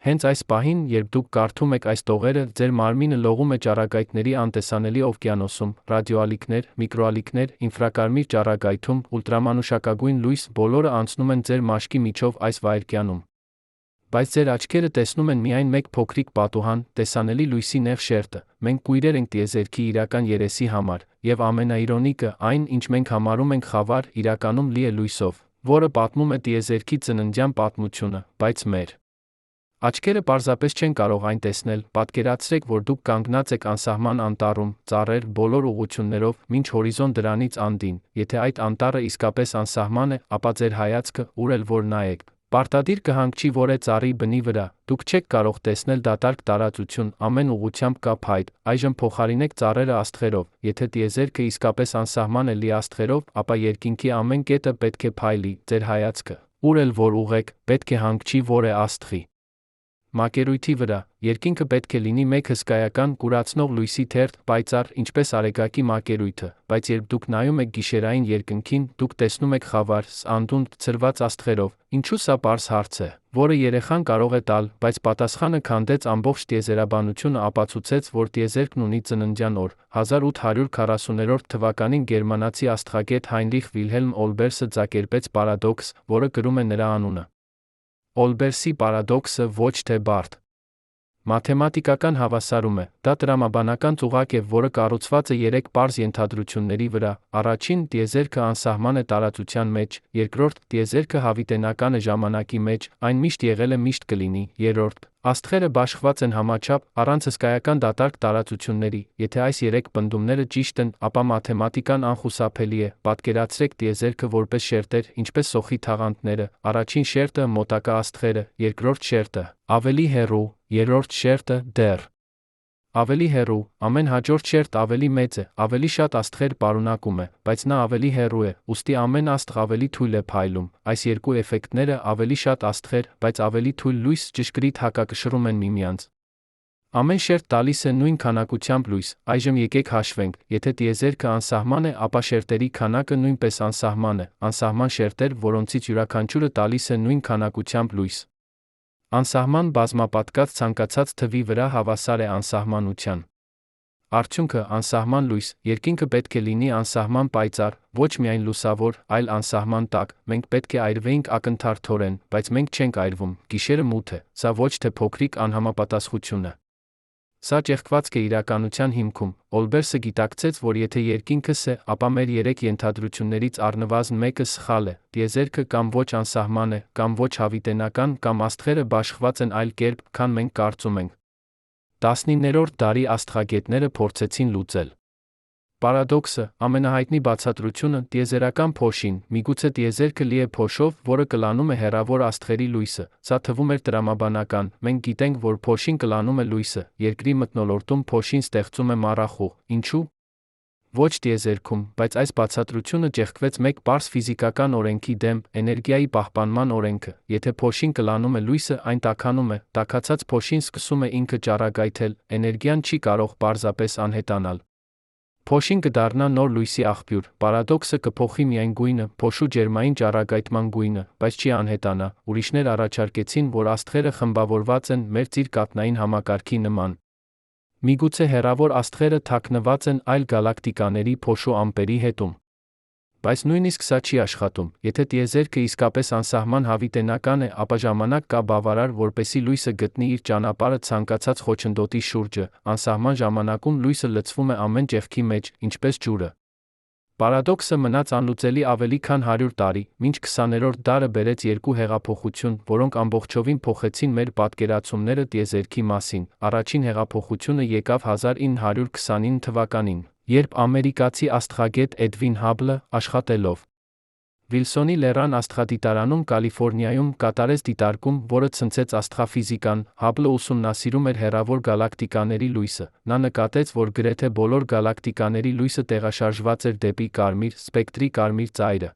Հենց այս պահին, երբ դուք կարդում եք այս տողերը, ձեր մարմինը լողում է ճառագայթների անտեսանելի օվկիանոսում, ռադիոալիքներ, միկրոալիքներ, ինֆրակարմիր ճառագայթում, ուլտրամանուշակագույն լույս, բոլորը անցնում են ձեր մաշկի միջով այս վայրկյանում։ Բայց ձեր աչքերը տեսնում են միայն մեկ փոքրիկ պատուհան, տեսանելի լույսի նեղ շերտը։ Մենք կույրեր ենք տիեզերքի իրական երեսի համար, եւ ամենաիրոնիկը, այն, ինչ մենք համարում ենք խավար, իրականում լի է լույսով, որը պատմում է տիեզերքի ծննդյան պատմությունը, բայց մեր աչքերը պարզապես չեն կարող այն տեսնել։ Պատկերացրեք, որ դուք կանգնած եք անսահման անտառում, ծառեր բոլոր ուղղություններով, մինչ հորիզոն դրանից անդին։ Եթե այդ անտառը իսկապես անսահման է, ապա ձեր հայացքը, ուր էլ որ նայեք, պարտադիր կհանգչի որևէ ծառի բնի վրա։ Դուք չեք կարող տեսնել դատարկ տարածություն, ամեն ուղղությամբ կա փայտ։ Այժմ փոխարինեք ծառերը աստղերով։ Եթե տիեզերքը իսկապես անսահման է լի աստղերով, ապա երկինքի ամեն կետը պետք է փայլի։ Ձեր հայացքը, ուր էլ որ ուղղեք, պետք է հանգչի որևէ աստղի մակերույթի վրա։ Երկինքը պետք է լինի մեկ հսկայական, կուրացնող լույսի թերթ, պայծառ, ինչպես Արեգակի մակերույթը, բայց երբ դուք նայում եք գիշերային երկնքին, դուք տեսնում եք խավար, անդունդ, ցրված աստղերով։ Ինչու՞ սա պարզ հարց է, որը երեխան կարող է տալ, բայց պատասխանը քանդեց ամբողջ տիեզերաբանությունը ապացուցեց, որ տիեզերքն ունի ծննդյան օր։ 1840 թվականին գերմանացի աստղագետ Հայնրիխ Վիլհելմ Օլբերսը ձակերպեց պարադոքս, որը կրում է նրա անունը։ Օլբերսի պարադոքսը ոչ թե բարդ մաթեմատիկական հավասարում է, դա տրամաբանական ծուղակ է, որը կառուցված է 3 պարզ ենթադրությունների վրա։ Առաջին, տիեզերքը անսահման է տարածության մեջ, երկրորդ, տիեզերքը հավիտենական է ժամանակի մեջ, այն միշտ եղել է, միշտ կլինի, երրորդ, աստղերը բաշխված են համաչափ, առանց հսկայական դատարկ տարածությունների։ Եթե այս 3 պնդումները ճիշտ են, ապա մաթեմատիկան անխուսափելի է։ Պատկերացրեք տիեզերքը որպես շերտեր, ինչպես սոխի թաղանթները, առաջին շերտը մոտակա աստղերը, երկրորդ շերտը ավելի հեռու, երրորդ շերտը դեռ ավելի հեռու, ամեն հաջորդ շերտ ավելի մեծ է, ավելի շատ աստղեր պարունակում է, բայց նա ավելի հեռու է, ուստի ամեն աստղ ավելի թույլ է փայլում։ Այս երկու էֆեկտները, ավելի շատ աստղեր, բայց ավելի թույլ լույս, ճշգրիտ հակակշռում են միմյանց։ Ամեն շերտ տալիս է նույն քանակությամբ լույս։ Այժմ եկեք հաշվենք, եթե տիեզերքը անսահման է, ապա շերտերի քանակը նույնպես անսահման է, անսահման շերտեր, որոնցից յուրաքանչյուրը տալիս է նույն քանակությամբ լույս։ Անսահման բազմապատկած ցանկացած թվի վրա հավասար է անսահմանության։ Արդյունքը անսահման լույս, երկինքը պետք է լինի անսահման պայծառ, ոչ միայն լուսավոր, այլ անսահման տաք։ Մենք պետք է այրվեինք ակնթարթորեն, բայց մենք չենք այրվում, գիշերը մութ է, սա ոչ թե փոքրիկ անհամապատասխություն է։ Սա ճեղքվածք է իրականության հիմքում։ Օլբերսը գիտակցեց, որ եթե երկինքը է, ապա մեր 3 ենթադրություններից առնվազն մեկը սխալ է։ Տիեզերքը կամ ոչ անսահման է, կամ ոչ հավիտենական, կամ աստղերը բաշխված են այլ կերպ, քան մենք կարծում ենք։ 19-րդ դարի աստղագետները փորձեցին լուծել պարադոքսը, ամենահայտնի բացատրությունը, տիեզերական փոշին։ Միգուցե տիեզերքը լի է փոշով, որը կլանում է հեռավոր աստղերի լույսը։ Սա թվում էր տրամաբանական։ Մենք գիտենք, որ փոշին կլանում է լույսը։ Երկրի մթնոլորտում փոշին ստեղծում է մառախուղ։ Ինչու՞։ Ոչ տիեզերքում, բայց այս բացատրությունը ճեղքվեց մեկ պարզ ֆիզիկական օրենքի դեմ՝ էներգիայի պահպանման օրենքը։ Եթե փոշին կլանում է լույսը, այն տաքանում է, տաքացած փոշին սկսում է ինքը ճառագայթել, էներգիան չի կարող պարզապես անհետանալ։ Փոշին կդառնա նոր լույսի աղբյուր, պարադոքսը կփոխի միայն գույնը, փոշու ջերմային ճառագայթման գույնը, բայց չի անհետանա։ Ուրիշներ առաջարկեցին, որ աստղերը խմբավորված են մեր ծիրկատնային համակարգի նման։ Միգուցե հեռավոր աստղերը թաքնված են այլ գալակտիկաների փոշու ամպերի հետում։ Բայց նույնիսկ սա չի աշխատում։ Եթե տիեզերքը իսկապես անսահման հավիտենական է, ապա ժամանակ կա բավարար, որպեսզի լույսը գտնի իր ճանապարհը ցանկացած խոչընդոտի շուրջը։ Անսահման ժամանակում լույսը լցվում է ամեն ճեղքի մեջ, ինչպես ջուրը։ Պարադոքսը մնաց անլուծելի ավելի քան 100 տարի, մինչ 20-րդ դարը բերեց 2 հեղափոխություն, որոնք ամբողջովին փոխեցին մեր պատկերացումները տիեզերքի մասին։ Առաջին հեղափոխությունը եկավ 1929 թվականին, երբ ամերիկացի աստղագետ Էդվին Հաբլը, աշխատելով Վիլսոնի լեռան աստղադիտարանում Կալիֆոռնիայում, կատարեց դիտարկում, որը ցնցեց աստղաֆիզիկան։ Հաբլը ուսումնասիրում էր հեռավոր գալակտիկաների լույսը։ Նա նկատեց, որ գրեթե բոլոր գալակտիկաների լույսը տեղաշարժված էր դեպի կարմիր սպեկտրի կարմիր ծայրը։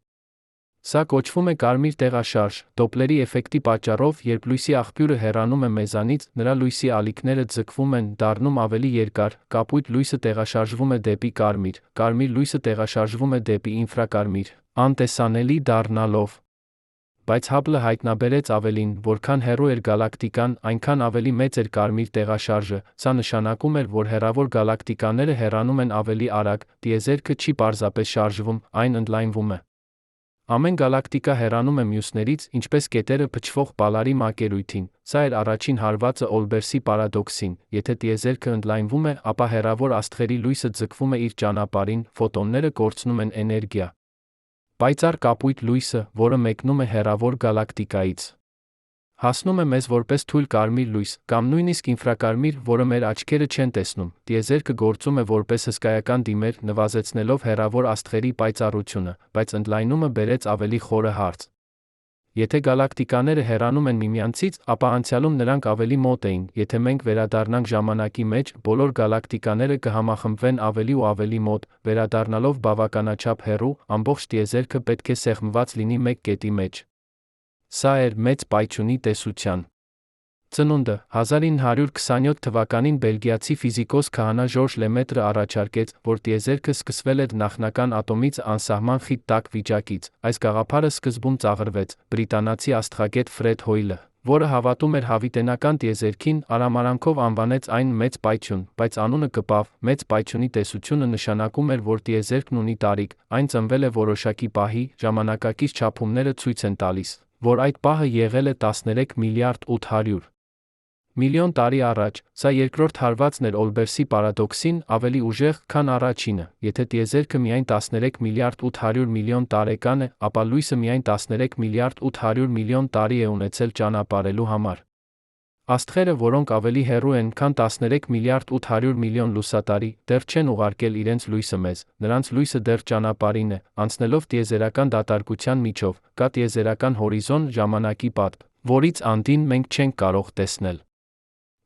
Սա կոչվում է կարմիր տեղաշարժ։ Դոպլերի էֆեկտի պատճառով, երբ լույսի աղբյուրը հեռանում է մեզանից, նրա լույսի ալիքները ձգվում են, դառնում ավելի երկար, կապույտ լույսը տեղաշարժվում է դեպի կարմիր, կարմիր լույսը տեղաշարժվում է դեպի ինֆրակարմիր, անտեսանելի դառնալով։ Բայց Հաբլը հայտնաբերեց ավելին, որքան հեռու էր գալակտիկան, այնքան ավելի մեծ էր կարմիր տեղաշարժը, սա նշանակում էր, որ հեռավոր գալակտիկաները հեռանում են ավելի արագ, տիեզերքը չի պարզապես շարժվում, այն ընդլայնվում է։ Ամեն գալակտիկա հեռանում է մյուսներից, ինչպես կետերը փչվող բալարի մակերույթին, սա էր առաջին հարվածը Օլբերսի պարադոքսին, եթե տիեզերքը ընդլայնվում է, ապա հեռավոր աստղերի լույսը ձգվում է իր ճանապարհին, ֆոտոնները կորցնում են էներգիա։ Պայծառ կապույտ լույսը, որը մեկնում է հեռավոր գալակտիկայից, հասնում է մեզ որպես թույլ կարմիր լույս, կամ նույնիսկ ինֆրակարմիր, որը մեր աչքերը չեն տեսնում, տիեզերքը գործում է որպես հսկայական դիմեր, նվազեցնելով հեռավոր աստղերի պայծառությունը, բայց ընդլայնումը բերեց ավելի խորը հարց։ Եթե գալակտիկաները հեռանում են միմյանցից, ապա անցյալում նրանք ավելի մոտ էին, եթե մենք վերադառնանք ժամանակի մեջ, բոլոր գալակտիկաները կհամախմբվեն ավելի ու ավելի մոտ, վերադառնալով բավականաչափ հեռու, ամբողջ տիեզերքը պետք է սեղմված լինի մեկ կետի մեջ։ Սա էր մեծ պայթյունի տեսության ծնունդը։ 1927 թվականին բելգիացի ֆիզիկոս քահանա Ժորժ Լեմետրը առաջարկեց, որ տիեզերքը սկսվել է նախնական ատոմից անսահման խիտ տաք վիճակից։ Այս գաղափարը սկզբում ծաղրվեց։ Բրիտանացի աստղագետ Ֆրեդ Հոյլը, որը հավատում էր հավիտենական տիեզերքին, արամարանքով անվանեց այն մեծ պայթյուն, բայց անունը կպավ։ Մեծ պայթյունի տեսությունը նշանակում էր, որ տիեզերքն ունի տարիք, այն ծնվել է որոշակի պահի, ժամանակակից չափումները ցույց են տալիս, որ այդ պահը եղել է 13 միլիարդ 800 միլիոն տարի առաջ, սա երկրորդ հարվածն էր Օլբերսի պարադոքսին, ավելի ուժեղ, քան առաջինը։ Եթե տիեզերքը միայն 13 միլիարդ 800 միլիոն տարեկան է, ապա լույսը միայն 13 միլիարդ 800 միլիոն տարի է ունեցել ճանապարհելու համար։ Աստղերը, որոնք ավելի հեռու են, քան 13 միլիարդ 800 միլիոն լուսատարի, դեռ չեն ուղարկել իրենց լույսը մեզ, նրանց լույսը դեռ ճանապարհին է, անցնելով տիեզերական դատարկության միջով, կա տիեզերական հորիզոն, ժամանակի պատբ, որից անդին մենք չենք կարող տեսնել։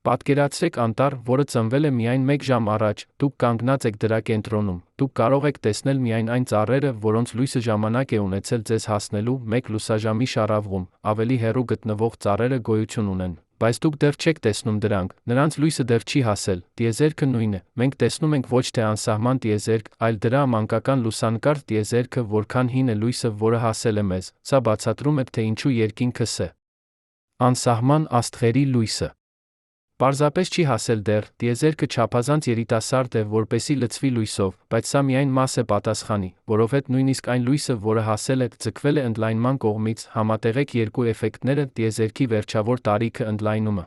Պատկերացրեք անտառ, որը ծնվել է միայն 1 ժամ առաջ, դուք կանգնած եք դրա կենտրոնում, դուք կարող եք տեսնել միայն այն ծառերը, որոնց լույսը ժամանակ է ունեցել ձեզ հասնելու, 1 լուսաժամի շարավղում, ավելի հեռու գտնվող ծառերը գոյություն ունեն, բայց դուք դեռ չեք տեսնում դրանք, նրանց լույսը դեռ չի հասել, տիեզերքը նույնն է, մենք տեսնում ենք ոչ թե անսահման տիեզերք, այլ դրա մանկական լուսանկար տիեզերքը, որքան հին է լույսը, որը հասել է մեզ, սա բացատրում է, թե ինչու երկինքը Ս. անսահման աստղերի լույսը պարզապես չի հասել դեռ, տիեզերքը չափազանց երիտասարդ է, որպեսզի լցվի լույսով, բայց սա միայն մաս է պատասխանի, որովհետև նույնիսկ այն լույսը, որը հասել է, ձգվել է ընդլայնման կողմից, համատեղեք երկու էֆեկտները, տիեզերքի վերջավոր տարիքը ընդլայնումը։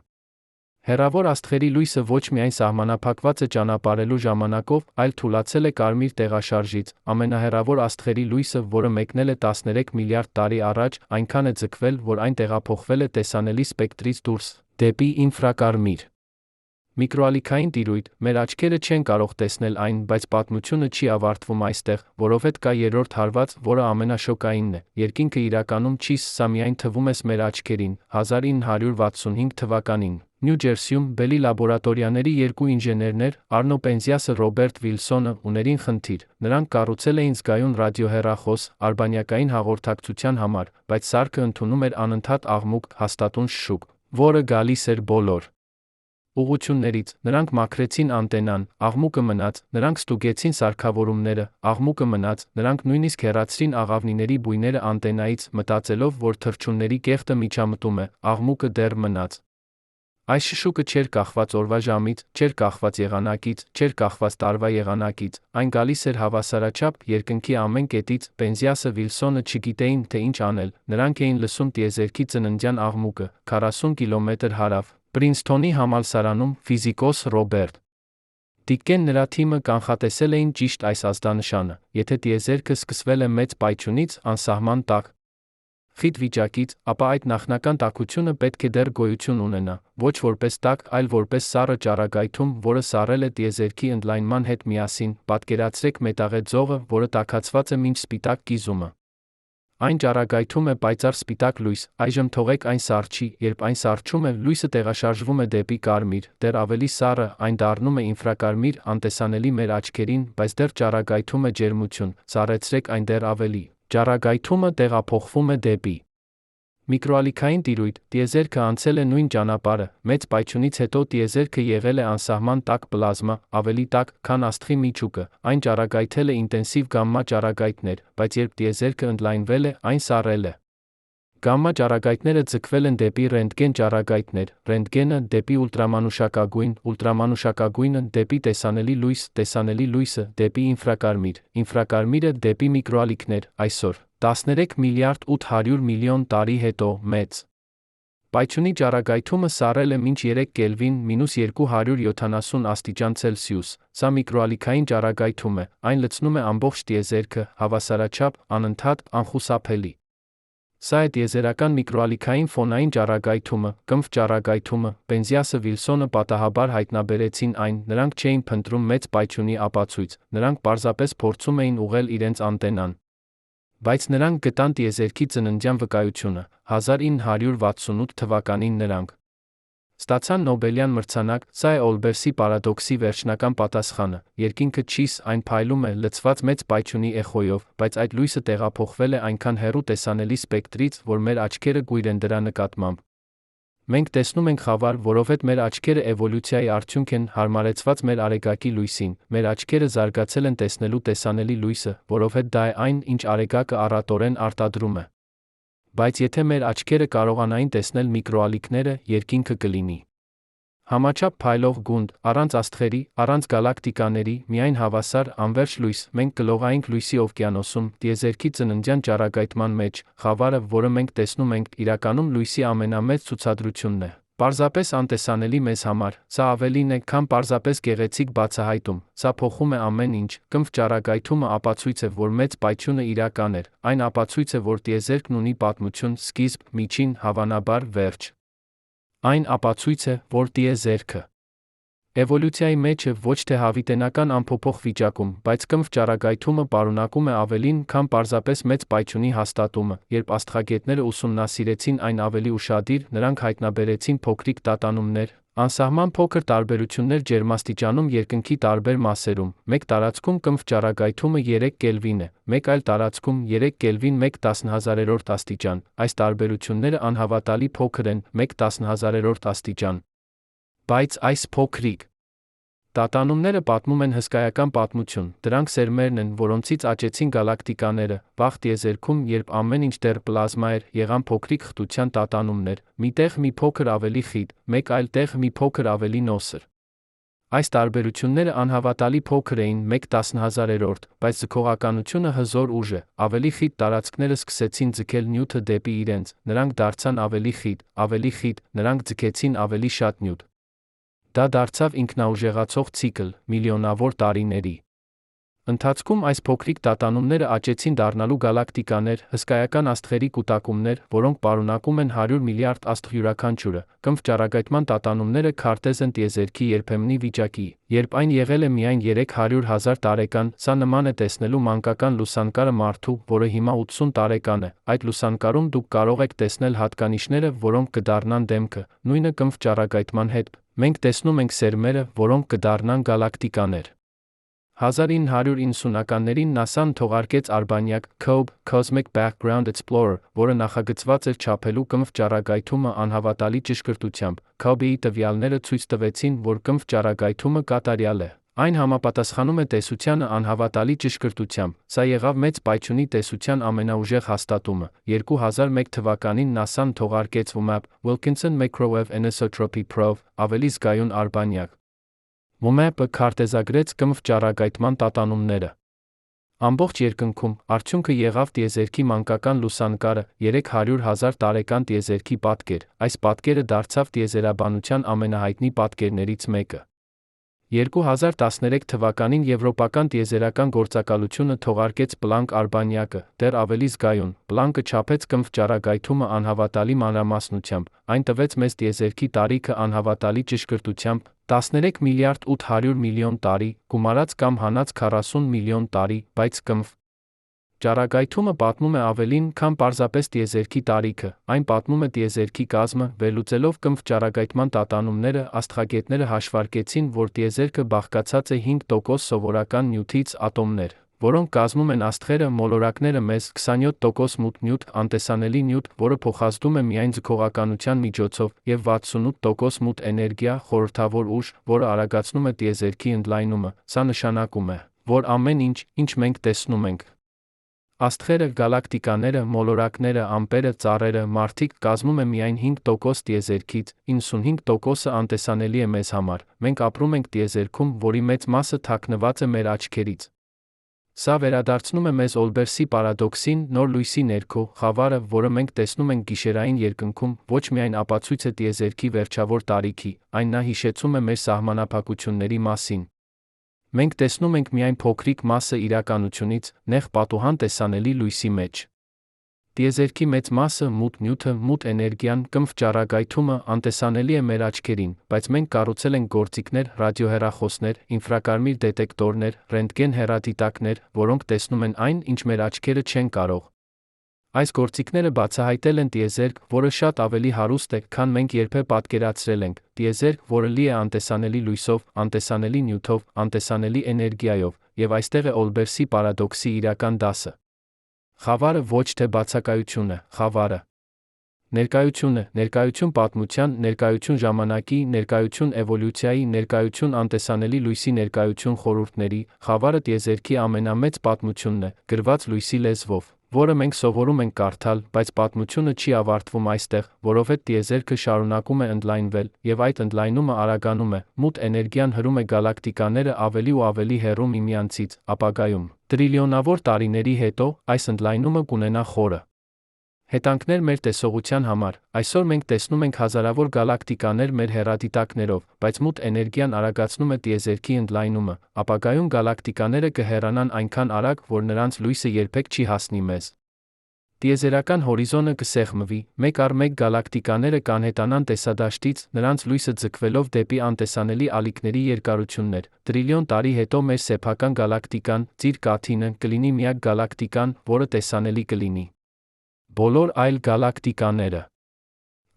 Հեռավոր աստղերի լույսը ոչ միայն սահմանափակված է ճանապարհելու ժամանակով, այլ թուլացել է կարմիր տեղաշարժից, ամենահեռավոր աստղերի լույսը, որը մեկնել է 13 միլիարդ տարի առաջ, այնքան է ձգվել, որ այն տեղափոխվել է տեսանելի սպեկտրից դուրս, դեպի ինֆրակարմիր։ Միկրոալիքային տիրույթ, մեր աչքերը չեն կարող տեսնել այն, բայց պատմությունը չի ավարտվում այստեղ, որովհետև կա երրորդ հարված, որը ամենաշոկայինն է։ Երկինքը իրականում չի, սա միայն թվում է մեր աչքերին։ 1965 թվականին Նյու Ջերսիում Բելի լաբորատորիաների երկու ինժեներներ, Արնո Պենզիասը Ռոբերտ Վիլսոնը, ուներին խնդիր։ Նրանք կառուցել էին զգայուն ռադիոհեռախոս, արբանյակային հաղորդակցության համար, բայց սարքը ընդունում էր անընդհատ աղմուկ, հաստատուն շշուկ, որը գալիս էր բոլոր ուղղություններից, նրանք մաքրեցին անտենան, աղմուկը մնաց, նրանք ստուգեցին սարքավորումները, աղմուկը մնաց, նրանք նույնիսկ հեռացրին աղավնիների բույները անտենայից, մտածելով, որ թռչունների կեղտը միջամտում է, աղմուկը դեռ մնաց։ Այս շշուկը չէր կախված օրվա ժամից, չէր կախված եղանակից, չէր կախված տարվա եղանակից, այն գալիս էր հավասարաչափ երկնքի ամեն կետից։ Պենզիասը Վիլսոնը չգիտեին, թե ինչ անել, նրանք էին լսում տիեզերքի ծննդյան աղմուկը, 40 կիլոմետր հարավ, Պրինսթոնի համալսարանում, ֆիզիկոս Ռոբերտ Դիկկեն նրա թիմը կանխատեսել էին ճիշտ այս ազդանշանը, եթե տիեզերքը սկսվել է մեծ պայթյունից, անսահման տաք խիտ վիճակից, ապա այդ նախնական տաքությունը պետք է դեռ գոյություն ունենա, ոչ որպես տաք, այլ որպես սառը ճառագայթում, որը սառել է տիեզերքի ընդլայնման հետ միասին։ Պատկերացրեք մետաղե ձողը, որը տաքացված է մինչ սպիտակ կիզումը։ Այն ճառագայթում է պայծառ սպիտակ լույս, այժմ թողեք այն սառչի, երբ այն սառչում է, լույսը տեղաշարժվում է դեպի կարմիր, դեռ ավելի սառը, այն դառնում է ինֆրակարմիր, անտեսանելի մեր աչքերին, բայց դեռ ճառագայթում է ջերմություն, սառեցրեք այն դեռ ավելի, ճառագայթումը տեղափոխվում է դեպի միկրոալիքային տիրույթ, տիեզերքը անցել է նույն ճանապարհը, մեծ պայթյունից հետո տիեզերքը եղել է անսահման տաք պլազմա, ավելի տաք, քան աստղի միջուկը, այն ճառագայթել է ինտենսիվ գամմա ճառագայթներ, բայց երբ տիեզերքը ընդլայնվել է, այն սառել է։ Գամմա ճառագայթները ձգվել են դեպի ռենտգեն ճառագայթներ, ռենտգենը դեպի ուլտրամանուշակագույն, ուլտրամանուշակագույնը դեպի տեսանելի լույս, տեսանելի լույսը դեպի ինֆրակարմիր, ինֆրակարմիրը դեպի միկրոալիքներ, այսօր 13 միլիարդ 800 միլիոն տարի հետո մեծ պայթյունի ճառագայթումը սառել է մինչ 3 կելվին -270 աստիճան Ցելսիուս, սա միկրոալիքային ճառագայթում է, այն լցնում է ամբողջ տիեզերքը, հավասարաչափ, անընդհատ, անխուսափելի։ Սա է տիեզերական միկրոալիքային ֆոնային ճառագայթումը, կմվ ճառագայթումը, Պենզիասը Վիլսոնը պատահաբար հայտնաբերեցին այն, նրանք չէին փնտրում մեծ պայթյունի ապացույց, նրանք պարզապես փորձում էին ուղղել իրենց անտենան։ Բայց նրանք գտան տիեզերքի ծննդյան վկայությունը, 1968 թվականին նրանք ստացան Նոբելյան մրցանակ, սա է Օլբերսի պարադոքսի վերջնական պատասխանը, երկինքը չիս, այն փայլում է, լցված մեծ պայթյունի էխոյով, բայց այդ լույսը տեղափոխվել է այնքան հեռու տեսանելի սպեկտրից, որ մեր աչքերը կույր են դրա նկատմամբ։ Մենք տեսնում ենք խավար, որովհետև մեր աչքերը էվոլյուցիայի արդյունք են, հարմարեցված մեր արեգակի լույսին, մեր աչքերը զարգացել են տեսնելու տեսանելի լույսը, որովհետև դա է այն, ինչ արեգակը առատորեն արտադրում է։ Բայց եթե մեր աչքերը կարողանային տեսնել միկրոալիքները, երկինքը կլինի համաչափ փայլող գունդ, առանց աստղերի, առանց գալակտիկաների, միայն հավասար, անվերջ լույս, մենք կլողայինք լույսի օվկիանոսում, տիեզերքի ծննդյան ճառագայթման մեջ, խավարը, որը մենք տեսնում ենք, իրականում լույսի ամենամեծ ցուցադրությունն է։ Պարզապես անտեսանելի մեզ համար, սա ավելին է, քան պարզապես գեղեցիկ բացահայտում, սա փոխում է ամեն ինչ, կմվ ճառագայթումը ապացույց է, որ մեծ պայթյունը իրական էր, այն ապացույց է, որ տիեզերքն ունի պատմություն, սկիզբ, միջին, հավանաբար, վերջ։ Այն ապացույց է, որ տիեզերքը էվոլյուցիայի մեջ է ոչ թե հավիտենական անփոփոխ վիճակում, բայց կմվ ճառագայթումը պարունակում է ավելին, քան պարզապես մեծ պայթյունի հաստատումը, երբ աստղագետները ուսումնասիրեցին այն ավելի ուշադիր, նրանք հայտնաբերեցին փոքրիկ տատանումներ, անսահման փոքր տարբերություններ ջերմաստիճանում երկնքի տարբեր մասերում, մեկ տարածքում կմվ ճառագայթումը 3 կելվին է, մեկ այլ տարածքում 3 կելվին 1/10000 աստիճան, այս տարբերությունները անհավատալի փոքր են, 1/10000 աստիճան։ Բայց այս փոքրիկ տատանումները պատմում են հսկայական պատմություն, դրանք սերմերն են, որոնցից աճեցին գալակտիկաները, վաղ տիեզերքում, երբ ամեն ինչ դեռ պլազմա էր, եղան փոքրիկ խտության տատանումներ, մի տեղ մի փոքր ավելի խիտ, մեկ այլ տեղ մի փոքր ավելի նոսր։ Այս տարբերությունները անհավատալի փոքր էին 1/10000, բայց ձգողականությունը հզոր ուժ է, ավելի խիտ տարածքները սկսեցին ձգել նյութը դեպի իրենց, նրանք դարձան ավելի խիտ, նրանք ձգեցին ավելի շատ նյութ։ Դա դարձավ ինքնաուժեղացող ցիկլ, միլիոնավոր տարիների ընթացքում այս փոքրիկ տատանումները աճեցին դառնալու գալակտիկաներ, հսկայական աստղերի կուտակումներ, որոնք պարունակում են 100 միլիարդ աստղ յուրաքանչյուրը, կմվ ճառագայթման տատանումները քարտեզ են տիեզերքի երբեմնի վիճակի, երբ այն եղել է միայն 300,000 տարեկան, սա նման է տեսնելու մանկական լուսանկարը մարդու, որը հիմա 80 տարեկան է, այդ լուսանկարում դուք կարող եք տեսնել հատկանիշները, որոնք կդառնան դեմքը, նույնը կմվ ճառագայթման հետ, մենք տեսնում ենք սերմերը, որոնք կդառնան գալակտիկաներ։ 1990-ականներին ՆԱՍԱ-ն թողարկեց արբանյակ COBE Cosmic Background Explorer, որը նախագծված էր չափելու կմվ ճառագայթումը անհավատալի ճշգրտությամբ։ COBE-ի տվյալները ցույց տվեցին, որ կմվ ճառագայթումը կատարյալ է։ Այն համապատասխանում է տեսությանը անհավատալի ճշգրտությամբ, սա եղավ մեծ պայթյունի տեսության ամենաուժեղ հաստատումը։ 2001 թվականին ՆԱՍԱ-ն թողարկեց WMAP Wilkinson Microwave Anisotropy Probe, ավելի զգայուն արբանյակ։ WMAP-ը քարտեզագրեց կմվ ճառագայթման տատանումները ամբողջ երկնքում, արդյունքը եղավ տիեզերքի մանկական լուսանկարը, 300,000 տարեկան տիեզերքի պատկեր, այս պատկերը դարձավ տիեզերաբանության ամենահայտնի պատկերներից մեկը։ 2013 թվականին Եվրոպական տիեզերական գործակալությունը թողարկեց Planck արբանյակը, դեռ ավելի զգայուն, Planck-ը չափեց կմվ ճառագայթումը անհավատալի մանրամասնությամբ, այն տվեց մեզ տիեզերքի տարիքը անհավատալի ճշգրտությամբ, 13 միլիարդ 800 միլիոն տարի, գումարած կամ հանած 40 միլիոն տարի, բայց կմվ ճառագայթումը պատմում է ավելին, քան պարզապես տիեզերքի տարիքը, այն պատմում է տիեզերքի կազմը, վերլուծելով կմվ ճառագայթման տատանումները, աստղագետները հաշվարկեցին, որ տիեզերքը բաղկացած է 5% սովորական նյութից, ատոմներ, որոնք կազմում են աստղերը, մոլորակները մեզ, 27% մութ նյութ, անտեսանելի նյութ, որը փոխազդում է միայն ձգողականության միջոցով, եւ 68% մութ էներգիա, խորհրդավոր ուժ, որը արագացնում է տիեզերքի ընդլայնումը, սա նշանակում է, որ ամեն ինչ, ինչ մենք տեսնում ենք, Աստղերը, գալակտիկաները, մոլորակները, ամպերը, ծառերը, մարդիկ կազմում է միայն 5% տիեզերքից, 95%-ը անտեսանելի է մեզ համար, մենք ապրում ենք տիեզերքում, որի մեծ մասը թաքնված է մեր աչքերից։ Սա վերադարձնում է մեզ Օլբերսի պարադոքսին, նոր լույսի ներքո, խավարը, որը մենք տեսնում ենք գիշերային երկնքում, ոչ միայն ապացույց է տիեզերքի վերջավոր տարիքի, այն նա հիշեցում է մեր սահմանափակությունների մասին։ Մենք տեսնում ենք միայն փոքրիկ մասը իրականությունից, նեղ պատուհան տեսանելի լույսի մեջ։ Տիեզերքի մեծ մասը, մութ նյութը, մութ էներգիան, կմվ ճառագայթումը անտեսանելի է մեր աչքերին, բայց մենք կառուցել ենք գործիքներ, ռադիոհեռախոսներ, ինֆրակարմիր դետեկտորներ, ռենտգեն հեռադիտակներ, որոնք տեսնում են այն, ինչ մեր աչքերը չեն կարող։ Այս գործիքները բացահայտել են տիեզերք, որը շատ ավելի հարուստ է, քան մենք երբևէ պատկերացրել ենք, տիեզերք, որը լի է անտեսանելի լույսով, անտեսանելի նյութով, անտեսանելի էներգիայով, եւ այստեղ է Օլբերսի պարադոքսի իրական դասը։ Խավարը ոչ թե բացակայություն է, խավարը ներկայություն է, ներկայություն պատմության, ներկայություն ժամանակի, ներկայություն էվոլյուցիայի, ներկայություն անտեսանելի լույսի, ներկայություն խորհուրդների, խավարը տիեզերքի ամենամեծ պատմությունն է, գրված լույսի լեզվով, որը մենք սովորում ենք կարդալ, բայց պատմությունը չի ավարտվում այստեղ, որովհետև տիեզերքը շարունակում է ընդլայնվել, եւ այդ ընդլայնումը արագանում է, մութ էներգիան հրում է գալակտիկաները ավելի ու ավելի հեռու միմյանցից, ապագայում, տրիլիոնավոր տարիների հետո, այս ընդլայնումը կունենա խորը հետանքներ մեր տեսողության համար։ Այսօր մենք տեսնում ենք հազարավոր գալակտիկաներ մեր հեռադիտակներով, բայց մութ էներգիան արագացնում է տիեզերքի ընդլայնումը, ապագայում գալակտիկաները կհեռանան այնքան արագ, որ նրանց լույսը երբեք չի հասնի մեզ։ Տիեզերական հորիզոնը կսեղմվի, մեկ առ մեկ գալակտիկաները կանհետանան տեսադաշտից, նրանց լույսը ձգվելով դեպի անտեսանելի ալիքների երկարություններ։ Տրիլիոն տարի հետո մեր սեփական գալակտիկան, Ծիր Կաթինը, կլինի միակ գալակտիկան, որը տեսանելի կլինի։ Բոլոր այլ գալակտիկաները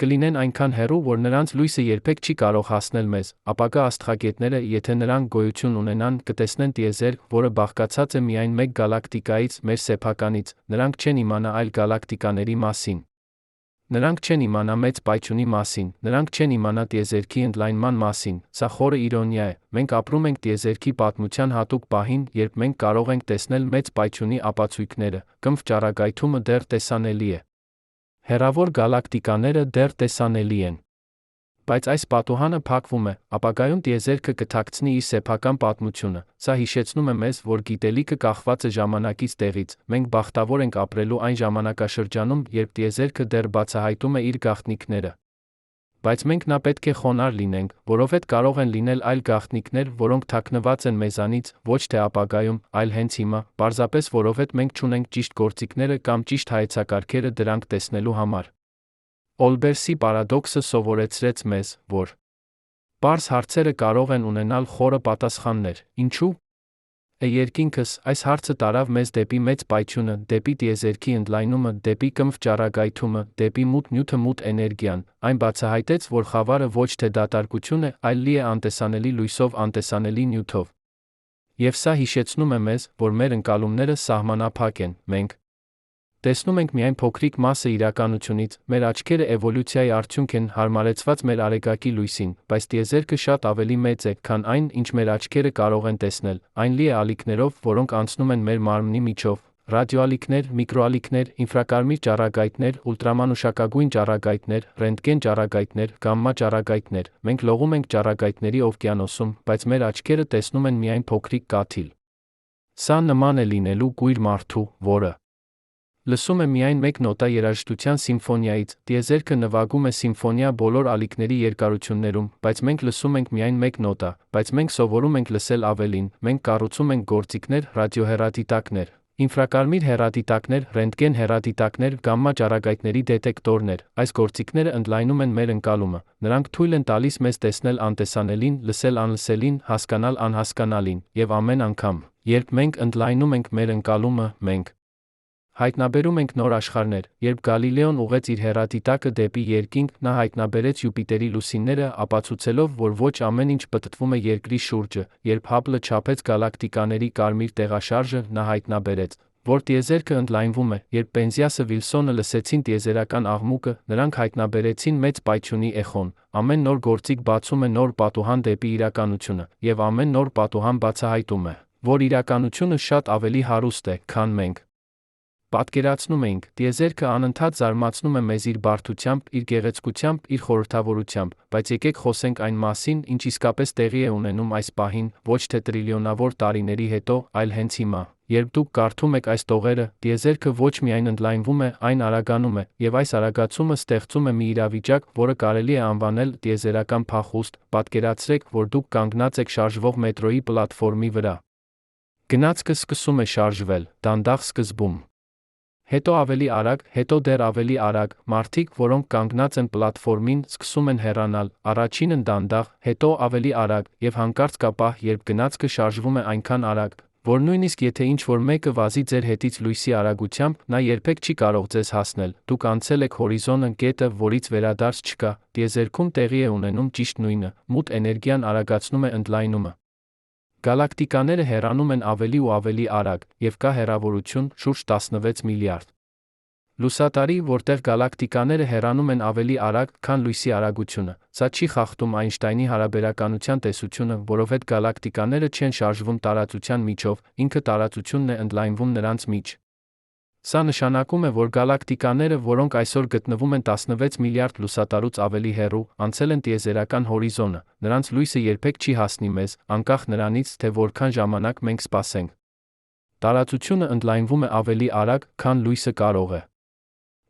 կլինեն այնքան հեռու, որ նրանց լույսը երբեք չի կարող հասնել մեզ, ապագա աստղագետները, եթե նրանք գոյություն ունենան, կտեսնեն տիեզերք, որը բաղկացած է միայն մեկ գալակտիկայից, մեր սեփականից, նրանք չեն իմանա այլ գալակտիկաների մասին։ Նրանք չեն իմանա մեծ պայթյունի մասին, նրանք չեն իմանա տիեզերքի ընդլայնման մասին, սա խորը իրոնիա է, մենք ապրում ենք տիեզերքի պատմության հատուկ պահին, երբ մենք կարող ենք տեսնել մեծ պայթյունի ապացույցները, կմվ ճառագայթումը դեռ տեսանելի է։ Հեռավոր գալակտիկաները դեռ տեսանելի են։ Բայց այս պատուհանը փակվում է, ապագայում տիեզերքը կթաքցնի իր սեփական պատմությունը, սա հիշեցնում է մեզ, որ գիտելիքը կախված է ժամանակից տեղից, մենք բախտավոր ենք ապրելու այն ժամանակաշրջանում, երբ տիեզերքը դեռ բացահայտում է իր գաղտնիքները։ Բայց մենք նա պետք է խոնարհ լինենք, որովհետև կարող են լինել այլ գաղտնիքներ, որոնք թաքնված են մեզանից, ոչ թե ապագայում, այլ հենց հիմա, պարզապես որովհետև մենք չունենք ճիշտ գործիքները կամ ճիշտ հայեցակարգերը դրանք տեսնելու համար։ Օլբերսի պարադոքսը սովորեցրեց մեզ, որ պարզ հարցերը կարող են ունենալ խորը պատասխաններ։ Ինչու՞։ Երկինքս, այս հարցը տարավ մեզ դեպի մեծ պայթյունը, դեպի տիեզերքի ընդլայնումը, դեպի կմվ ճառագայթումը, դեպի մութ նյութը, մութ էներգիան, այն բացահայտեց, որ խավարը ոչ թե դատարկություն է, այլ լի է անտեսանելի լույսով, անտեսանելի նյութով։ Եվ սա հիշեցնում է մեզ, որ մեր ընկալումները սահմանափակ են, մենք տեսնում ենք միայն փոքրիկ մասը իրականությունից, մեր աչքերը էվոլյուցիայի արդյունք են, հարմարեցված մեր արեգակի լույսին, բայց տիեզերքը շատ ավելի մեծ է, քան այն, ինչ մեր աչքերը կարող են տեսնել, այն լի է ալիքներով, որոնք անցնում են մեր մարմնի միջով, ռադիոալիքներ, միկրոալիքներ, ինֆրակարմիր ճառագայթներ, ուլտրամանուշակագույն ճառագայթներ, ռենտգեն ճառագայթներ, գամմա ճառագայթներ, մենք լողում ենք ճառագայթների օվկիանոսում, բայց մեր աչքերը տեսնում են միայն փոքրիկ կաթիլ։ Սա նման է լինելու կույր մարդու, որը լսում է միայն մեկ նոտա երաժշտության սիմֆոնիայից, տիեզերքը նվագում է սիմֆոնիա բոլոր ալիքների երկարություններում, բայց մենք լսում ենք միայն մեկ նոտա, բայց մենք սովորում ենք լսել ավելին, մենք կառուցում ենք գործիքներ, ռադիոհեռադիտակներ, ինֆրակարմիր հեռադիտակներ, ռենտգեն հեռադիտակներ, գամմա ճառագայթների դետեկտորներ, այս գործիքները ընդլայնում են մեր ընկալումը, նրանք թույլ են տալիս մեզ տեսնել անտեսանելին, լսել անլսելին, հասկանալ անհասկանալին, եւ ամեն անգամ, երբ մենք ընդլայնում ենք մեր ընկալումը, մենք հայտնաբերում ենք նոր աշխարհներ, երբ Գալիլեոն ուղղեց իր հեռադիտակը դեպի երկինք, նա հայտնաբերեց Յուպիտերի լուսինները, ապացուցելով, որ ոչ ամեն ինչ պտտվում է երկրի շուրջը, երբ Հաբլը չափեց գալակտիկաների կարմիր տեղաշարժը, նա հայտնաբերեց, որ տիեզերքը ընդլայնվում է, երբ Պենզիասը Վիլսոնը լսեցին տիեզերական աղմուկը, նրանք հայտնաբերեցին մեծ պայթյունի էխոն, ամեն նոր գործիք բացում է նոր պատուհան դեպի իրականությունը, եւ ամեն նոր պատուհան բացահայտում է, որ իրականությունը շատ ավելի հարուստ է, քան մենք Պատկերացնում էինք, տիեզերքը անընդհատ զարմացնում է մեզ իր բարդությամբ, իր գեղեցկությամբ, իր խորհրդավորությամբ, բայց եկեք խոսենք այն մասին, ինչ իսկապես տեղի է ունենում այս պահին, ոչ թե տրիլիոնավոր տարիների հետո, այլ հենց հիմա։ Երբ դուք կարդում եք այս տողերը, տիեզերքը ոչ միայն ընդլայնվում է, այն արագանում է, եւ այս արագացումը ստեղծում է մի իրավիճակ, որը կարելի է անվանել տիեզերական փախուստ։ Պատկերացրեք, որ դուք կանգնած եք շարժվող մետրոյի պլատֆորմի վրա։ Գնացքը սկսում է շարժվել, դանդաղ սկզբում։ Հետո ավելի արագ, հետո դեռ ավելի արագ, մարդիկ, որոնք կանգնած են պլատֆորմին, սկսում են հեռանալ, առաջինն դանդաղ, հետո ավելի արագ, եւ հանկարծ կա պահ, երբ գնացքը շարժվում է այնքան արագ, որ նույնիսկ եթե ինչ-որ մեկը վազի ձեր հետից լույսի արագությամբ, նա երբեք չի կարող ձեզ հասնել, դուք անցել եք հորիզոնը, կետը, որից վերադարձ չկա, տիեզերքում տեղի է ունենում ճիշտ նույնը, մութ էներգիան արագացնում է ընդլայնումը։ Գալակտիկաները հեռանում են ավելի ու ավելի արագ, եւ կա հեռավորություն շուրջ 16 միլիարդ լուսատարի, որտեղ գալակտիկաները հեռանում են ավելի արագ, քան լույսի արագությունը։ Սա չի խախտում Այնշտայնի հարաբերականության տեսությունը, որովհետև գալակտիկաները չեն շարժվում տարածության միջով, ինքը տարածությունն է ընդլայնվում նրանց միջ։ Սա նշանակում է, որ գալակտիկաները, որոնք այսօր գտնվում են 16 միլիարդ լուսատարուց ավելի հեռու, անցել են տիեզերական հորիզոնը, նրանց լույսը երբեք չի հասնի մեզ, անկախ նրանից, թե որքան ժամանակ մենք սպասենք։ Տարածությունը ընդլայնվում է ավելի արագ, քան լույսը կարող է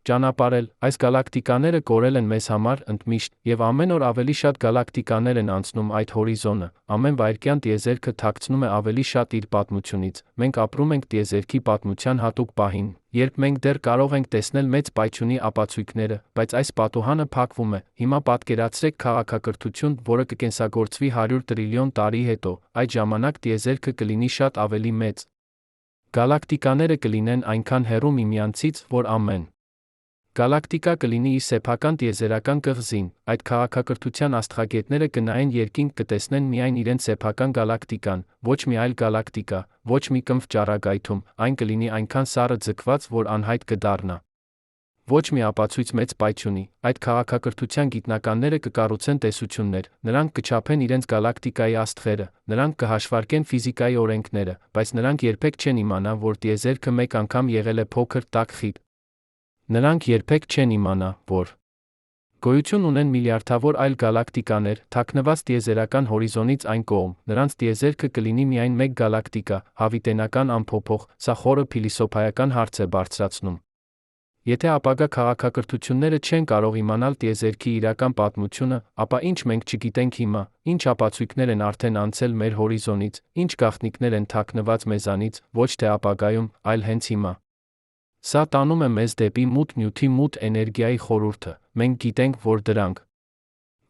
ճանապարհել, այս գալակտիկաները կորել են մեզ համար ընդմիշտ, եւ ամեն օր ավելի շատ գալակտիկաներ են անցնում այդ հորիզոնը, ամեն վայրկյան տիեզերքը թաքցնում է ավելի շատ իր պատմությունից, մենք ապրում ենք տիեզերքի պատմության հատուկ պահին, երբ մենք դեռ կարող ենք տեսնել մեծ պայթյունի ապացույցները, բայց այս պատուհանը փակվում է, հիմա պատկերացրեք քաղաքակրթություն, որը կկենսագործվի 100 տրիլիոն տարի հետո, այդ ժամանակ տիեզերքը կլինի շատ ավելի մեծ։ Գալակտիկաները կլինեն այնքան հեռու միմյանցից, որ ամեն գալակտիկա կլինի իր սեփական տիեզերական կղզին, այդ քաղաքակրթության աստղագետները կնայեն երկինք կտեսնեն միայն իրենց սեփական գալակտիկան, ոչ մի այլ գալակտիկա, ոչ մի կմվ ճառագայթում, այն կլինի այնքան սառը ձգված, որ անհայտ կդառնա։ Ոչ մի ապացույց մեծ պայթյունի, այդ քաղաքակրթության գիտնականները կկառուցեն տեսություններ, նրանք կչափեն իրենց գալակտիկայի աստղերը, նրանք կհաշվարկեն ֆիզիկայի օրենքները, բայց նրանք երբեք չեն իմանա, որ տիեզերքը մեկ անգամ եղել է փոքր տաք խիտ։ Նրանք երբեք չեն իմանա, որ գոյություն ունեն միլիարդավոր այլ գալակտիկաներ, թաքնված տիեզերական հորիզոնից այն կողմ, նրանց տիեզերքը կլինի միայն մեկ գալակտիկա, հավիտենական անփոփոխ, սա խորը փիլիսոփայական հարց է բարձրացնում։ Եթե ապագա քաղաքակրթությունները չեն կարող իմանալ տիեզերքի իրական պատմությունը, ապա ինչ մենք չգիտենք հիմա, ինչ ապացույցներ են արդեն անցել մեր հորիզոնից, ինչ գաղտնիքներ են թաքնված մեզանից, ոչ թե ապագայում, այլ հենց հիմա։ Սա տանում է մեզ դեպի մութ նյութի մութ էներգիայի խորհուրդը, մենք գիտենք, որ դրանք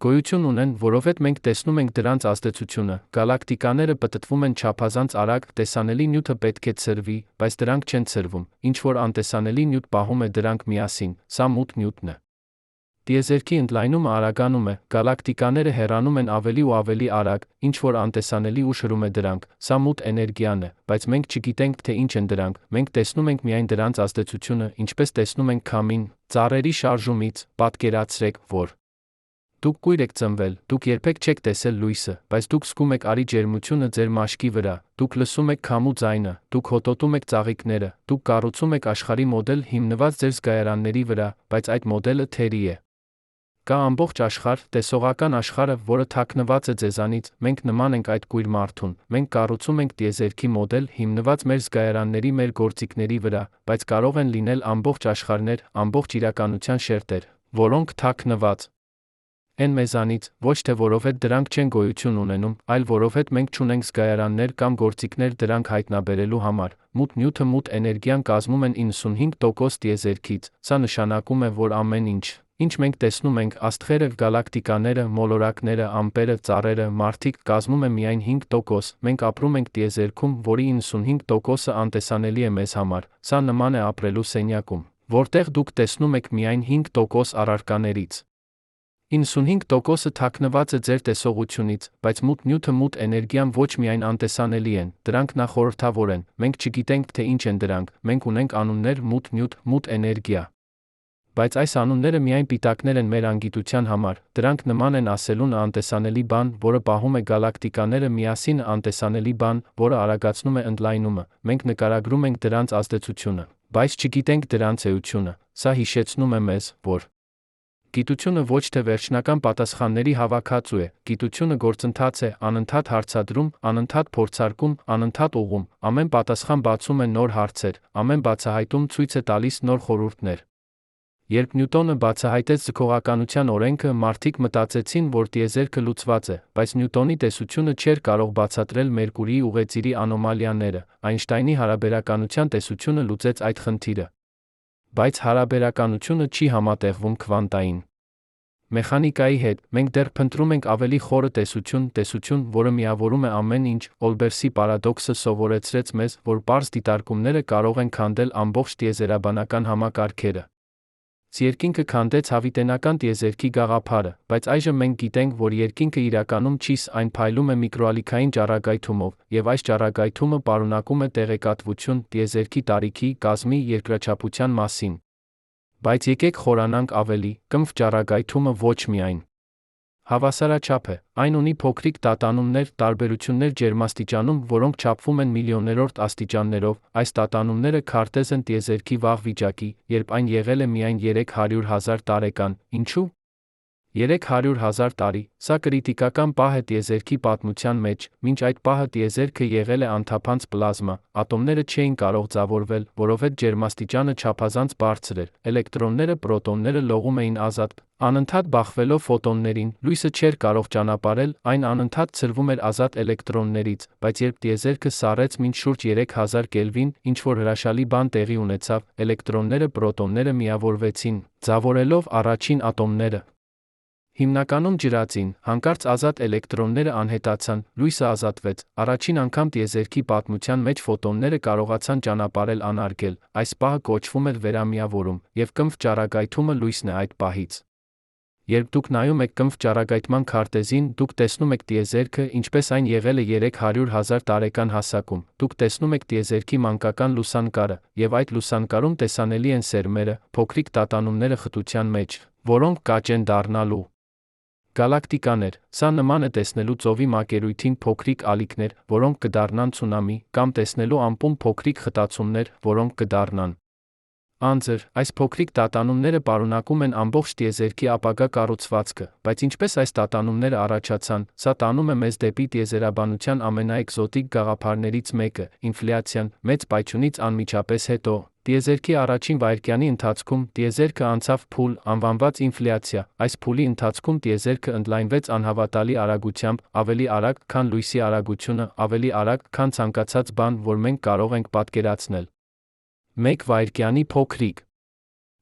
գոյություն ունեն, որովհետև մենք տեսնում ենք դրանց ազդեցությունը, գալակտիկաները պտտվում են չափազանց արագ, տեսանելի նյութը պետք է ցրվի, բայց դրանք չեն ցրվում, ինչ-որ անտեսանելի նյութ պահում է դրանք միասին, սա մութ նյութն է։ Տիեզերքի ընդլայնումը արագանում է, գալակտիկաները հեռանում են ավելի ու ավելի արագ, ինչ-որ անտեսանելի ուժ հրում է դրանք, սա մութ էներգիան է, բայց մենք չգիտենք, թե ինչ են դրանք, մենք տեսնում ենք միայն դրանց ազդեցությունը, ինչպես տեսնում ենք քամին, ծառերի շարժումից, պատկերացրեք, որ դուք կույր եք ծնվել, դուք երբեք չեք տեսել լույսը, բայց դուք զգում եք արի ջերմությունը ձեր մաշկի վրա, դուք լսում եք քամու ձայնը, դուք հոտոտում եք ծաղիկները, դուք կառուցում եք աշխարհի մոդել հիմնված ձեր զգայարանների վրա, բայց այդ մոդելը թերի է։ Կա ամբողջ աշխարհ, տեսողական աշխարհը, որը թաքնված է ձեզանից, մենք նման ենք այդ կույր մարդուն, մենք կառուցում ենք տիեզերքի մոդել հիմնված մեր զգայարանների, մեր գործիքների վրա, բայց կարող են լինել ամբողջ աշխարհներ, ամբողջ իրականության շերտեր, որոնք թաքնված են մեզանից, ոչ թե որովհետև դրանք չեն գոյություն ունենում, այլ որովհետև մենք չունենք զգայարաններ կամ գործիքներ դրանք հայտնաբերելու համար։ Մութ նյութը մութ էներգիան կազմում են 95% տիեզերքից, սա նշանակում է, որ ամեն ինչ մենք տեսնում ենք, աստղերը, գալակտիկաները, մոլորակները, ամպերը, ծառերը, մարդիկ, կազմում է միայն 5%, մենք ապրում ենք տիեզերքում, որի 95%-ը անտեսանելի է մեզ համար, սա նման է ապրելու սենյակում, որտեղ դուք տեսնում եք միայն 5% առարկաներից։ 95%-ը թաքնված է ձեր տեսողությունից, բայց մութ նյութը մութ էներգիան ոչ միայն անտեսանելի են, դրանք նախորդավոր են, մենք չգիտենք, թե ինչ են դրանք, մենք ունենք անուններ մութ նյութ, մութ էներգիա։ Բայց այս անունները միայն պիտակներ են մեր անգիտության համար, դրանք նման են ասելուն անտեսանելի բան, որը պահում է գալակտիկաները միասին անտեսանելի բան, որը արագացնում է ընդլայնումը, մենք նկարագրում ենք դրանց ազդեցությունը։ Բայց չգիտենք դրանց էությունը, սա հիշեցնում է մեզ, որ գիտությունը ոչ թե վերջնական պատասխանների հավաքածու է, գիտությունը գործընթաց է, անընդհատ հարցադրում, անընդհատ փորձարկում, անընդհատ ուղղում, ամեն պատասխան բացում է նոր հարցեր, ամեն բացահայտում ցույց է տալիս նոր խորհուրդներ։ Երբ Նյուտոնը բացահայտեց ձգողականության օրենքը, մարդիկ մտածեցին, որ տիեզերքը լուծված է, բայց Նյուտոնի տեսությունը չէր կարող բացատրել Մերկուրիի ուղեծիրի անոմալիաները, Այնշտայնի հարաբերականության տեսությունը լուծեց այդ խնդիրը։ Բայց հարաբերականությունը չի համատեղվում քվանտային մեխանիկայի հետ, մենք դեռ փնտրում ենք ավելի խորը տեսություն, որը միավորում է ամեն ինչ։ Օլբերսի պարադոքսը սովորեցրեց մեզ, որ պարզ դիտարկումները կարող են քանդել ամբողջ տիեզերաբանական համակարգերը։ Երկինքը քանդեց հավիտենական տիեզերքի գաղափարը, բայց այժմ մենք գիտենք, որ երկինքը իրականում չի, այն փայլում է միկրոալիքային ճառագայթումով, եւ այս ճառագայթումը պարունակում է տեղեկատվություն տիեզերքի տարիքի, կազմի, երկրաչափության մասին։ Բայց եկեք խորանանք ավելի, կմվ ճառագայթումը ոչ միայն հավասարաչափ է, այն ունի փոքրիկ տատանումներ, տարբերություններ ջերմաստիճանում, որոնք չափվում են միլիոներորդ աստիճաններով, այս տատանումները քարտեզ են տիեզերքի վաղ վիճակի, երբ այն եղել է միայն 300,000 տարեկան, ինչու՞։ 300,000 տարի, սա կրիտիկական պահ է տիեզերքի պատմության մեջ, մինչ այդ պահը տիեզերքը եղել է անթափանց պլազմա, ատոմները չէին կարող ձավորվել, որովհետև ջերմաստիճանը չափազանց բարձր էր, էլեկտրոնները, պրոտոնները լողում էին ազատ, անընդհատ բախվելով ֆոտոններին, լույսը չէր կարող ճանապարհել, այն անընդհատ ցրվում էր ազատ էլեկտրոններից, բայց երբ տիեզերքը սառեց մինչ շուրջ 3000 Կելվին, ինչ-որ հրաշալի բան տեղի ունեցավ, էլեկտրոնները, պրոտոնները միավորվեցին, ձավորելով առաջին ատոմները։ Հիմնականում ջրածին, հանկարծ ազատ էլեկտրոնները անհետացան, լույսը ազատվեց, առաջին անգամ տիեզերքի պատմության մեջ ֆոտոնները կարողացան ճանապարհել անարգել, այս պահը կոչվում էր վերամիավորում, եւ կմվ ճառագայթումը լույսն է այդ պահից։ Երբ դուք նայում եք կմվ ճառագայթման քարտեզին, դուք տեսնում եք տիեզերքը, ինչպես այն եղել է 300,000 տարեկան հասակում, դուք տեսնում եք տիեզերքի մանկական լուսանկարը, եւ այդ լուսանկարում տեսանելի են սերմերը, փոքրիկ տատանումները խտության մեջ, որոնք կաճ են դառնալու։ Գալակտիկաներ, սա նման է տեսնելու ծովի մակերույթին փոքրիկ ալիքներ, որոնք կդառնան ցունամի, կամ տեսնելու ամպում փոքրիկ խտացումներ, որոնք կդառնան անձր, այս փոքրիկ տատանումները պարունակում են ամբողջ տիեզերքի ապագա կառուցվածքը, բայց ինչպես այս տատանումները առաջացան, սա տանում է մեզ դեպի տիեզերաբանության ամենաէկզոտիկ գաղափարներից մեկը՝ ինֆլյացիան, մեծ պայթյունից անմիջապես հետո։ Տիեզերքի առաջին վայրկյանի ընթացքում տիեզերքը անցավ փուլ, անվանված ինֆլյացիա, այս փուլի ընթացքում տիեզերքը ընդլայնվեց անհավատալի արագությամբ, ավելի արագ, քան լույսի արագությունը, ավելի արագ, քան ցանկացած բան, որ մենք կարող ենք պատկերացնել։ Մեկ վայրկյանի փոքրիկ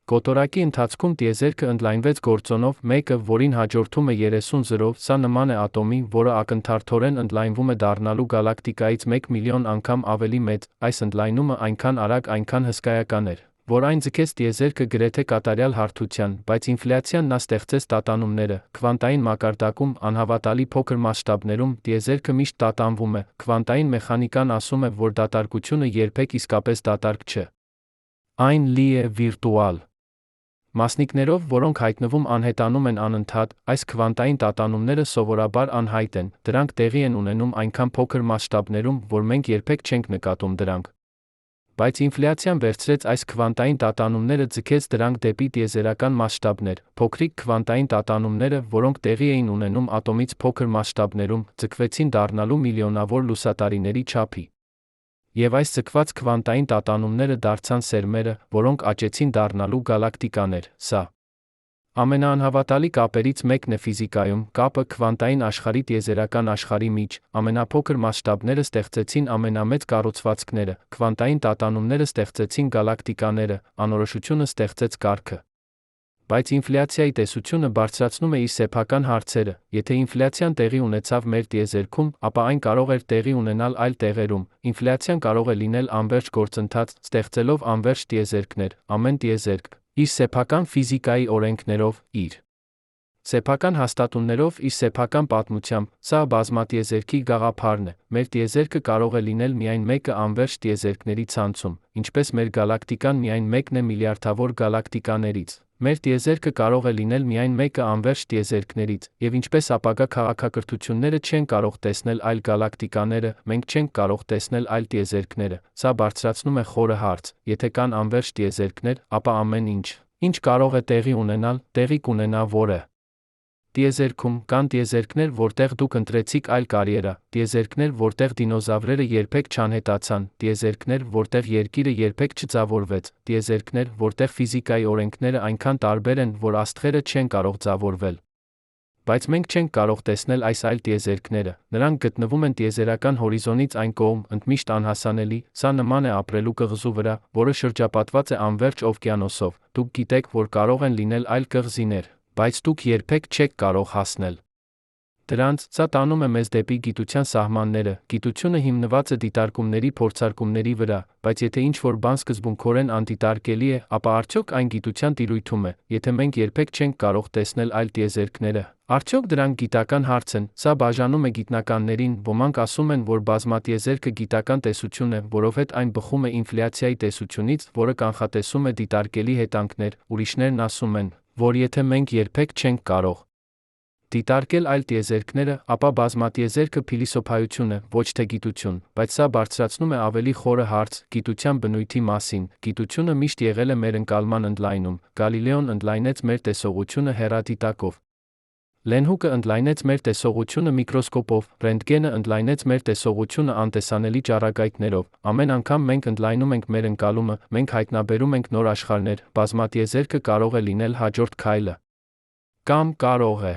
կոտորակի ընթացքում տիեզերքը ընդլայնվեց գործոնով մեկը, որին հաջորդում է 30 զրով, սա նման է ատոմի, որը ակնթարթորեն ընդլայնվում է դառնալու գալակտիկայից 1 միլիոն անգամ ավելի մեծ, այս ընդլայնումը այնքան արագ, այնքան հսկայական էր, որ այն ձգեց տիեզերքը գրեթե կատարյալ հարթության, բայց ինֆլյացիան նա ստեղծեց տատանումները, քվանտային մակարդակում, անհավատալի փոքր մասշտաբներում, տիեզերքը միշտ տատանվում է, քվանտային մեխանիկան ասում է, որ դատարկությունը երբեք իսկապես դատարկ չէ։ Այն լի է վիրտուալ մասնիկներով, որոնք հայտնվում անհետանում են անընդհատ, այս քվանտային տատանումները սովորաբար անհայտ են, դրանք տեղի են ունենում այնքան փոքր մասշտաբներում, որ մենք երբեք չենք նկատում դրանք։ Բայց ինֆլյացիան վերցրեց այս քվանտային տատանումները, ձգեց դրանք դեպի տիեզերական մասշտաբներ, փոքրիկ քվանտային տատանումները, որոնք տեղի էին ունենում ատոմից փոքր մասշտաբներում, ձգվեցին դառնալու միլիոնավոր լուսատարիների չափի։ Եվ այս ձգված քվանտային տատանումները դարձան սերմերը, որոնք աճեցին դառնալու գալակտիկաներ, սա ամենաանհավատալի կապերից մեկն է ֆիզիկայում, կապը քվանտային աշխարհի տիեզերական աշխարհի միջ, ամենափոքր մասշտաբները ստեղծեցին ամենամեծ կառուցվածքները, քվանտային տատանումները ստեղծեցին գալակտիկաները, անորոշությունը ստեղծեց կարգը։ Բայց ինֆլյացիայի տեսությունը բարձրացնում է իր սեփական հարցերը, եթե ինֆլյացիան տեղի ունեցավ մեր տիեզերքում, ապա այն կարող էր տեղի ունենալ այլ տեղերում, ինֆլյացիան կարող է լինել անվերջ գործընթաց, ստեղծելով անվերջ տիեզերքներ, ամեն տիեզերք, իր սեփական ֆիզիկայի օրենքներով, իր սեփական հաստատուններով, իր սեփական պատմությամբ, սա բազմատիեզերքի գաղափարն է, մեր տիեզերքը կարող է լինել միայն մեկը անվերջ տիեզերքների ցանցում, ինչպես մեր գալակտիկան միայն մեկն է միլիարդավոր գալակտիկաներից, Մեր տիեզերքը կարող է լինել միայն մեկը անվերջ տիեզերքներից, եւ ինչպես ապագա քաղաքակրթությունները չեն կարող տեսնել այլ գալակտիկաները, մենք չենք կարող տեսնել այլ տիեզերքները։ Սա բարձրացնում է խորը հարց. եթե կան անվերջ տիեզերքներ, ապա ամեն ինչ կարող է տեղի ունենալ, տեղի կունենա որը տիեզերքում կան տիեզերքներ, որտեղ դուք ընտրեցիք այլ կարիերա, տիեզերքներ, որտեղ դինոզավրերը երբեք չանհետացան, տիեզերքներ, որտեղ երկիրը երբեք չձավորվեց, տիեզերքներ, որտեղ ֆիզիկայի օրենքները այնքան տարբեր են, որ աստղերը չեն կարող ձավորվել։ Բայց մենք չենք կարող տեսնել այս այլ տիեզերքները, նրանք գտնվում են տիեզերական հորիզոնից այն կողմ, ընդմիշտ անհասանելի, սա նման է ապրելու կղզու վրա, որը շրջապատված է անվերջ օվկիանոսով, դուք գիտեք, որ կարող են լինել այլ կղզիներ, բայց դուք երբեք չեք կարող հասնել դրանց, սա տանում է մեզ դեպի գիտության սահմանները, գիտությունը հիմնված է դիտարկումների փորձարկումների վրա, բայց եթե ինչ-որ բան սկզբունքորեն անդիտարկելի է, ապա արդյոք այն գիտության տիրույթում է, եթե մենք երբեք չենք կարող տեսնել այլ տիեզերքները, արդյոք դրանք գիտական հարց են, սա բաժանում է գիտնականներին, ոմանք ասում են, որ բազմատիեզերքը գիտական տեսություն է, որովհետև այն բխում է ինֆլյացիայի տեսությունից, որը կանխատեսում է դիտարկելի հետանքներ, ուրիշներն ասում են, որ եթե մենք երբեք չենք կարող դիտարկել այլ տիեզերքները, ապա բազմատիեզերքը փիլիսոփայություն է, ոչ թե գիտություն, բայց սա բարձրացնում է ավելի խորը հարց գիտության բնույթի մասին։ Գիտությունը միշտ եղել է մեր ընկալման ընդլայնում, Գալիլեոն ընդլայնեց մեր տեսողությունը հեռադիտակով։ Լենհուկը ընդլայնեց մեր տեսողությունը միկրոսկոպով, Ռենտգենը ընդլայնեց մեր տեսողությունը անտեսանելի ճառագայթներով։ Ամեն անգամ մենք ընդլայնում ենք մեր ընկալումը, մենք հայտնաբերում ենք նոր աշխարհներ, բազմատիեզերքը կարող է լինել հաջորդ քայլը։ Կամ կարող է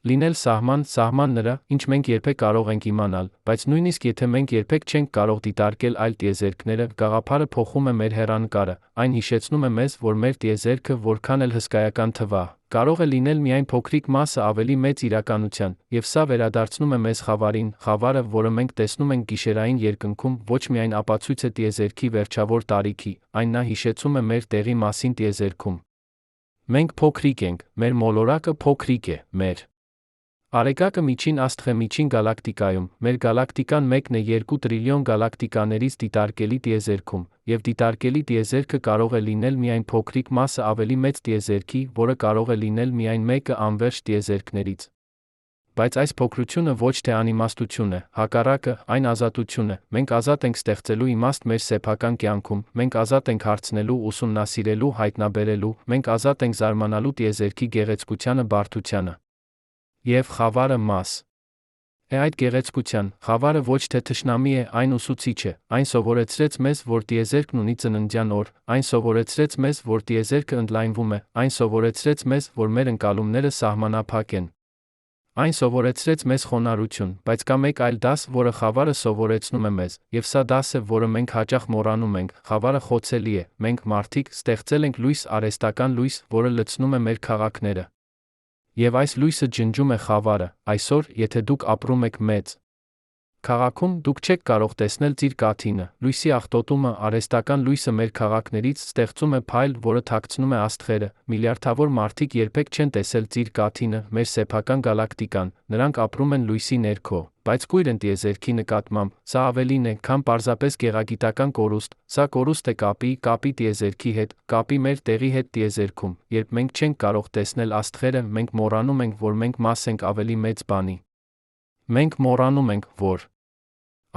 լինել սահման նրա, ինչ մենք երբեք կարող ենք իմանալ, բայց նույնիսկ եթե մենք երբեք չենք կարող դիտարկել այլ տիեզերքները, գաղափարը փոխում է մեր հեռանկարը, այն հիշեցնում է մեզ, որ մեր տիեզերքը, որքան էլ հսկայական թվա, կարող է լինել միայն փոքրիկ մասը ավելի մեծ իրականության, եւ սա վերադարձնում է մեզ խավարին, խավարը, որը մենք տեսնում ենք գիշերային երկնքում, ոչ միայն ապացույց է տիեզերքի վերջավոր տարիքի, այն նա հիշեցում է մեր տեղի մասին տիեզերքում։ Մենք փոքրիկ ենք, մեր մոլորակը փոքրիկ է, մեր Արեգակը միջին աստղ է միջին գալակտիկայում, մեր գալակտիկան մեկն է 2 տրիլիոն գալակտիկաներից դիտարկելի տիեզերքում, եւ դիտարկելի տիեզերքը կարող է լինել միայն փոքրիկ մասը ավելի մեծ տիեզերքի, որը կարող է լինել միայն մեկը անվերջ տիեզերքներից։ Բայց այս փոքրությունը ոչ թե անիմաստություն է, հակառակը, այն ազատություն է, մենք ազատ ենք ստեղծելու իմաստ մեր սեփական կյանքում, մենք ազատ ենք հարցնելու, ուսումնասիրելու, հայտնաբերելու, մենք ազատ ենք զարմանալու տիեզերքի գեղեցկությանը, բարդությանը։ Եվ խավարը մաս է այդ գեղեցկության, խավարը ոչ թե թշնամի է, այն ուսուցիչ է, այն սովորեցրեց մեզ, որ տիեզերքն ունի ծննդյան օր, այն սովորեցրեց մեզ, որ տիեզերքը ընդլայնվում է, այն սովորեցրեց մեզ, որ մեր ընկալումները սահմանափակ են։ Այն սովորեցրեց մեզ խոնարհություն, բայց կա մեկ այլ դաս, որը խավարը սովորեցնում է մեզ, եւ սա դասը, որը մենք հաճախ մոռանում ենք, խավարը խոցելի է, մենք մարդիկ ստեղծել ենք լույս, արհեստական լույս, որը լցնում է մեր քաղաքները։ Եվ այս լույսը ջնջում է խավարը, այսօր, եթե դուք ապրում եք մեծ քաղաքում, դուք չեք կարող տեսնել Ծիր-Կաթինը, լույսի աղտոտումը, արհեստական լույսը մեր քաղաքներից ստեղծում է փայլ, որը թաքցնում է աստղերը, միլիարդավոր մարդիկ երբեք չեն տեսել Ծիր-Կաթինը, մեր սեփական գալակտիկան, նրանք ապրում են լույսի ներքո, բայց կույր են տիեզերքի նկատմամբ, սա ավելին է, քան պարզապես գեղագիտական կորուստ, սա կորուստ է կապի տիեզերքի հետ, կապի մեր տեղի հետ տիեզերքում, երբ մենք չենք կարող տեսնել աստղերը, մենք մոռանում ենք, որ մենք մաս ենք ավելի մեծ բանի։ Մենք մոռանում ենք, որ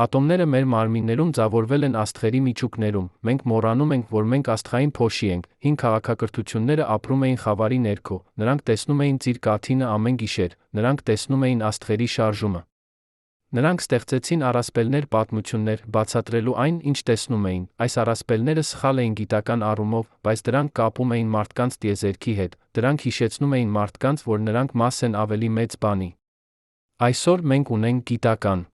ատոմները մեր մարմիններում ձավորվել են աստղերի միջուկներում, մենք մոռանում ենք, որ մենք աստղային փոշի ենք, հին քաղաքակրթությունները ապրում էին խավարի ներքո, նրանք տեսնում էին Ծիր-Կաթինը ամեն գիշեր, նրանք տեսնում էին աստղերի շարժումը։ Նրանք ստեղծեցին առասպելներ պատմություններ, բացատրելու այն, ինչ տեսնում էին, այս առասպելները սխալ էին գիտական առումով, բայց դրանք կապում էին մարդկանց տիեզերքի հետ, դրանք հիշեցնում էին մարդկանց, որ նրանք մաս են ավելի մեծ բանի։ Այսօր մենք ունենք գիտական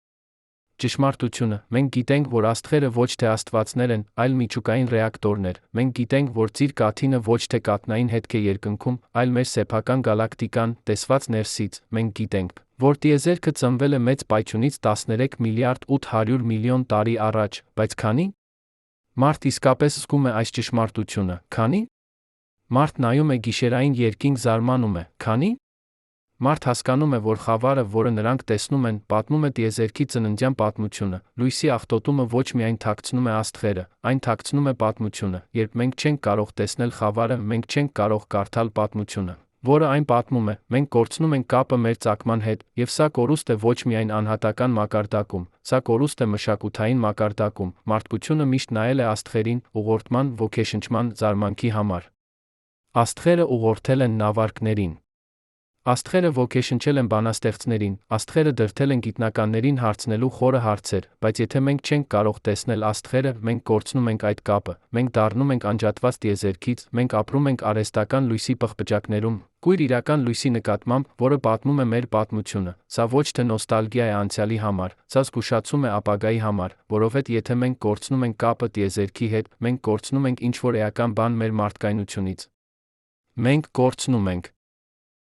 ճշմարտությունը, մենք գիտենք, որ աստղերը ոչ թե աստվածներ են, այլ միջուկային ռեակտորներ, մենք գիտենք, որ Ծիր-Կաթինը ոչ թե կաթնային հետք է երկնքում, այլ մեր սեփական գալակտիկան, տեսված ներսից, մենք գիտենք, որ տիեզերքը ծնվել է մեծ պայթյունից 13 միլիարդ 800 միլիոն տարի առաջ, բայց քանի՞ մարդ իսկապես զգում է այս ճշմարտությունը, քանի՞ մարդ նայում է գիշերային երկինք զարմանում է, քանի՞ Մարդ հասկանում է, որ խավարը, որը նրանք տեսնում են, պատմում է տիեզերքի ծննդյան պատմությունը, լույսի աղտոտումը ոչ միայն թաքցնում է աստղերը, այն թաքցնում է պատմությունը, երբ մենք չենք կարող տեսնել խավարը, մենք չենք կարող կարդալ պատմությունը, որը այն պատմում է, մենք կորցնում ենք կապը մեր ծագման հետ, եւ սա կորուստ է ոչ միայն անհատական մակարդակում, սա կորուստ է մշակութային մակարդակում, մարդկությունը միշտ նայել է աստղերին, ուղղորդման, ոգեշնչման, զարմանքի համար։ Աստղերը ուղղորդել են նավարկներին։ Աստղերը ոգեշնչել են բանաստեղծներին, աստղերը դրդել են գիտնականներին հարցնելու խորը հարցեր, բայց եթե մենք չենք կարող տեսնել աստղերը, մենք կորցնում ենք այդ կապը, մենք դառնում ենք անջատված տիեզերքից, մենք ապրում ենք արհեստական լույսի պղպջակներում, կույր իրական լույսի նկատմամբ, որը պատմում է մեր պատմությունը, սա ոչ թե նոստալգիա է անցյալի համար, սա զգուշացում է ապագայի համար, որովհետև եթե մենք կորցնում ենք կապը տիեզերքի հետ, մենք կորցնում ենք ինչ-որ էական բան մեր մարդկայնությունից։ Մենք կորցնում ենք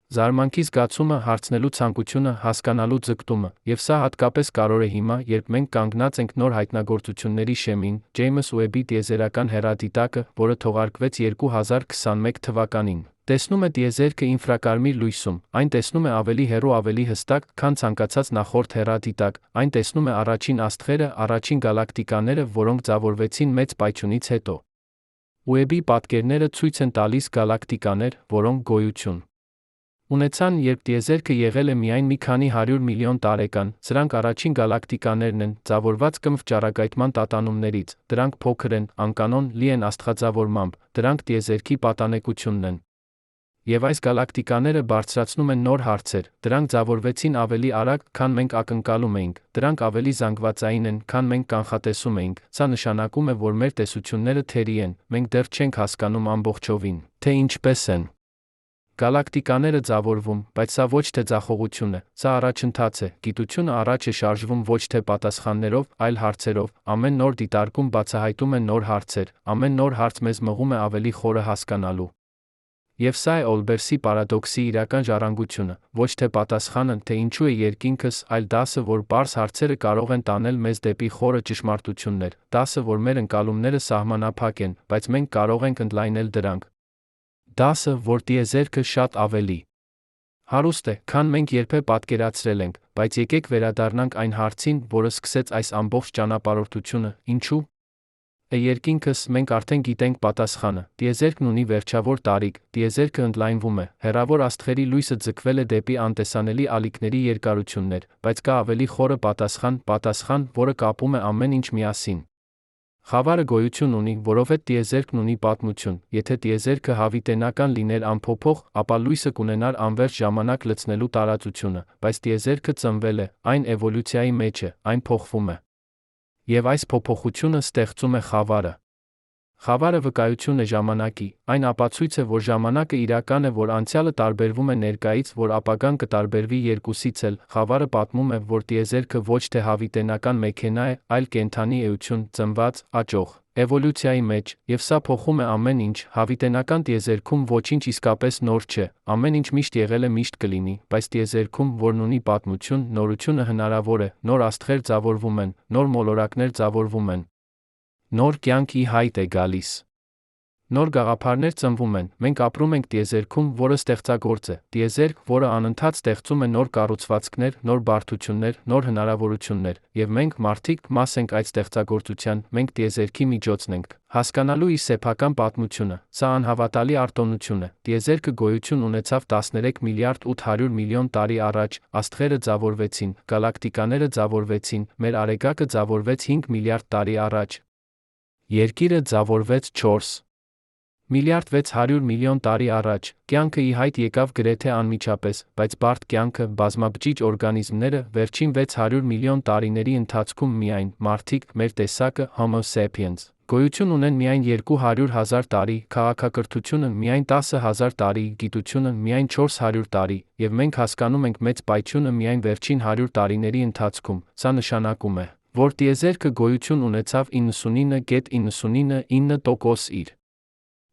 զարմանքի զգացումը, հարցնելու ցանկությունը, հասկանալու ձգտումը, եւ սա հատկապես կարևոր է հիմա, երբ մենք կանգնած ենք նոր հայտնագործությունների շեմին, Ջեյմս Ուեբի տիեզերական հեռադիտակը, որը թողարկվեց 2021 թվականին, տեսնում է տիեզերքը ինֆրակարմիր լույսում, այն տեսնում է ավելի հեռու ավելի հստակ, քան ցանկացած նախորդ հեռադիտակ, այն տեսնում է առաջին աստղերը, առաջին գալակտիկաները, որոնք ձևավորվեցին մեծ պայթյունից հետո։ Ուեբի պատկերները ցույց են տալիս գալակտիկաներ, որոնք գոյություն ունեցան, երբ տիեզերքը եղել է միայն մի քանի 100 միլիոն տարեկան, սրանք առաջին գալակտիկաներն են, ձևորված կմվ ճառագայթման տատանումներից, դրանք փոքր են, անկանոն, լի են աստղաձևորմամբ, դրանք տիեզերքի պատանեկությունն են։ Եվ այս գալակտիկաները բարձրացնում են նոր հարցեր, դրանք ձևորվեցին ավելի արագ, քան մենք ակնկալում էինք, դրանք ավելի զանգվածային են, քան մենք կանխատեսում էինք, սա նշանակում է, որ մեր տեսությունները թերի են, մենք դեռ չենք հասկանում ամբողջովին, թե ինչպես են գալակտիկաները ձևորվում, բայց սա ոչ թե ձախողություն է, սա առաջընթաց է, գիտությունը առաջ է շարժվում ոչ թե պատասխաններով, այլ հարցերով, ամեն նոր դիտարկում բացահայտում է նոր հարցեր, ամեն նոր հարց մեզ մղում է ավելի խորը հասկանալու։ Եվ սա է Օլբերսի պարադոքսի իրական ժառանգությունը, ոչ թե պատասխանը, թե ինչու է երկինքս, այլ դասը, որ պարզ հարցերը կարող են տանել մեզ դեպի խորը ճշմարտություններ, դասը, որ մեր ընկալումները սահմանափակ են, բայց մենք կարող ենք ընդլայնել դրանք։ Դասը, որ տիեզերքը շատ ավելի հարուստ է, քան մենք երբեք պատկերացրել ենք, բայց եկեք վերադառնանք այն հարցին, որը սկսեց այս ամբողջ ճանապարհորդությունը, ինչու՞։ Երկինքս, մենք արդեն գիտենք պատասխանը, տիեզերքն ունի վերջավոր տարիք, տիեզերքը ընդլայնվում է, հեռավոր աստղերի լույսը ձգվել է դեպի անտեսանելի ալիքների երկարություններ, բայց կա ավելի խորը պատասխան, որը կապում է ամեն ինչ միասին։ Խավարը գոյություն ունի, որովհետև տիեզերքն ունի պատմություն, եթե տիեզերքը հավիտենական լիներ անփոփոխ, ապա լույսը կունենար անվերջ ժամանակ լցնելու տարածությունը, բայց տիեզերքը ծնվել է, այն էվոլյուցիայի մեջ է, այն փոխվում է։ Եվ այս փոփոխությունը ստեղծում է խավարը։ Խավարը վկայություն է ժամանակի, այն ապացույց է, որ ժամանակը իրական է, որ անցյալը տարբերվում է ներկայից, որ ապագան կտարբերվի երկուսից էլ, խավարը պատմում է, որ տիեզերքը ոչ թե հավիտենական մեքենա է, այլ կենդանի էություն, ծնված, աճող, էվոլյուցիայի մեջ, եւ սա փոխում է ամեն ինչ, հավիտենական տիեզերքում ոչինչ իսկապես նոր չէ, ամեն ինչ միշտ եղել է միշտ կլինի, բայց տիեզերքում, որն ունի պատմություն, նորությունը հնարավոր է, նոր աստղեր ձևորվում են, նոր մոլորակներ ձևորվում են։ Նոր կյանք ի հայտ է գալիս։ Նոր գաղափարներ ծնվում են, մենք ապրում ենք տիեզերքում, որը ստեղծագործ է, տիեզերք, որը անընդհատ ստեղծում է նոր կառուցվածքներ, նոր բարդություններ, նոր հնարավորություններ, եւ մենք, մարդիկ, մաս ենք այդ ստեղծագործության, մենք տիեզերքի միջոցն ենք, հասկանալու իր սեփական պատմությունը, սա անհավատալի արտոնություն է, տիեզերքը գոյություն ունեցավ 13 միլիարդ 800 միլիոն տարի առաջ, աստղերը ձևորվեցին, գալակտիկաները ձևորվեցին, մեր արեգակը ձևորվեց 5 միլիարդ տարի առաջ։ Երկիրը ձևորվեց 4 միլիարդ 600 միլիոն տարի առաջ, կյանքը ի հայտ եկավ գրեթե անմիջապես, բայց բարդ կյանքը, բազմաբջիջ օրգանիզմները, վերջին 600 միլիոն տարիների ընթացքում միայն, մարդիկ, մեր տեսակը, Homo sapiens, գոյություն ունեն միայն 200,000 տարի, քաղաքակրթությունը միայն 10,000 տարի, գիտությունը միայն 400 տարի, եւ մենք հասկանում ենք մեծ պայթյունը միայն վերջին 100 տարիների ընթացքում, սա նշանակում է, որ տիեզերքը գոյություն ունեցավ 99,99% իր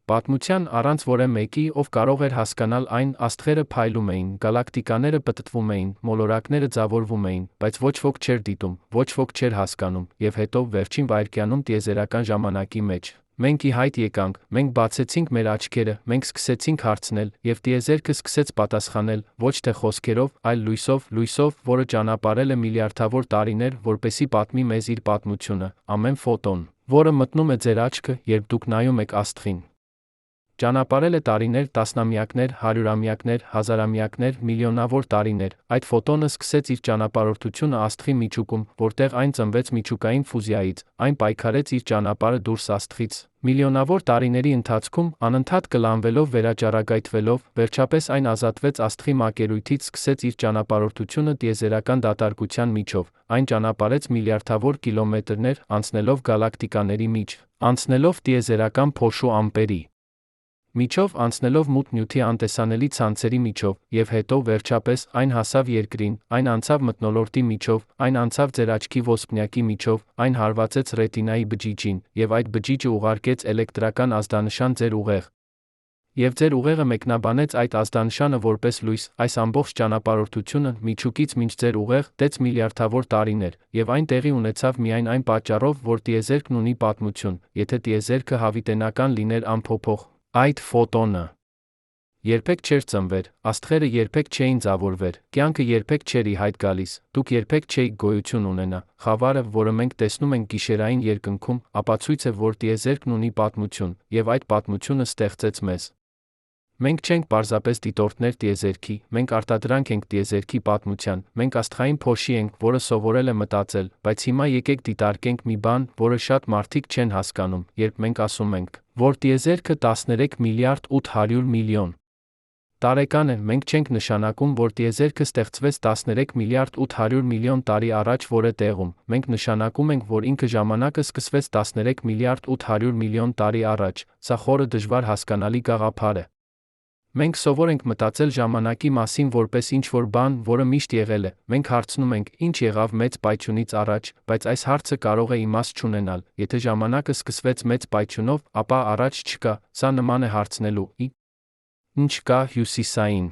պատմության առանց որևէ մեկի, ով կարող էր հասկանալ այն, աստղերը փայլում էին, գալակտիկաները պտտվում էին, մոլորակները ձևորվում էին, բայց ոչ ոք չէր դիտում, ոչ ոք չէր հասկանում, եւ հետո վերջին վայրկյանում տիեզերական ժամանակի մեջ, Մենք ի հայտ եկանք, մենք բացեցինք մեր աչքերը, մենք սկսեցինք հարցնել, եւ տիեզերքը սկսեց պատասխանել, ոչ թե խոսքերով, այլ լույսով, որը ճանապարհել է միլիարդավոր տարիներ, որպեսզի պատմի մեզ իր պատմությունը, ամեն ֆոտոն, որը մտնում է ձեր աչքը, երբ դուք նայում եք աստղին։ Ճանապարհել է տարիներ, տասնամյակներ, հարյուրամյակներ, հազարամյակներ, միլիոնավոր տարիներ, այդ ֆոտոնը սկսեց իր ճանապարհորդությունը աստղի միջուկում, որտեղ այն ծնվեց միջուկային ֆուզիայից, այն պայքարեց իր ճանապարհը դուրս աստղից, միլիոնավոր տարիների ընթացքում, անընդհատ կլանվելով վերաճառագայթվելով, վերջապես այն ազատվեց աստղի մակերույթից, սկսեց իր ճանապարհորդությունը տիեզերական դատարկության միջով, այն ճանապարհեց միլիարդավոր կիլոմետրներ, անցնելով գալակտիկաների միջով, անցնելով տիեզերական փոշու ամպերի միջով, անցնելով մութ նյութի անտեսանելի ցանցերի միջով, եւ հետո վերջապես այն հասավ երկրին, այն անցավ մթնոլորտի միջով, այն անցավ ձեր աչքի ոսպնյակի միջով, այն հարվածեց ռետինայի բջիջին, եւ այդ բջիջը ուղարկեց էլեկտրական ազդանշան ձեր ուղեղ։ Եվ ձեր ուղեղը մեկնաբանեց այդ ազդանշանը որպես լույս, այս ամբողջ ճանապարհորդությունը միջուկից մինչ ձեր ուղեղ տեց միլիարդավոր տարիներ, եւ այն տեղի ունեցավ միայն այն պատճառով, որ տիեզերքն ունի պատմություն, եթե տիեզերքը հավիտենական լիներ անփոփոխ, այդ ֆոտոնը երբեք չէր ծնվեր, աստղերը երբեք չէին ձավորվեր, կյանքը երբեք չէր ի հայտ գալիս, դուք երբեք չէիք գոյություն ունենա, խավարը, որը մենք տեսնում ենք գիշերային երկնքում, ապացույց է, որ տիեզերքն ունի պատմություն, եւ այդ պատմությունը ստեղծեց մեզ։ Մենք չենք պարզապես դիտորդներ տիեզերքի, մենք արտադրանք ենք տիեզերքի պատմության, մենք աստղային փոշի ենք, որը սովորել է մտածել, բայց հիմա եկեք դիտարկենք մի բան, որը շատ մարդիկ չեն հասկանում, երբ մենք ասում ենք, որ տիեզերքը 13 միլիարդ 800 միլիոն տարեկան է, մենք չենք նշանակում, որ տիեզերքը ստեղծվեց 13 միլիարդ 800 միլիոն տարի առաջ որը տեղում, մենք նշանակում ենք, որ ինքը ժամանակը սկսվեց 13 միլիարդ 800 միլիոն տարի առաջ, սա խորը դժվար հասկանալի գաղափար է։ Մենք սովոր ենք մտածել ժամանակի մասին որպես ինչ-որ բան, որը միշտ եղել է, մենք հարցնում ենք, ինչ եղավ մեծ պայթյունից առաջ, բայց այս հարցը կարող է իմաստ չունենալ, եթե ժամանակը սկսվեց մեծ պայթյունով, ապա առաջ չկա, սա նման է հարցնելու, ինչ կա հյուսիսային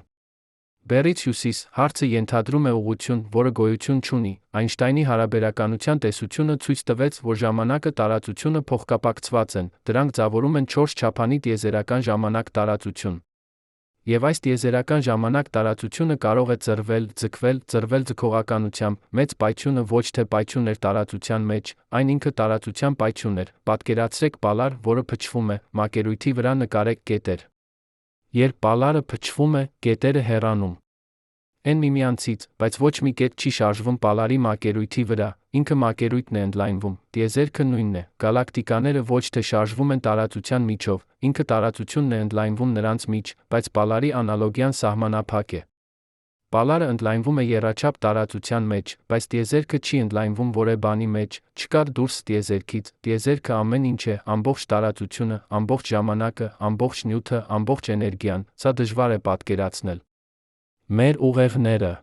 բերից հյուսիս, հարցը ենթադրում է ուղղություն, որը գոյություն չունի, Այնշտայնի հարաբերականության տեսությունը ցույց տվեց, որ ժամանակը տարածությունը փոխկապակցված են, դրանք ձևավորում են 4 չափանի տիեզերական ժամանակ տարածություն։ Եվ այս տիեզերական ժամանակ տարածությունը կարող է ձգվել ձգողականությամբ, մեծ պայթյունը ոչ թե պայթյուն էր տարածության մեջ, այն ինքը տարածության պայթյուն էր, պատկերացրեք պալար, որը փչվում է, մակերույթի վրա նկարեք կետեր։ Երբ պալարը փչվում է, կետերը հեռանում են միմյանցից, բայց ոչ մի կետ չի շարժվում պալարի մակերույթի վրա, ինքը մակերույթն է ընդլայնվում, տիեզերքը նույնն է, գալակտիկաները ոչ թե շարժվում են տարածության միջով, ինքը տարածությունն է ընդլայնվում նրանց միջ, բայց պալարի անալոգիան սահմանափակ է։ Պալարը ընդլայնվում է եռաչափ տարածության մեջ, բայց տիեզերքը չի ընդլայնվում որևէ բանի մեջ, չկար դուրս տիեզերքից, տիեզերքը ամեն ինչ է, ամբողջ տարածությունը, ամբողջ ժամանակը, ամբողջ նյութը, ամբողջ էներգիան, սա դժվար է պատկերացնել։ Մեր ուղեղները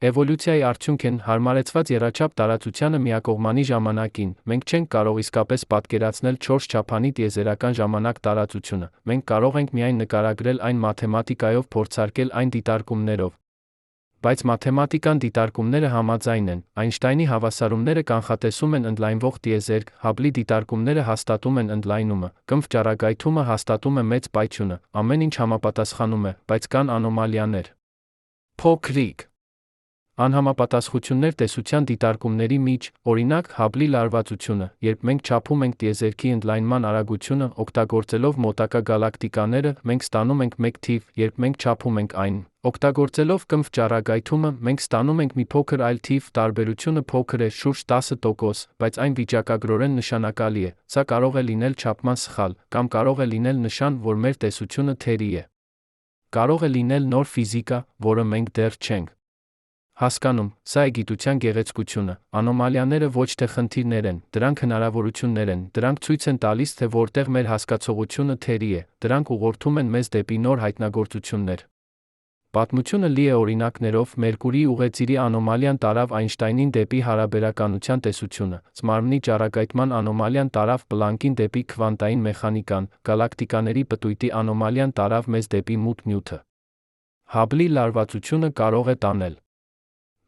էվոլյուցիայի արդյունք են հարմարեցված եռաչափ տարածությանը միակողմանի ժամանակին, մենք չենք կարող իսկապես պատկերացնել 4 չափանի տիեզերական ժամանակ տարածությունը, մենք կարող ենք միայն նկարագրել այն մաթեմատիկայով փորձարկել այն դիտարկումներով։ Բայց մաթեմատիկան դիտարկումները համաձայն են, Այնշտայնի հավասարումները կանխատեսում են ընդլայնվող տիեզերք, Հաբլի դիտարկումները հաստատում են ընդլայնումը, կմվ ճառագայթումը հաստատում է մեծ պայթյունը, ամեն ինչ համապատասխանում է, բայց կան անոմալիաներ։ Փոքրիկ անհամապատասխություններ տեսության դիտարկումների միջ, օրինակ, Հաբլի լարվածությունը, երբ մենք չափում ենք տիեզերքի ընդլայնման արագությունը, օգտագործելով մոտակա գալակտիկաները, մենք ստանում ենք մեկ թիվ, երբ մենք չափում ենք այն, օգտագործելով կմվ ճառագայթումը, մենք ստանում ենք մի փոքր այլ թիվ, տարբերությունը փոքր է, շուրջ 10%, բայց այն վիճակագրորեն նշանակալի է, սա կարող է լինել չափման սխալ, կամ կարող է լինել նշան, որ մեր տեսությունը թերի է։ Կարող է լինել նոր ֆիզիկա, որը մենք դեռ չենք հասկանում, սա է գիտության գեղեցկությունը, անոմալիաները ոչ թե խնդիրներ են, դրանք հնարավորություններ են, դրանք ցույց են տալիս, թե որտեղ մեր հասկացողությունը թերի է, դրանք ուղղորդում են մեզ դեպի նոր հայտնագործություններ։ Պատմությունը լի է օրինակներով, Մերկուրիի ուղեծիրի անոմալիան տարավ Այնշտայնին դեպի հարաբերականության տեսությունը, Սմարմնի ճառագայթման անոմալիան տարավ Պլանկին դեպի քվանտային մեխանիկան, գալակտիկաների պտույտի անոմալիան տարավ մեզ դեպի մութ նյութը։ Հաբլի լարվածությունը կարող է տանել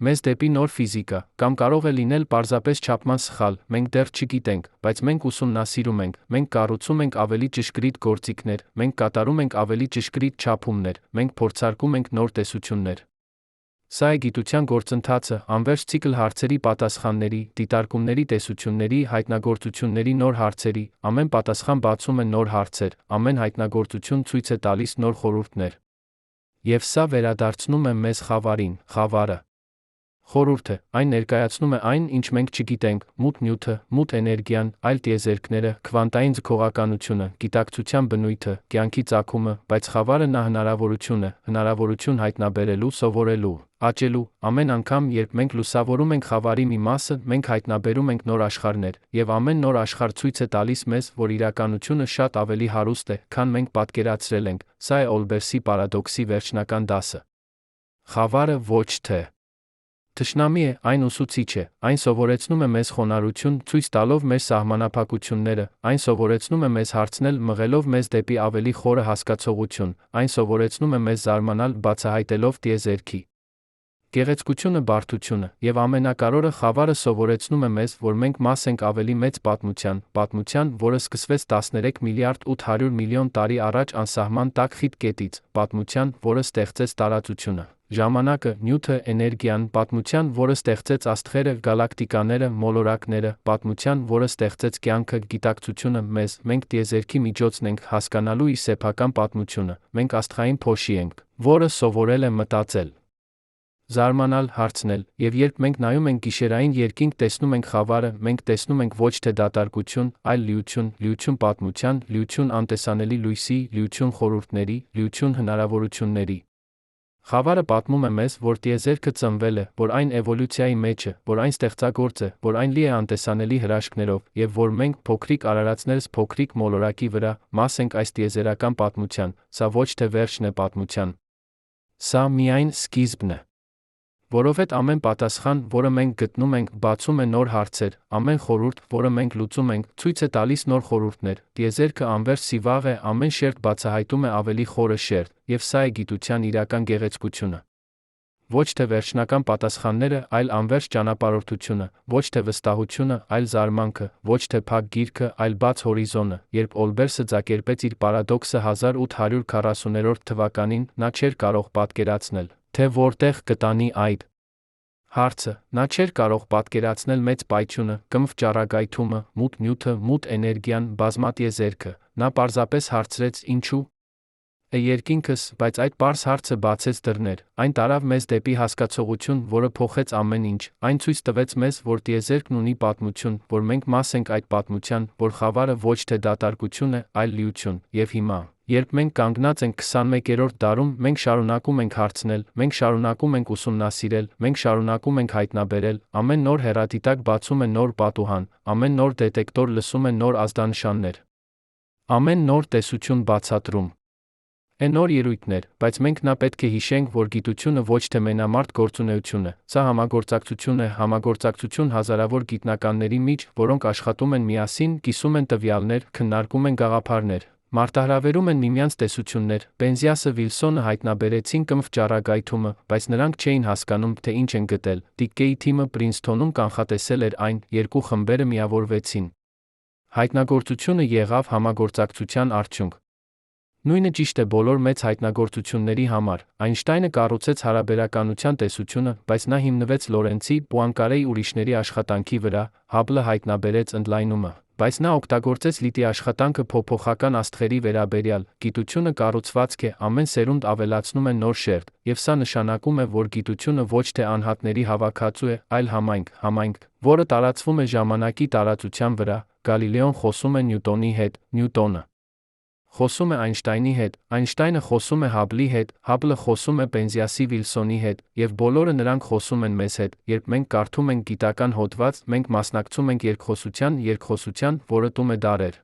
մեզ դեպի նոր ֆիզիկա, կամ կարող է լինել պարզապես չափման սխալ, մենք դեռ չգիտենք, բայց մենք ուսումնասիրում ենք, մենք կառուցում ենք ավելի ճշգրիտ գործիքներ, մենք կատարում ենք ավելի ճշգրիտ չափումներ, մենք փորձարկում ենք նոր տեսություններ։ Սա է գիտության գործընթացը, անվերջ ցիկլ հարցերի պատասխանների, դիտարկումների տեսությունների, հայտնագործությունների նոր հարցերի, ամեն պատասխան բացում է նոր հարցեր, ամեն հայտնագործություն ցույց է տալիս նոր խորհուրդներ։ Եվ սա վերադարձնում է մեզ խավարին, խավարը։ Խորհուրդը, այն ներկայացնում է այն, ինչ մենք չգիտենք, մութ նյութը, մութ էներգիան, այլ տիեզերքները, քվանտային ձգողականությունը, գիտակցության բնույթը, կյանքի ծագումը, բայց խավարը նա հնարավորություն է, հնարավորություն հայտնաբերելու, սովորելու, աճելու, ամեն անգամ, երբ մենք լուսավորում ենք խավարի մի մասը, մենք հայտնաբերում ենք նոր աշխարհներ, եւ ամեն նոր աշխարհ ցույց է տալիս մեզ, որ իրականությունը շատ ավելի հարուստ է, քան մենք պատկերացրել ենք, սա է Օլբերսի պարադոքսի վերջնական դասը։ Խավարը ոչ թե թշնամի է, այն ուսուցիչ է, այն սովորեցնում է մեզ խոնարհություն, ցույց տալով մեր սահմանափակությունները, այն սովորեցնում է մեզ հարցնել, մղելով մեզ դեպի ավելի խորը հասկացողություն, այն սովորեցնում է մեզ զարմանալ, բացահայտելով տիեզերքի գեղեցկությունը, բարդությունը, եւ ամենակարևորը խավարը սովորեցնում է մեզ, որ մենք մաս ենք ավելի մեծ պատմության, որը սկսվեց 13 միլիարդ 800 միլիոն տարի առաջ անսահման տաք խիտ կետից, պատմության, որը ստեղծեց տարածությունը, ժամանակը, նյութը, էներգիան, պատմության, որը ստեղծեց աստղերը, գալակտիկաները, մոլորակները, պատմության, որը ստեղծեց կյանքը, գիտակցությունը, մեզ, մենք տիեզերքի միջոցն ենք հասկանալու իր սեփական պատմությունը, մենք աստղային փոշի ենք, որը սովորել է մտածել, զարմանալ, հարցնել, եւ երբ մենք նայում ենք գիշերային երկինք, տեսնում ենք խավարը, մենք տեսնում ենք ոչ թե դատարկություն, այլ լիություն, լիություն պատմության, լիություն անտեսանելի լույսի, լիություն խորհուրդների, լիություն հնարավորությունների։ Խավարը պատմում է մեզ, որ տիեզերքը ծնվել է, որ այն էվոլյուցիայի մեջ է, որ այն ստեղծագործ է, որ այն լի է անտեսանելի հրաշքներով, եւ որ մենք, փոքրիկ արարածներս փոքրիկ մոլորակի վրա, մաս ենք այս տիեզերական պատմության, սա ոչ թե վերջն է պատմության։ Սա միայն սկիզբն է։ Որովհետև ամեն պատասխան, որը մենք գտնում ենք, բացում է նոր հարցեր, ամեն խորհուրդ, որը մենք լուծում ենք, ցույց է տալիս նոր խորհուրդներ, տիեզերքը անվերջ սիվաղ է, ամեն շերտ բացահայտում է ավելի խորը շերտ, եւ սա է գիտության իրական գեղեցկությունը։ Ոչ թե վերջնական պատասխանները, այլ անվերջ ճանապարհորդությունը, ոչ թե վստահությունը, այլ զարմանքը, ոչ թե փակ գիրքը, այլ բաց հորիզոնը, երբ Օլբերսը ձակերպեց իր պարադոքսը 1840 թվականին, նա չէր կարող պատկերացնել, թե որտեղ կտանի այդ հարցը, նա չէր կարող պատկերացնել մեծ պայթյունը, կմվ ճառագայթումը, մութ նյութը, մութ էներգիան, բազմատիեզերքը, նա պարզապես հարցրեց ինչու է երկինքս, բայց այդ պարզ հարցը բացեց դռներ, այն տարավ մեզ դեպի հասկացողություն, որը փոխեց ամեն ինչ, այն ցույց տվեց մեզ, որ տիեզերքն ունի պատմություն, որ մենք մաս ենք այդ պատմության, որ խավարը ոչ թե դատարկություն է, այլ լիություն, եւ հիմա, երբ մենք կանգնած ենք 21-րդ դարում, մենք շարունակում ենք հարցնել, մենք շարունակում ենք ուսումնասիրել, մենք շարունակում ենք հայտնաբերել, ամեն նոր հեռադիտակ բացում է նոր պատուհան, ամեն նոր դետեկտոր լսում է նոր ազդանշաններ, ամեն նոր տեսություն բացատրում է նոր ելույթներ, բայց մենք նա պետք է հիշենք, որ գիտությունը ոչ թե մենամարտ գործունեություն է, սա համագործակցություն է, համագործակցություն հազարավոր գիտնականների միջ, որոնք աշխատում են միասին, կիսում են տվյալներ, քննարկում են գաղափարներ, մարտահրավերում են միմյանց տեսություններ, Պենզիասը, Վիլսոնը հայտնաբերեցին կմվ ճառագայթումը, բայց նրանք չէին հասկանում, թե ինչ են գտել, Դիկկեի թիմը Պրինսթոնում կանխատեսել էր այն, երկու խմբերը միավորվեցին։ Հայտնագործությունը եղավ համագործակցության արդյունք։ Նույնը ճիշտ է բոլոր մեծ հայտնագործությունների համար, Այնշտայնը կառուցեց հարաբերականության տեսությունը, բայց նա հիմնվեց Լորենցի, Պուանկարեի ուրիշների աշխատանքի վրա, Հաբլը հայտնաբերեց ընդլայնումը, բայց նա օգտագործեց լիտի աշխատանքը փոփոխական աստղերի վերաբերյալ, գիտությունը կառուցվածք է, ամեն սերունդ ավելացնում է նոր շերտ, եւ սա նշանակում է, որ գիտությունը ոչ թե անհատների հավաքածու է, այլ համայնք, որը տարածվում է ժամանակի տարածության վրա, Գալիլեոն խոսում է Նյուտոնի հետ, Նյուտոնը խոսում է Այնշտայնի հետ, Այնշտայնը խոսում է Հաբլի հետ, Հաբլը խոսում է Պենզիասի Վիլսոնի հետ, եւ բոլորը նրանք խոսում են մեզ հետ, երբ մենք կարդում ենք գիտական հոդված, մենք մասնակցում ենք երկխոսության, որը տում է դարեր։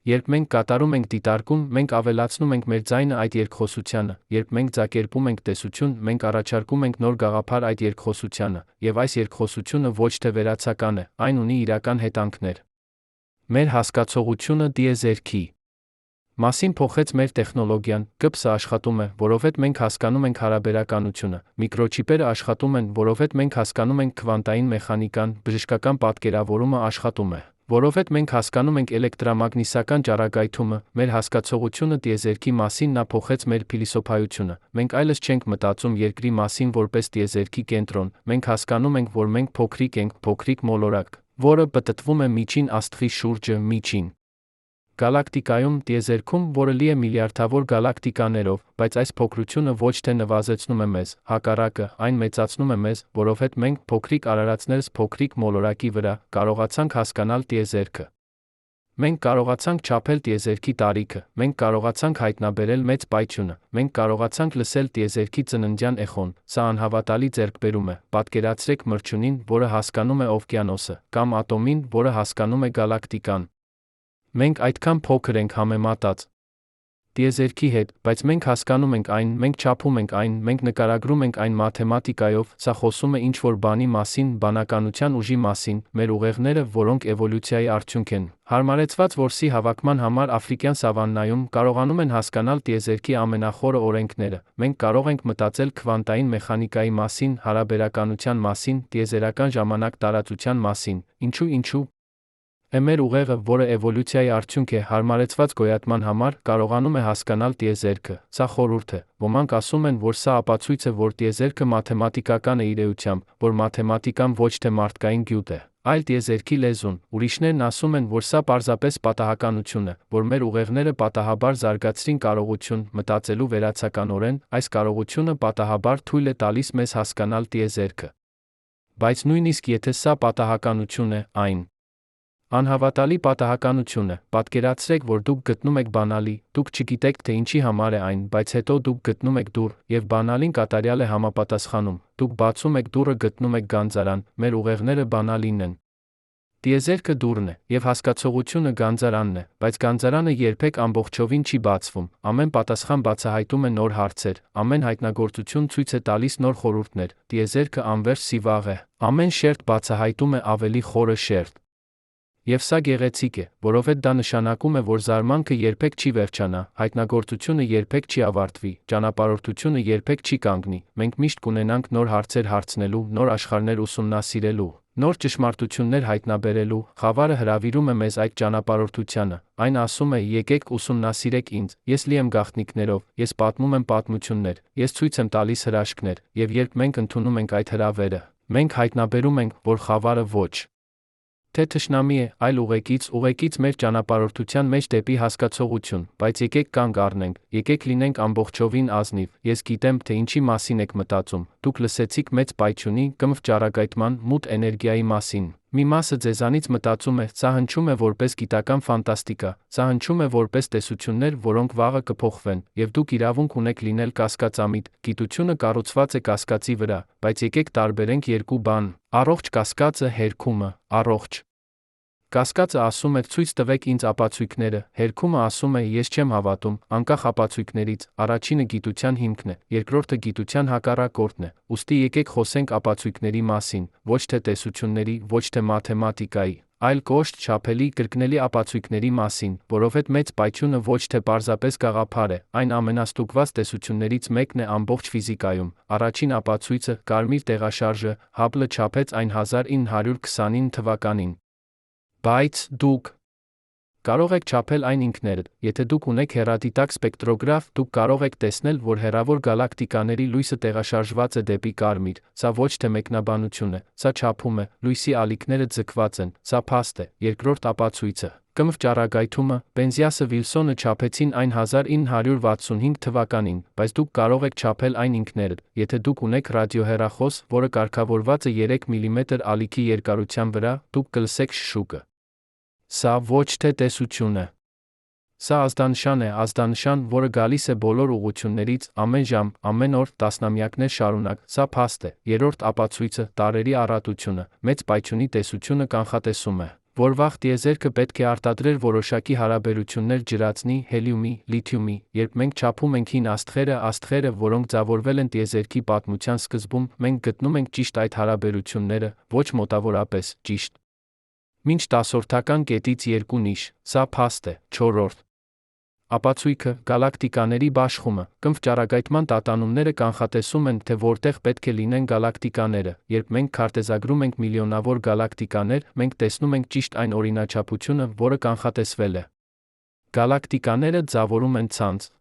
Երբ մենք կատարում ենք դիտարկում, մենք ավելացնում ենք մեր ձայնը այդ երկխոսությանը, երբ մենք ձակերպում ենք տեսություն, մենք առաջարկում ենք նոր գաղափար այդ երկխոսությանը, եւ այս երկխոսությունը ոչ թե վերացական է, այն ունի իրական հետանքներ։ Մեր հասկացողությունը տիեզերքի Մասին փոխեց մեր տեխնոլոգիան, ԿՊՍ-ը աշխատում է, որովհետև մենք հասկանում ենք հարաբերականությունը, միկրոչիպերը աշխատում են, որովհետև մենք հասկանում ենք քվանտային մեխանիկան, բժշկական պատկերավորումը աշխատում է, որովհետև մենք հասկանում ենք էլեկտրամագնիսական ճառագայթումը, մեր հասկացողությունը տիեզերքի մասին նա փոխեց մեր փիլիսոփայությունը, մենք այլևս չենք մտածում երկրի մասին որպես տիեզերքի կենտրոն, մենք հասկանում ենք, որ մենք փոքրիկ ենք, փոքրիկ մոլորակ, որը պտտվում է միջին աստղի շուրջը, միջին գալակտիկայում, տիեզերքում, որը լի է միլիարդավոր գալակտիկաներով, բայց այս փոքրությունը ոչ թե նվազեցնում է մեզ, հակառակը, այն մեծացնում է մեզ, որովհետև մենք, փոքրիկ արարածներս փոքրիկ մոլորակի վրա, կարողացանք հասկանալ տիեզերքը։ Մենք կարողացանք չափել տիեզերքի տարիքը, մենք կարողացանք հայտնաբերել մեծ պայթյունը, մենք կարողացանք լսել տիեզերքի ծննդյան էխոն, սա անհավատալի ձեռքբերում է, պատկերացրեք մրջյունին, որը հասկանում է օվկիանոսը, կամ ատոմին, որը հասկանում է գալակտիկան։ Մենք այդքան փոքր ենք համեմատած տիեզերքի հետ, բայց մենք հասկանում ենք այն, մենք չափում ենք այն, մենք նկարագրում ենք այն մաթեմատիկայով, սա խոսում է ինչ-որ բանի մասին, բանականության ուժի մասին, մեր ուղեղները, որոնք էվոլյուցիայի արդյունք են, հարմարեցված որսի հավաքման համար աֆրիկյան սավաննայում, կարողանում են հասկանալ տիեզերքի ամենախորը օրենքները, մենք կարող ենք մտածել քվանտային մեխանիկայի մասին, հարաբերականության մասին, տիեզերական ժամանակ տարածության մասին, ինչու մեր ուղեղը, որը էվոլյուցիայի արդյունք է, հարմարեցված գոյատման համար, կարողանում է հասկանալ տիեզերքը, սա խորհուրդ է, ոմանք ասում են, որ սա ապացույց է, որ տիեզերքը մաթեմատիկական է իր էությամբ, որ մաթեմատիկան ոչ թե մարդկային գյուտ է, այլ տիեզերքի լեզուն, ուրիշներն ասում են, որ սա պարզապես պատահականություն է, որ մեր ուղեղները պատահաբար զարգացրին կարողություն մտածելու վերացականորեն, այս կարողությունը պատահաբար թույլ է տալիս մեզ հասկանալ տիեզերքը։ Բայց նույնիսկ եթե սա պատահականություն է, այն անհավատալի պատահականություն է, պատկերացրեք, որ դուք գտնում եք բանալի, դուք չգիտեք, թե ինչի համար է այն, բայց հետո դուք գտնում եք դուռ, եւ բանալին կատարյալ է համապատասխանում, դուք բացում եք դուռը, գտնում եք գանձարան, մեր ուղեղները բանալին են։ Տիեզերքը դուռն է, եւ հասկացողությունը գանձարանն է, բայց գանձարանը երբեք ամբողջովին չի բացվում, ամեն պատասխան բացահայտում է նոր հարցեր, ամեն հայտնագործություն ցույց է տալիս նոր խորհուրդներ, տիեզերքը անվերջ սիվաղ է, ամեն շերտ բացահայտում է ավելի խորը շերտ։ Եվ սա գեղեցիկ է, որովհետև դա նշանակում է, որ զարմանքը երբեք չի վերջանա, հայտնագործությունը երբեք չի ավարտվի, ճանապարհորդությունը երբեք չի կանգնի, մենք միշտ կունենանք նոր հարցեր հարցնելու, նոր աշխարհներ ուսումնասիրելու, նոր ճշմարտություններ հայտնաբերելու, խավարը հրավիրում է մեզ այդ ճանապարհորդությանը, այն ասում է՝ եկեք ուսումնասիրեք ինձ, ես լի եմ գաղտնիքներով, ես պատմում եմ պատմություններ, ես ցույց եմ տալիս հրաշքներ, եւ երբ մենք ընդունում ենք այդ հրավերը, մենք հայտնաբերում ենք, որ խավարը ոչ թե թշնամի է, այլ ուղեկից մեր ճանապարհորդության մեջ դեպի հասկացողություն, բայց եկեք կանգ առնենք, եկեք լինենք ամբողջովին ազնիվ, ես գիտեմ, թե ինչի մասին եք մտածում, դուք լսեցիք մեծ պայթյունի, կմվ ճառագայթման, մութ էներգիայի մասին, մի մասը ձեզանից մտածում է, սա հնչում է որպես գիտական ֆանտաստիկա, սա հնչում է որպես տեսություններ, որոնք վաղը կփոխվեն, եւ դուք իրավունք ունեք լինել կասկածամիտ, գիտությունը կառուցված է կասկածի վրա, բայց եկեք տարբերենք երկու բան, առողջ կասկածը, հերքումը, առողջ կասկածը ասում է ցույց տվեք ինձ ապացույցները, հերքումը ասում է ես չեմ հավատում, անկախ ապացույցներից, առաջինը գիտության հիմքն է, երկրորդը գիտության հակառակորդն է, ուստի եկեք խոսենք ապացույցների մասին, ոչ թե տեսությունների, ոչ թե մաթեմատիկայի, այլ կոշտ, չափելի, կրկնելի ապացույցների մասին, որովհետև մեծ պայթյունը ոչ թե պարզապես գաղափար է, այն ամենաստուգված տեսություններից մեկն է ամբողջ ֆիզիկայում, առաջին ապացույցը, կարմիր տեղաշարժը, Հաբլը չափեց այն 1929 թվականին։ Բայց դուք կարող եք չափել այն ինքներդ, եթե դուք ունեք հեռադիտակ սպեկտրոգրաֆ, դուք կարող եք տեսնել, որ հեռավոր գալակտիկաների լույսը տեղաշարժված է դեպի կարմիր, սա ոչ թե մեկնաբանություն է, սա չափում է, լույսի ալիքները ձգված են, սա փաստ է, երկրորդ ապացույցը, կմվ ճառագայթումը, Պենզիասը Վիլսոնը չափեցին այն 1965 թվականին, բայց դուք կարող եք չափել այն ինքներդ, եթե դուք ունեք ռադիոհեռախոս, որը կարգավորված է 3 մմ ալիքի երկարության վրա, դուք կլսեք շշուկը։ Սա ոչ թե տեսություն է։ Սա ազդանշան, որը գալիս է բոլոր ուղղություններից, ամեն ժամ, ամեն օր, տասնամյակներ շարունակ, սա փաստ է։ Երրորդ ապացույցը, տարերի առատությունը, մեծ պայթյունի տեսությունը կանխատեսում է, որ վաղ տիեզերքը պետք է արտադրեր որոշակի հարաբերություններ ջրածնի, հելիումի, լիթիումի, երբ մենք չափում ենք հին աստղերը, որոնք ձևավորվել են տիեզերքի պատմության սկզբում, մենք գտնում ենք ճիշտ այդ հարաբերությունները, ոչ մոտավորապես ճիշտ։ Մինչ 10-որդական կետից 2 նիշ, սա փաստ է, չորրորդ Ապացույցը գալակտիկաների բաշխումը, կնվ ճառագայթման տատանումները կանխատեսում են, թե որտեղ պետք է լինեն գալակտիկաները, երբ մենք քարտեզագրում ենք միլիոնավոր գալակտիկաներ, մենք տեսնում ենք ճիշտ այն օրինաչափությունը, որը կանխատեսվել է։ Գալակտիկաները ձևավորում են ցանց։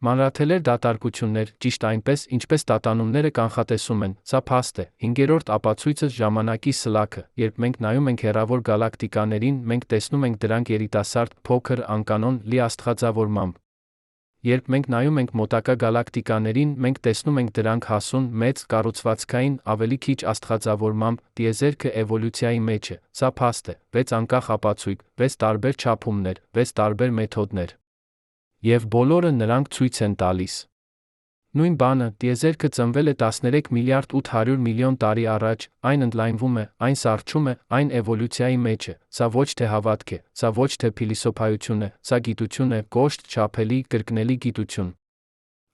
Մանրաթելեր դատարկություններ, ճիշտ այնպես, ինչպես տատանումները կանխատեսում են, սա փաստ է։ 5-րդ ապացույցը ժամանակի սլաքը, երբ մենք նայում ենք հեռավոր գալակտիկաներին, մենք տեսնում ենք դրանք երիտասարդ, փոքր, անկանոն, լի աստղաձևորմամբ։ Երբ մենք նայում ենք մոտակա գալակտիկաներին, մենք տեսնում ենք դրանք հասուն, մեծ, կառուցվածքային, ավելի քիչ աստղաձևորմամբ, տիեզերքը էվոլյուցիայի մեջ է, սա փաստ է, 6 անկախ ապացույց, 6 տարբեր չափումներ, 6 տարբեր մեթոդներ։ Եվ բոլորը նրանք ցույց են տալիս։ Նույն բանը, տիեզերքը ծնվել է 13 միլիարդ 800 միլիոն տարի առաջ, այն ընդլայնվում է, այն սառչում է, այն էվոլյուցիայի մեջ է, սա ոչ թե հավատք է, սա ոչ թե փիլիսոփայություն է, սա գիտություն է, կոշտ, չափելի, կրկնելի գիտություն։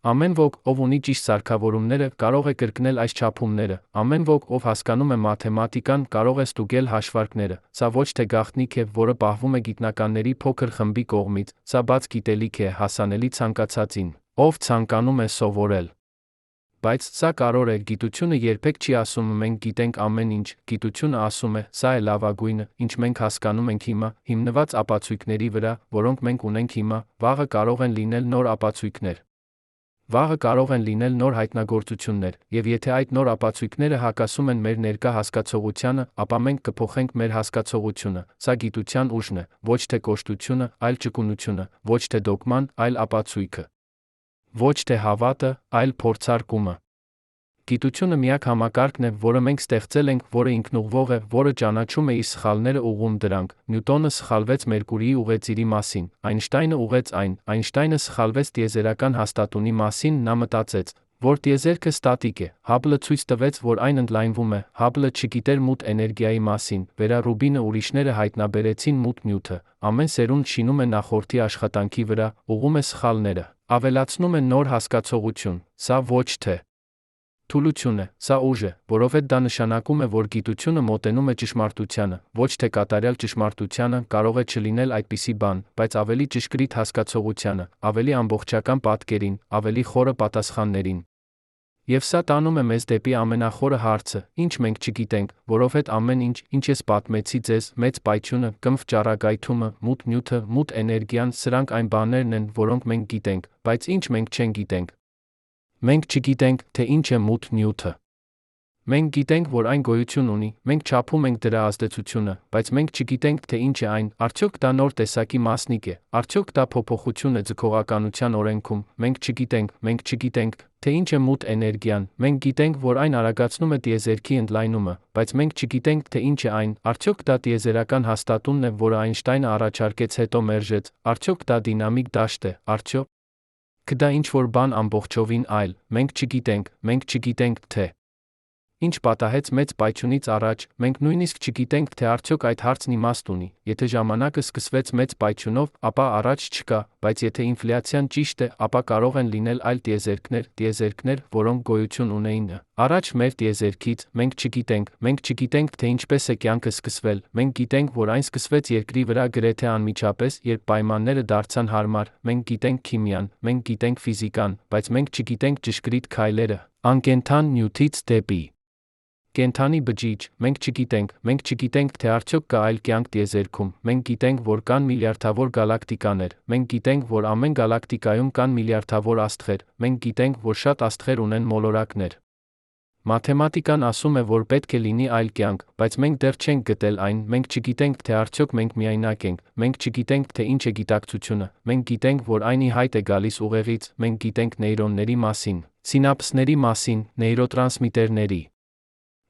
Ամեն ոք, ով ունի ճիշտ սարքավորումները, կարող է կրկնել այս չափումները, ամեն ոք, ով հասկանում է մաթեմատիկան, կարող է ստուգել հաշվարկները, սա ոչ թե գաղտնիք է, որը պահվում է գիտնականների փոքր խմբի կողմից, սա բաց գիտելիք է, հասանելի ցանկացածին, ով ցանկանում է սովորել։ Բայց սա կարևոր է, գիտությունը երբեք չի ասում մենք գիտենք ամեն ինչ, գիտությունը ասում է, սա է լավագույնը, ինչ մենք հասկանում ենք հիմա, հիմնված ապացույցների վրա, որոնք մենք ունենք հիմա, վաղը կարող են լինել նոր ապացույցներ։ Վաղը կարող են լինել նոր հայտնագործություններ, եւ եթե այդ նոր ապացույցները հակասում են մեր ներկա հասկացողությանը, ապա մենք կփոխենք մեր հասկացողությունը։ Սա գիտության ուժն է, ոչ թե կոշտությունը, այլ ճկունությունը, ոչ թե դոգման, այլ ապացույցը։ Ոչ թե հավատը, այլ փորձարկումը։ Գիտությունը միակ համակարգն է, որը մենք ստեղծել ենք, որը ինքնուղղող է, որը ճանաչում է իր սխալները ուղղում դրանք։ Նյուտոնը սխալվեց Մերկուրիի ուղեծիրի մասին, Այնշտայնը ուղղեց այն, Այնշտայնը սխալվեց տիեզերական հաստատունի մասին, նա մտածեց, որ տիեզերքը ստատիկ է, Հաբլը ցույց տվեց, որ այն ընդլայնվում է, Հաբլը չգիտեր մութ էներգիայի մասին, Վերա Ռուբինը ուրիշները հայտնաբերեցին մութ նյութը, ամեն սերունդ շինում է նախորդի աշխատանքի վրա, ուղղում է սխալները, ավելացնում է նոր հասկացողություն, սա ոչ թե թուլություն է, սա ուժ է, որովհետև դա նշանակում է, որ գիտությունը մոտենում է ճշմարտությանը, ոչ թե կատարյալ ճշմարտությանը, կարող է չլինել այդպիսի բան, բայց ավելի ճշգրիտ հասկացողությանը, ավելի ամբողջական պատկերին, ավելի խորը պատասխաններին։ Եվ սա տանում է մեզ դեպի ամենախորը հարցը, ինչ մենք չգիտենք, որովհետև ամեն ինչ, ինչ ես պատմեցի ձեզ, մեծ պայթյունը, կնվ ճառագայթումը, մութ նյութը, մութ էներգիան, սրանք այն բաներն են, որոնք մենք գիտենք, բայց ինչ մենք չենք գիտենք։ Մենք չգիտենք, թե ինչ է մութ նյութը։ Մենք գիտենք, որ այն գոյություն ունի, մենք չափում ենք դրա ազդեցությունը, բայց մենք չգիտենք, թե ինչ է այն, արդյոք դա նոր տեսակի մասնիկ է, արդյոք դա փոփոխություն է ձգողականության օրենքում, մենք չգիտենք, թե ինչ է մութ էներգիան, մենք գիտենք, որ այն արագացնում է տիեզերքի ընդլայնումը, բայց մենք չգիտենք, թե ինչ է այն, արդյոք դա տիեզերական հաստատունն է, որը Այնշտայնը առաջարկեց հետո մերժեց, արդյոք դա դինամիկ դաշտ է, արդյոք դա ինչ-որ բան ամբողջովին այլ, մենք չգիտենք, թե ինչ պատահեց մեծ պայթյունից առաջ, մենք նույնիսկ չգիտենք, թե արդյոք այդ հարցն իմաստ ունի, եթե ժամանակը սկսվեց մեծ պայթյունով, ապա առաջ չկա, բայց եթե ինֆլյացիան ճիշտ է, ապա կարող են լինել այլ տիեզերքներ, որոնք գոյություն ունեին առաջ մեր տիեզերքից, մենք չգիտենք, թե ինչպես է կյանքը սկսվել, մենք գիտենք, որ այն սկսվեց երկրի վրա գրեթե անմիջապես, երբ պայմանները դարձան հարմար, մենք գիտենք քիմիան, մենք գիտենք ֆիզիկան, բայց մենք չգիտենք ճշգրիտ քայլերը, անկենդան նյութից դեպի կենդանի բջիջ, մենք չգիտենք, թե արդյոք կա այլ կյանք տիեզերքում, մենք գիտենք, որ կան միլիարդավոր գալակտիկաներ, մենք գիտենք, որ ամեն գալակտիկայում կան միլիարդավոր աստղեր, մենք գիտենք, որ շատ աստղեր ունեն մոլորակներ։ Մաթեմատիկան ասում է, որ պետք է լինի այլ կյանք, բայց մենք դեռ չենք գտել այն, մենք չգիտենք, թե արդյոք մենք միայնակ ենք, մենք չգիտենք, թե ինչ է գիտակցությունը, մենք գիտենք, որ այն ի հայտ է գալիս ուղեղից, մենք գիտենք նեյրոնների մասին, սինապսների մասին, նեյրոտրանսմիտերների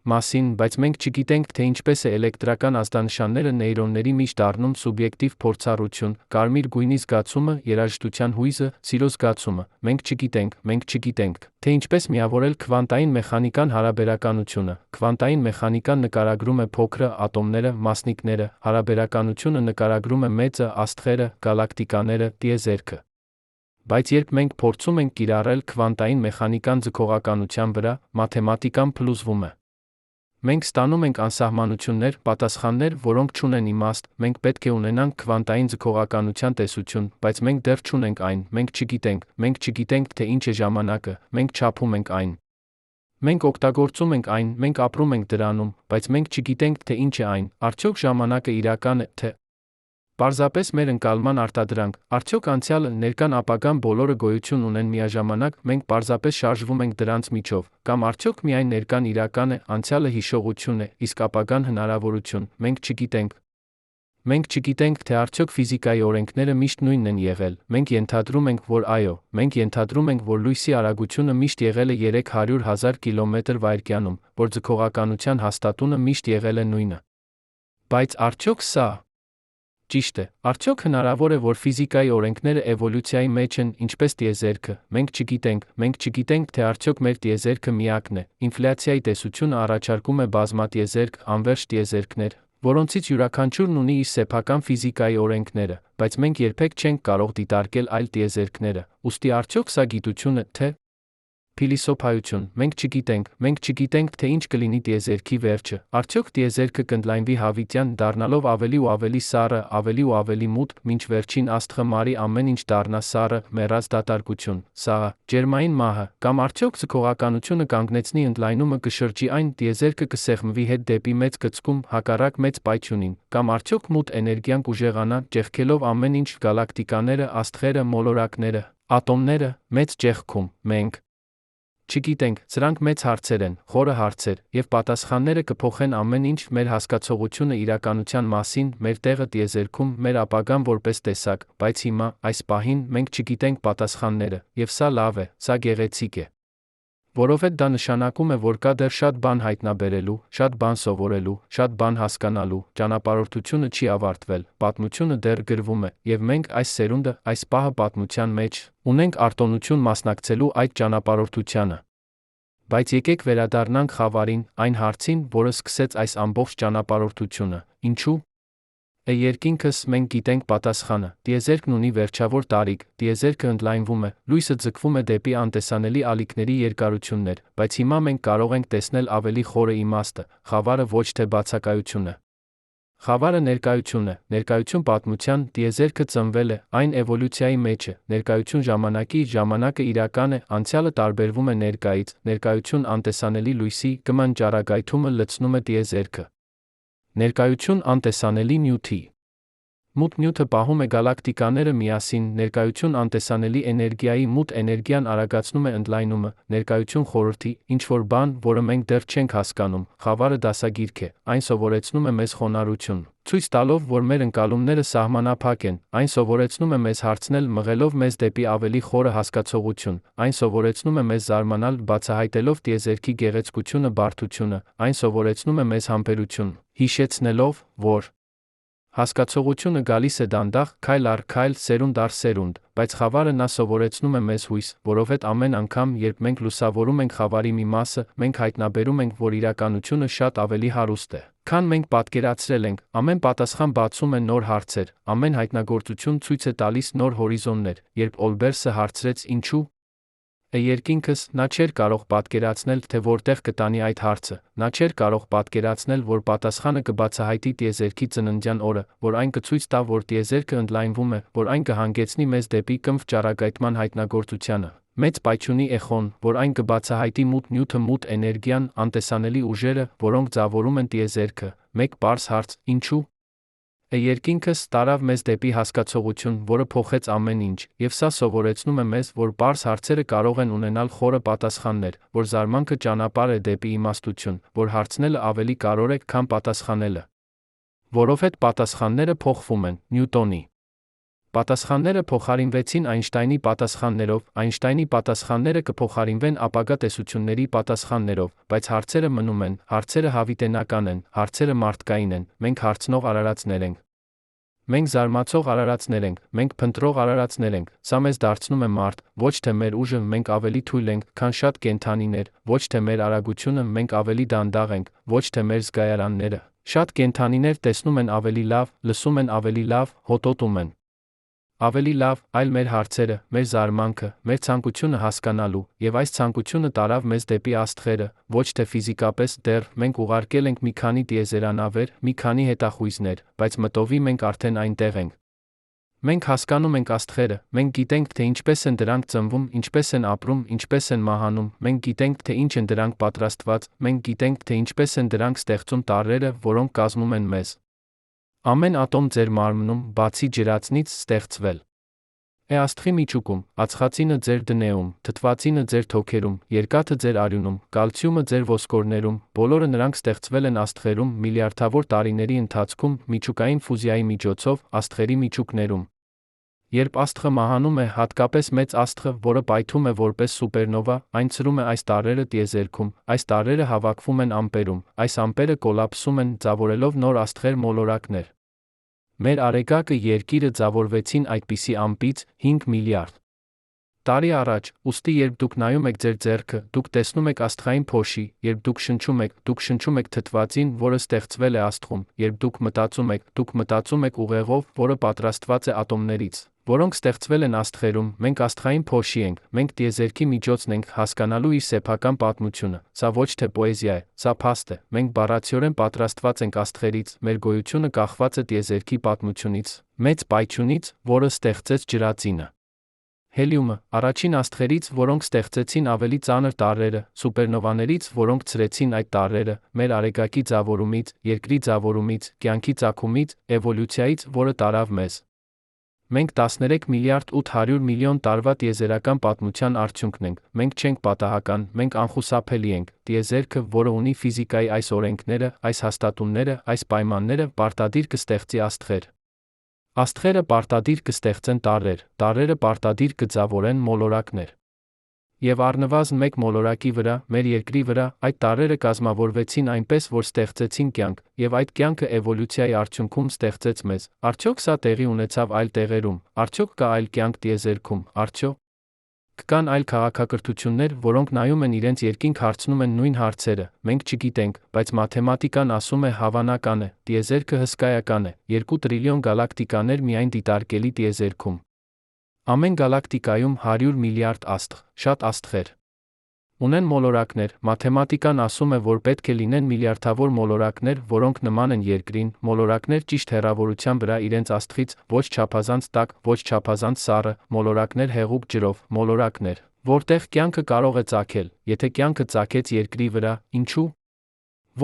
մասին, բայց մենք չգիտենք, թե ինչպես է էլեկտրական ազդանշանները նեյրոնների մեջ դառնում սուբյեկտիվ փորձառություն, կարմիր գույնի զգացումը, երաժշտության հույզը, սիրո զգացումը, մենք չգիտենք, թե ինչպես միավորել քվանտային մեխանիկան հարաբերականությունը, քվանտային մեխանիկան նկարագրում է փոքրը, ատոմները, մասնիկները, հարաբերականությունը նկարագրում է մեծը, աստղերը, գալակտիկաները, տիեզերքը։ Բայց երբ մենք փորձում ենք կիրառել քվանտային մեխանիկան ձգողականության վրա, մաթեմատիկան փլուզվում է։ Մենք ստանում ենք անսահմանություններ, պատասխաններ, որոնք չունեն իմաստ, մենք պետք է ունենանք քվանտային ձգողականության տեսություն, բայց մենք դեռ չունենք այն, մենք չգիտենք, թե ինչ է ժամանակը, մենք չափում ենք այն։ Մենք օգտագործում ենք այն, մենք ապրում ենք դրանում, բայց մենք չգիտենք, թե ինչ է այն, արդյոք ժամանակը իրական է, թե պարզապես մեր ընկալման արտադրանք, արդյոք անցյալը, ներկան, ապագան բոլորը գոյություն ունեն միաժամանակ, մենք պարզապես շարժվում ենք դրանց միջով, կամ արդյոք միայն ներկան իրական է, անցյալը հիշողություն է, իսկ ապագան հնարավորություն, մենք չգիտենք։ Մենք չգիտենք, թե արդյոք ֆիզիկայի օրենքները միշտ նույնն են եղել, մենք ենթադրում ենք, որ այո, մենք ենթադրում ենք, որ լույսի արագությունը միշտ եղել է 300,000 կմ/վ, որ ձգողականության հաստատունը միշտ եղել է նույնը։ Բայց արդյոք սա ճիշտ է, արդյոք հնարավոր է, որ ֆիզիկայի օրենքները էվոլյուցիայի մեջ են, ինչպես տիեզերքը, մենք չգիտենք, թե արդյոք մեր տիեզերքը միակն է, ինֆլյացիայի տեսությունը առաջարկում է բազմատիեզերք, անվերջ տիեզերքներ, որոնցից յուրաքանչյուրն ունի իր սեփական ֆիզիկայի օրենքները, բայց մենք երբեք չենք կարող դիտարկել այլ տիեզերքները, ուստի արդյոք սա գիտություն է, թե փիլիսոփայություն, մենք չգիտենք, թե ինչ կլինի տիեզերքի վերջը, արդյոք տիեզերքը կընդլայնվի հավիտյան, դառնալով ավելի ու ավելի սառը, ավելի ու ավելի մութ, մինչ վերջին աստղը մարի ամեն ինչ դառնա սառը, մեռած դատարկություն, սաղը, ջերմային մահը, կամ արդյոք ձգողականությունը կանգնեցնի ընդլայնումը կշրջի այն, տիեզերքը կսեղմվի հետ դեպի մեծ գծկում, հակառակ մեծ պայթյունին, կամ արդյոք մութ էներգիան կուժեղանա, ճեղքելով ամեն ինչ, գալակտիկաները, աստղերը, մոլորակները, ատոմները, մեծ ճեղքում, մենք չգիտենք, սրանք մեծ հարցեր են, խորը հարցեր, եւ պատասխանները կփոխեն ամեն ինչ, մեր հասկացողությունը իրականության մասին, մեր տեղը տիեզերքում, մեր ապագան որպես տեսակ, բայց հիմա, այս պահին, մենք չգիտենք պատասխանները, եւ սա լավ է, սա գեղեցիկ է։ Որովհետև դա նշանակում է, որ կա դեռ շատ բան հայտնաբերելու, շատ բան սովորելու, շատ բան հասկանալու, ճանապարհորդությունը չի ավարտվել, պատմությունը դեռ գրվում է, եւ մենք, այս սերունդը, այս պահը պատմության մեջ, ունենք արտոնություն մասնակցելու այդ ճանապարհորդությանը։ Բայց եկեք վերադառնանք խավարին, այն հարցին, որը սկսեց այս ամբողջ ճանապարհորդությունը, ինչու՞։ Երկինքս, մենք գիտենք պատասխանը, տիեզերքն ունի վերջավոր տարիք, տիեզերքը ընդլայնվում է, լույսը ձգվում է դեպի անտեսանելի ալիքների երկարություններ, բայց հիմա մենք կարող ենք տեսնել ավելի խորը իմաստը, խավարը ոչ թե բացակայությունը։ Խավարը ներկայություն է, ներկայություն պատմության, տիեզերքը ծնվել է, այն էվոլյուցիայի մեջ է, ներկայություն ժամանակի, ժամանակը իրական է, անցյալը տարբերվում է ներկայից, ներկայություն անտեսանելի լույսի, կման ճառագայթումը լցնում է տիեզերքը։ Ներկայություն անտեսանելի նյութի։ Մութ նյութը պահում է գալակտիկաները միասին, ներկայություն անտեսանելի էներգիայի, մութ էներգիան արագացնում է ընդլայնումը, ներկայություն խորհրդի, ինչ-որ բան, որը մենք դեռ չենք հասկանում, խավարը դասագիրք է, այն սովորեցնում է մեզ խոնարհություն, ցույց տալով, որ մեր ընկալումները սահմանափակ են, այն սովորեցնում է մեզ հարցնել, մղելով մեզ դեպի ավելի խորը հասկացողություն, այն սովորեցնում է մեզ զարմանալ, բացահայտելով տիեզերքի գեղեցկությունը, բարդությունը, այն սովորեցնում է մեզ համբերություն, հիշեցնելով, որ հասկացողությունը գալիս է դանդաղ, քայլ առ քայլ, սերունդ առ սերունդ, բայց խավարը նա սովորեցնում է մեզ հույս, որովհետև ամեն անգամ, երբ մենք լուսավորում ենք խավարի մի մասը, մենք հայտնաբերում ենք, որ իրականությունը շատ ավելի հարուստ է, քան մենք պատկերացրել ենք, ամեն պատասխան բացում է նոր հարցեր, ամեն հայտնագործություն ցույց է տալիս նոր հորիզոններ, երբ Օլբերսը հարցրեց ինչու՞։ Երկինքս, նա չէր կարող պատկերացնել, թե որտեղ կտանի այդ հարցը, նա չէր կարող պատկերացնել, որ պատասխանը կբացահայտի տիեզերքի ծննդյան օրը, որ այն կցույց տա, որ տիեզերքը ընդլայնվում է, որ այն կհանգեցնի մեզ դեպի կմվ ճառագայթման հայտնագործությանը, մեծ պայթյունի էխոն, որ այն կբացահայտի մութ նյութը, մութ էներգիան, անտեսանելի ուժերը, որոնք ձավորում են տիեզերքը, մեկ պարզ հարց, ինչու՞։ Երկինքս տարավ մեզ դեպի հասկացողություն, որը փոխեց ամեն ինչ, եւ սա սովորեցնում է մեզ, որ պարզ հարցերը կարող են ունենալ խորը պատասխաններ, որ զարմանքը ճանապարհ է դեպի իմաստություն, որ հարցնելը ավելի կարևոր է, քան պատասխանելը։ Որովհետև պատասխանները փոխվում են, Նյուտոնի պատասխանները փոխարինվեցին Այնշտայնի պատասխաններով, Այնշտայնի պատասխանները կփոխարինվեն ապագա տեսությունների պատասխաններով, բայց հարցերը մնում են, հարցերը հավիտենական են, հարցերը մարդկային են, մենք հարցնող արարածներ ենք։ Մենք զարմացող արարածներ ենք, մենք փնտրող արարածներ ենք, սա մեզ դարձնում է մարդ, ոչ թե մեր ուժը, մենք ավելի թույլ ենք, քան շատ կենդանիներ, ոչ թե մեր արագությունը, մենք ավելի դանդաղ ենք, ոչ թե մեր զգայարանները։ Շատ կենդանիներ տեսնում են ավելի լավ, լսում են ավելի լավ, հոտոտում են ավելի լավ, այլ մեր հարցերը, մեր զարմանքը, մեր ցանկությունը հասկանալու, եւ այս ցանկությունը տարավ մեզ դեպի աստղերը, ոչ թե ֆիզիկապես դեռ մենք ուղարկել ենք մի քանի տիեզերանավեր, մի քանի հետախույզներ, բայց մտովի մենք արդեն այնտեղ ենք։ Մենք հասկանում ենք աստղերը, մենք գիտենք, թե ինչպես են դրանք ծնվում, ինչպես են ապրում, ինչպես են մահանում, մենք գիտենք, թե ինչ են դրանք պատրաստված, մենք գիտենք, թե ինչպես են դրանք ստեղծում տարրերը, որոնք կազմում են մեզ։ Ամեն ատոմ ձեր մարմնում, բացի ջրածնից, ստեղծվել է աստղի միջուկում, ածխածինը ձեր դնեում, թթվածինը ձեր թոքերում, երկաթը ձեր արյունում, կալցիումը ձեր ոսկորներում, բոլորը նրանք ստեղծվել են աստղերում միլիարդավոր տարիների ընթացքում միջուկային ֆուզիայի միջոցով աստղերի միջուկներում։ Երբ աստղը մահանում է, հատկապես մեծ աստղը, որը պայթում է որպես սուպերնովա, այն ցրում է այս տարրերը տիեզերքում, այս տարրերը հավաքվում են ամպերում, այս ամպերը կոլապսում են, ձավորելով նոր աստղեր մոլորակներ։ Մեր Արեգակը Երկիրը ձավորվեցին այդպիսի ամպից 5 միլիարդ տարի առաջ, ուստի երբ դուք նայում եք ձեր ձեռքը, դուք տեսնում եք աստղային փոշի, երբ դուք շնչում եք թթվածին, որը ստեղծվել է աստղում, երբ դուք մտածում եք ուղեղով, որը պատրաստված է ատոմներից, որոնք ստեղծվել են աստղերում, մենք աստղային փոշի ենք, մենք տիեզերքի միջոցն ենք հասկանալու իր սեփական պատմությունը, սա ոչ թե պոեզիա է, սա փաստ է, մենք բառացիորեն պատրաստված ենք աստղերից, մեր գոյությունը կախված է տիեզերքի պատմությունից, մեծ պայթյունից, որը ստեղծեց ջրածինը։ Հելիումը, առաջին աստղերից, որոնք ստեղծեցին ավելի ծանր տարրերը, սուպերնովաներից, որոնք ցրեցին այդ տարրերը, մեր Արեգակի ձավորումից, Երկրի ձավորումից, կյանքի ծագումից, էվոլյուցիայից, որը տարավ մեզ։ Մենք 13 միլիարդ 800 միլիոն տարվա տիեզերական պատմության արդյունքն ենք, մենք չենք պատահական, մենք անխուսափելի ենք, տիեզերքը, որը ունի ֆիզիկայի այս օրենքները, այս հաստատումները, այս պայմանները, պարտադիր կստեղծի աստղեր։ Աստղերը պարտադիր կստեղծեն տարրեր, տարրերը պարտադիր կձավորեն մոլորակներ։ Եվ առնվազն մեկ մոլորակի վրա, մեր Երկրի վրա, այդ տարրերը կազմավորվեցին այնպես, որ ստեղծեցին կյանք, եւ այդ կյանքը էվոլյուցիայի արդյունքում ստեղծեց մեզ։ Արդյոք սա տեղի ունեցավ այլ տեղերում, արդյոք կա այլ կյանք տիեզերքում, արդյոք կան այլ քաղաքակրթություններ, որոնք նայում են իրենց երկինք հարցնում են նույն հարցերը, մենք չգիտենք, բայց մաթեմատիկան ասում է հավանական է, տիեզերքը հսկայական է, 2 տրիլիոն գալակտիկաներ միայն դիտարկելի տիեզերքում։ Ամեն գալակտիկայում 100 միլիարդ աստղ, շատ աստղեր ունեն մոլորակներ, մաթեմատիկան ասում է, որ պետք է լինեն միլիարդավոր մոլորակներ, որոնք նման են Երկրին, մոլորակներ ճիշտ հեռավորության վրա իրենց աստղից, ոչ չափազանց տաք, ոչ չափազանց սառը, մոլորակներ հեղուկ ջրով, մոլորակներ, որտեղ կյանքը կարող է ծագել, եթե կյանքը ծագեց Երկրի վրա, ինչու՞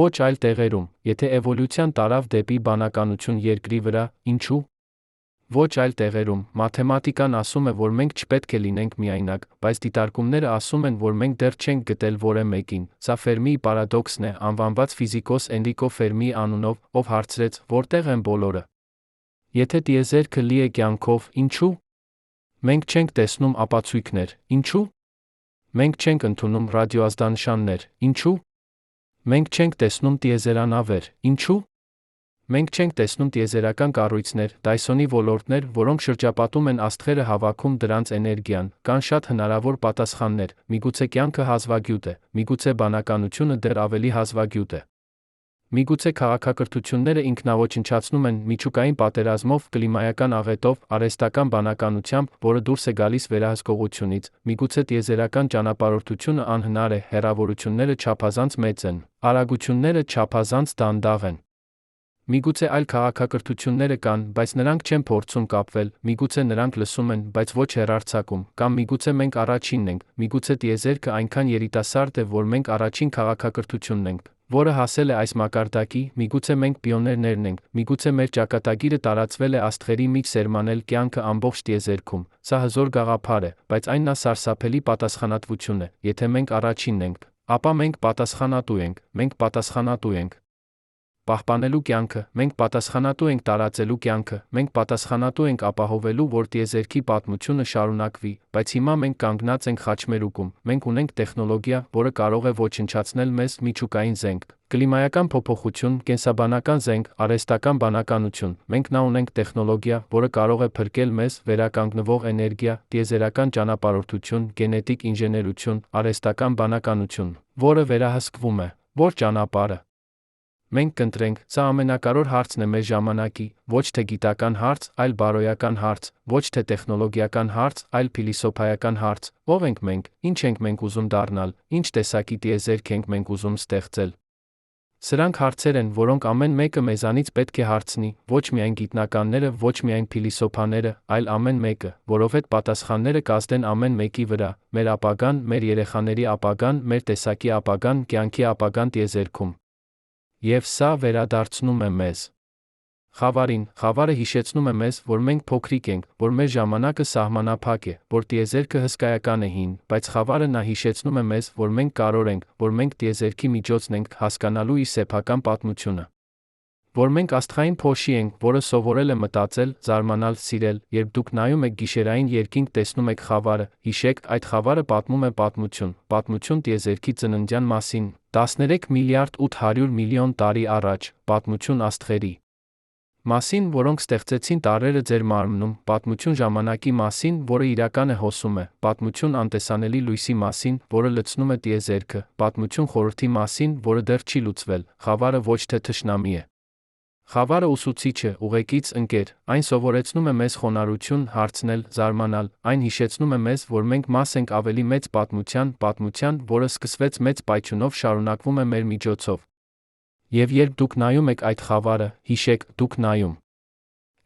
ոչ այլ տեղերում, եթե էվոլյուցիան տարավ դեպի բանականություն Երկրի վրա, ինչու՞ ոչ այլ տեղերում, մաթեմատիկան ասում է, որ մենք չպետք է լինենք միայնակ, բայց դիտարկումները ասում են, որ մենք դեռ չենք գտել որևէ մեկին։ Սա Ֆերմիի պարադոքսն է, անվանված ֆիզիկոս Էնրիկո Ֆերմիի անունով, ով հարցրեց, որտեղ են բոլորը։ Եթե տիեզերքը լի է կյանքով, ինչու՞ մենք չենք տեսնում ապացույցներ, ինչու՞ մենք չենք ընդունում ռադիոազդանշաններ, ինչու՞ մենք չենք տեսնում տիեզերանավեր, ինչու՞ մենք չենք տեսնում տիեզերական կառույցներ, Դայսոնի ոլորտներ, որոնք շրջապատում են աստղերը հավաքում դրանց էներգիան, կան շատ հնարավոր պատասխաններ, միգուցե կյանքը հազվագյուտ է, միգուցե բանականությունը դեռ ավելի հազվագյուտ է։ Միգուցե քաղաքակրթությունները ինքնաոչնչացնում են միջուկային պատերազմով, կլիմայական աղետով, արհեստական բանականությամբ, որը դուրս է գալիս վերահսկողությունից, միգուցե տիեզերական ճանապարհորդությունը անհնար է, հեռավորությունները չափազանց մեծ են, արագությունները չափազանց դանդաղ են։ Միգուցե այլ քաղաքակրթությունները կան, բայց նրանք չեն փորձում կապվել, միգուցե նրանք լսում են, բայց ոչ հեռարձակում, կամ միգուցե մենք առաջինն ենք, միգուցե տիեզերքը այնքան երիտասարդ է, որ մենք առաջին քաղաքակրթությունն ենք, որը հասել է այս մակարդակի, միգուցե մենք պիոներներն ենք, միգուցե մեր ճակատագիրը տարածվել է աստղերի մեջ սերմանել կյանքը ամբողջ տիեզերքում, սա հզոր գաղափար է, բայց այն նա սարսափելի պատասխանատվություն է, եթե մենք առաջինն ենք, ապա մենք պատասխանատու ենք, պահպանելու կյանքը, մենք պատասխանատու ենք տարածելու կյանքը, մենք պատասխանատու ենք ապահովելու, որ տիեզերքի պատմությունը շարունակվի, բայց հիմա մենք կանգնած ենք խաչմերուկում, մենք ունենք տեխնոլոգիա, որը կարող է ոչնչացնել մեզ միջուկային զենք, կլիմայական փոփոխություն, կենսաբանական զենք, արհեստական բանականություն, մենք նա ունենք տեխնոլոգիա, որը կարող է փրկել մեզ, վերականգնվող էներգիա, տիեզերական ճանապարհորդություն, գենետիկ ինժեներություն, արհեստական բանականություն, որը վերահսկվում է, որ ճանապարհը Մենք կընտրենք, սա ամենակարևոր հարցն է մեր ժամանակի, ոչ թե գիտական հարց, այլ բարոյական հարց, ոչ թե տեխնոլոգիական հարց, այլ փիլիսոփայական հարց, ո՞վ ենք մենք, ինչ ենք մենք ուզում դառնալ, ինչ տեսակի տիեզերք ենք մենք ուզում ստեղծել։ Սրանք հարցեր են, որոնք ամեն մեկը մեզանից պետք է հարցնի, ոչ միայն գիտնականները, ոչ միայն փիլիսոփաները, այլ ամեն մեկը, որովհետև պատասխանները կազդեն ամեն մեկի վրա, մեր ապագան, մեր երեխաների ապագան, մեր տեսակի ապագան, կյանքի ապագան տիեզերքում։ Եվ սա վերադարձնում է մեզ խավարին, խավարը հիշեցնում է մեզ, որ մենք փոքրիկ ենք, որ մեր ժամանակը սահմանափակ է, որ տիեզերքը հսկայական է հին, բայց խավարը նա հիշեցնում է մեզ, որ մենք կարող ենք, որ մենք տիեզերքի միջոցն ենք հասկանալու իր սեփական պատմությունը։ Որ մենք աստղային փոշի ենք, որը սովորել է մտածել, զարմանալ, սիրել, երբ դուք նայում եք գիշերային երկինք տեսնում եք խավարը, հիշեք, այդ խավարը պատմում է պատմություն տիեզերքի ծննդյան մասին, 13 միլիարդ 800 միլիոն տարի առաջ, պատմություն աստղերի մասին, որոնք ստեղծեցին տարրերը ձեր մարմնում, պատմություն ժամանակի մասին, որը իրական է հոսում է, պատմություն անտեսանելի լույսի մասին, որը լցնում է տիեզերքը, պատմություն խորհրդի մասին, որը դեռ չի լուծվել, խավարը ոչ թե թշնամի է։ Խավարը ուսուցիչ է, ուղեկից ընկեր, այն սովորեցնում է մեզ խոնարհություն, հարցնել, զարմանալ, այն հիշեցնում է մեզ, որ մենք մաս ենք ավելի մեծ պատմության, որը սկսվեց մեծ պայթյունով շարունակվում է մեր միջոցով։ Եվ երբ դուք նայում եք այդ խավարը, հիշեք, դուք նայում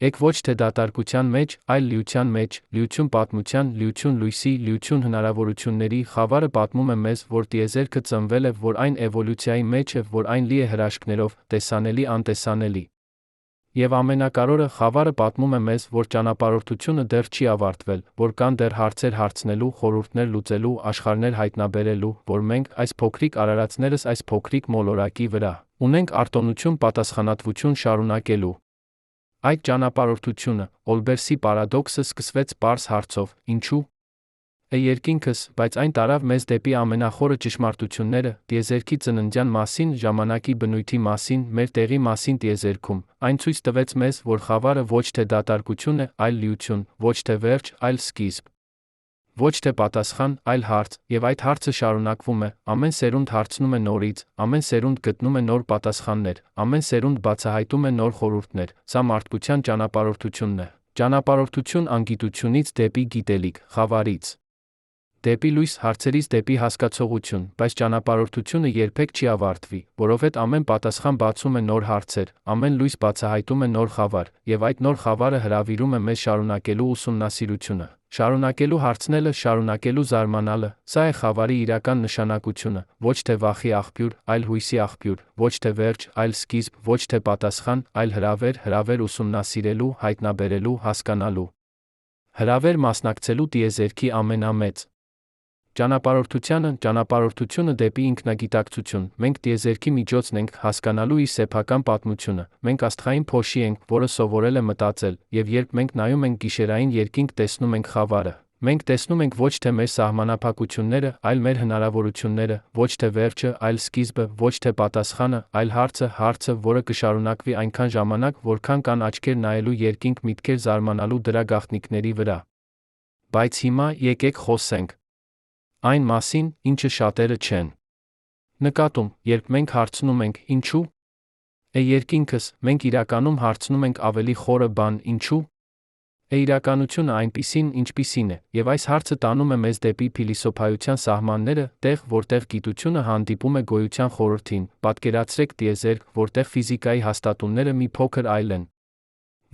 եք ոչ թե դատարկության մեջ, այլ լիության մեջ, լիություն պատմության, լիություն լույսի, լիություն հնարավորությունների, խավարը պատմում է մեզ, որ տիեզերքը ծնվել է, որ այն էվոլյուցիայի մեջ է, որ այն լի է հրաշքներով, տեսանելի, անտեսանելի։ Եվ ամենակարևորը, խավարը պատմում է մեզ, որ ճանապարհորդությունը դեռ չի ավարտվել, որ կան դեռ հարցեր հարցնելու, խորհուրդներ լուծելու, աշխարհներ հայտնաբերելու, որ մենք, այս փոքրիկ արարածներս այս փոքրիկ մոլորակի վրա, ունենք արտոնություն պատասխանատվություն շարունակելու։ Այդ ճանապարհորդությունը, Օլբերսի պարադոքսը սկսվեց պարզ հարցով, ինչու՞։ Երկինքս, բայց այն տարավ մեզ դեպի ամենախորը ճշմարտությունները, տիեզերքի ծննդյան մասին, ժամանակի բնույթի մասին, մեր տեղի մասին տիեզերքում, այն ցույց տվեց մեզ, որ խավարը ոչ թե դատարկություն է, այլ լիություն, ոչ թե վերջ, այլ սկիզբ։ Ոչ թե պատասխան, այլ հարց, եւ այդ հարցը շարունակվում է, ամեն սերունդ հարցնում է նորից, ամեն սերունդ գտնում է նոր պատասխաններ, ամեն սերունդ բացահայտում է նոր խորհուրդներ, սա մարդկության ճանապարհորդությունն է, ճանապարհորդություն անգիտությունից դեպի գիտելիք, խավարից դեպի լույս, հարցերից դեպի հասկացողություն, բայց ճանապարհորդությունը երբեք չի ավարտվի, որովհետև ամեն պատասխան բացում է նոր հարցեր, ամեն լույս բացահայտում է նոր խավար, եւ այդ նոր խավարը հրավիրում է մեզ շարունակելու ուսումնասիրությունը, շարունակելու հարցնելը, շարունակելու զարմանալը, սա է խավարի իրական նշանակությունը, ոչ թե վախի աղբյուր, այլ հույսի աղբյուր, ոչ թե վերջ, այլ սկիզբ, ոչ թե պատասխան, այլ հրավեր ուսումնասիրելու, հայտնաբերելու, հասկանալու, հրավեր մասնակցելու տիեզերքի ամենամեծ ճանապարհորդությունը դեպի ինքնագիտակցություն, մենք տիեզերքի միջոցն ենք հասկանալու իր սեփական պատմությունը, մենք աստղային փոշի ենք, որը սովորել է մտածել, եւ երբ մենք նայում ենք գիշերային երկինք տեսնում ենք խավարը, մենք տեսնում ենք ոչ թե մեր սահմանափակությունները, այլ մեր հնարավորությունները, ոչ թե վերջը, այլ սկիզբը, ոչ թե պատասխանը, այլ հարցը, որը կշարունակվի այնքան ժամանակ, որքան կան աչքեր նայելու երկինք միտքեր զարմանալու դրա գաղտնիքների վրա։ Բայց հիմա եկեք խոսենք այն մասին, ինչը շատերը չեն նկատում, երբ մենք հարցնում ենք ինչու՞։ Երկինքս, մենք իրականում հարցնում ենք ավելի խորը բան, ինչու՞։ Իրականությունը այնպիսին, ինչպիսին է, եւ այս հարցը տանում է մեզ դեպի փիլիսոփայության սահմանները, տեղ, որտեղ գիտությունը հանդիպում է գոյության խորհրդին, պատկերացրեք տիեզերք, որտեղ ֆիզիկայի հաստատունները մի փոքր այլ են,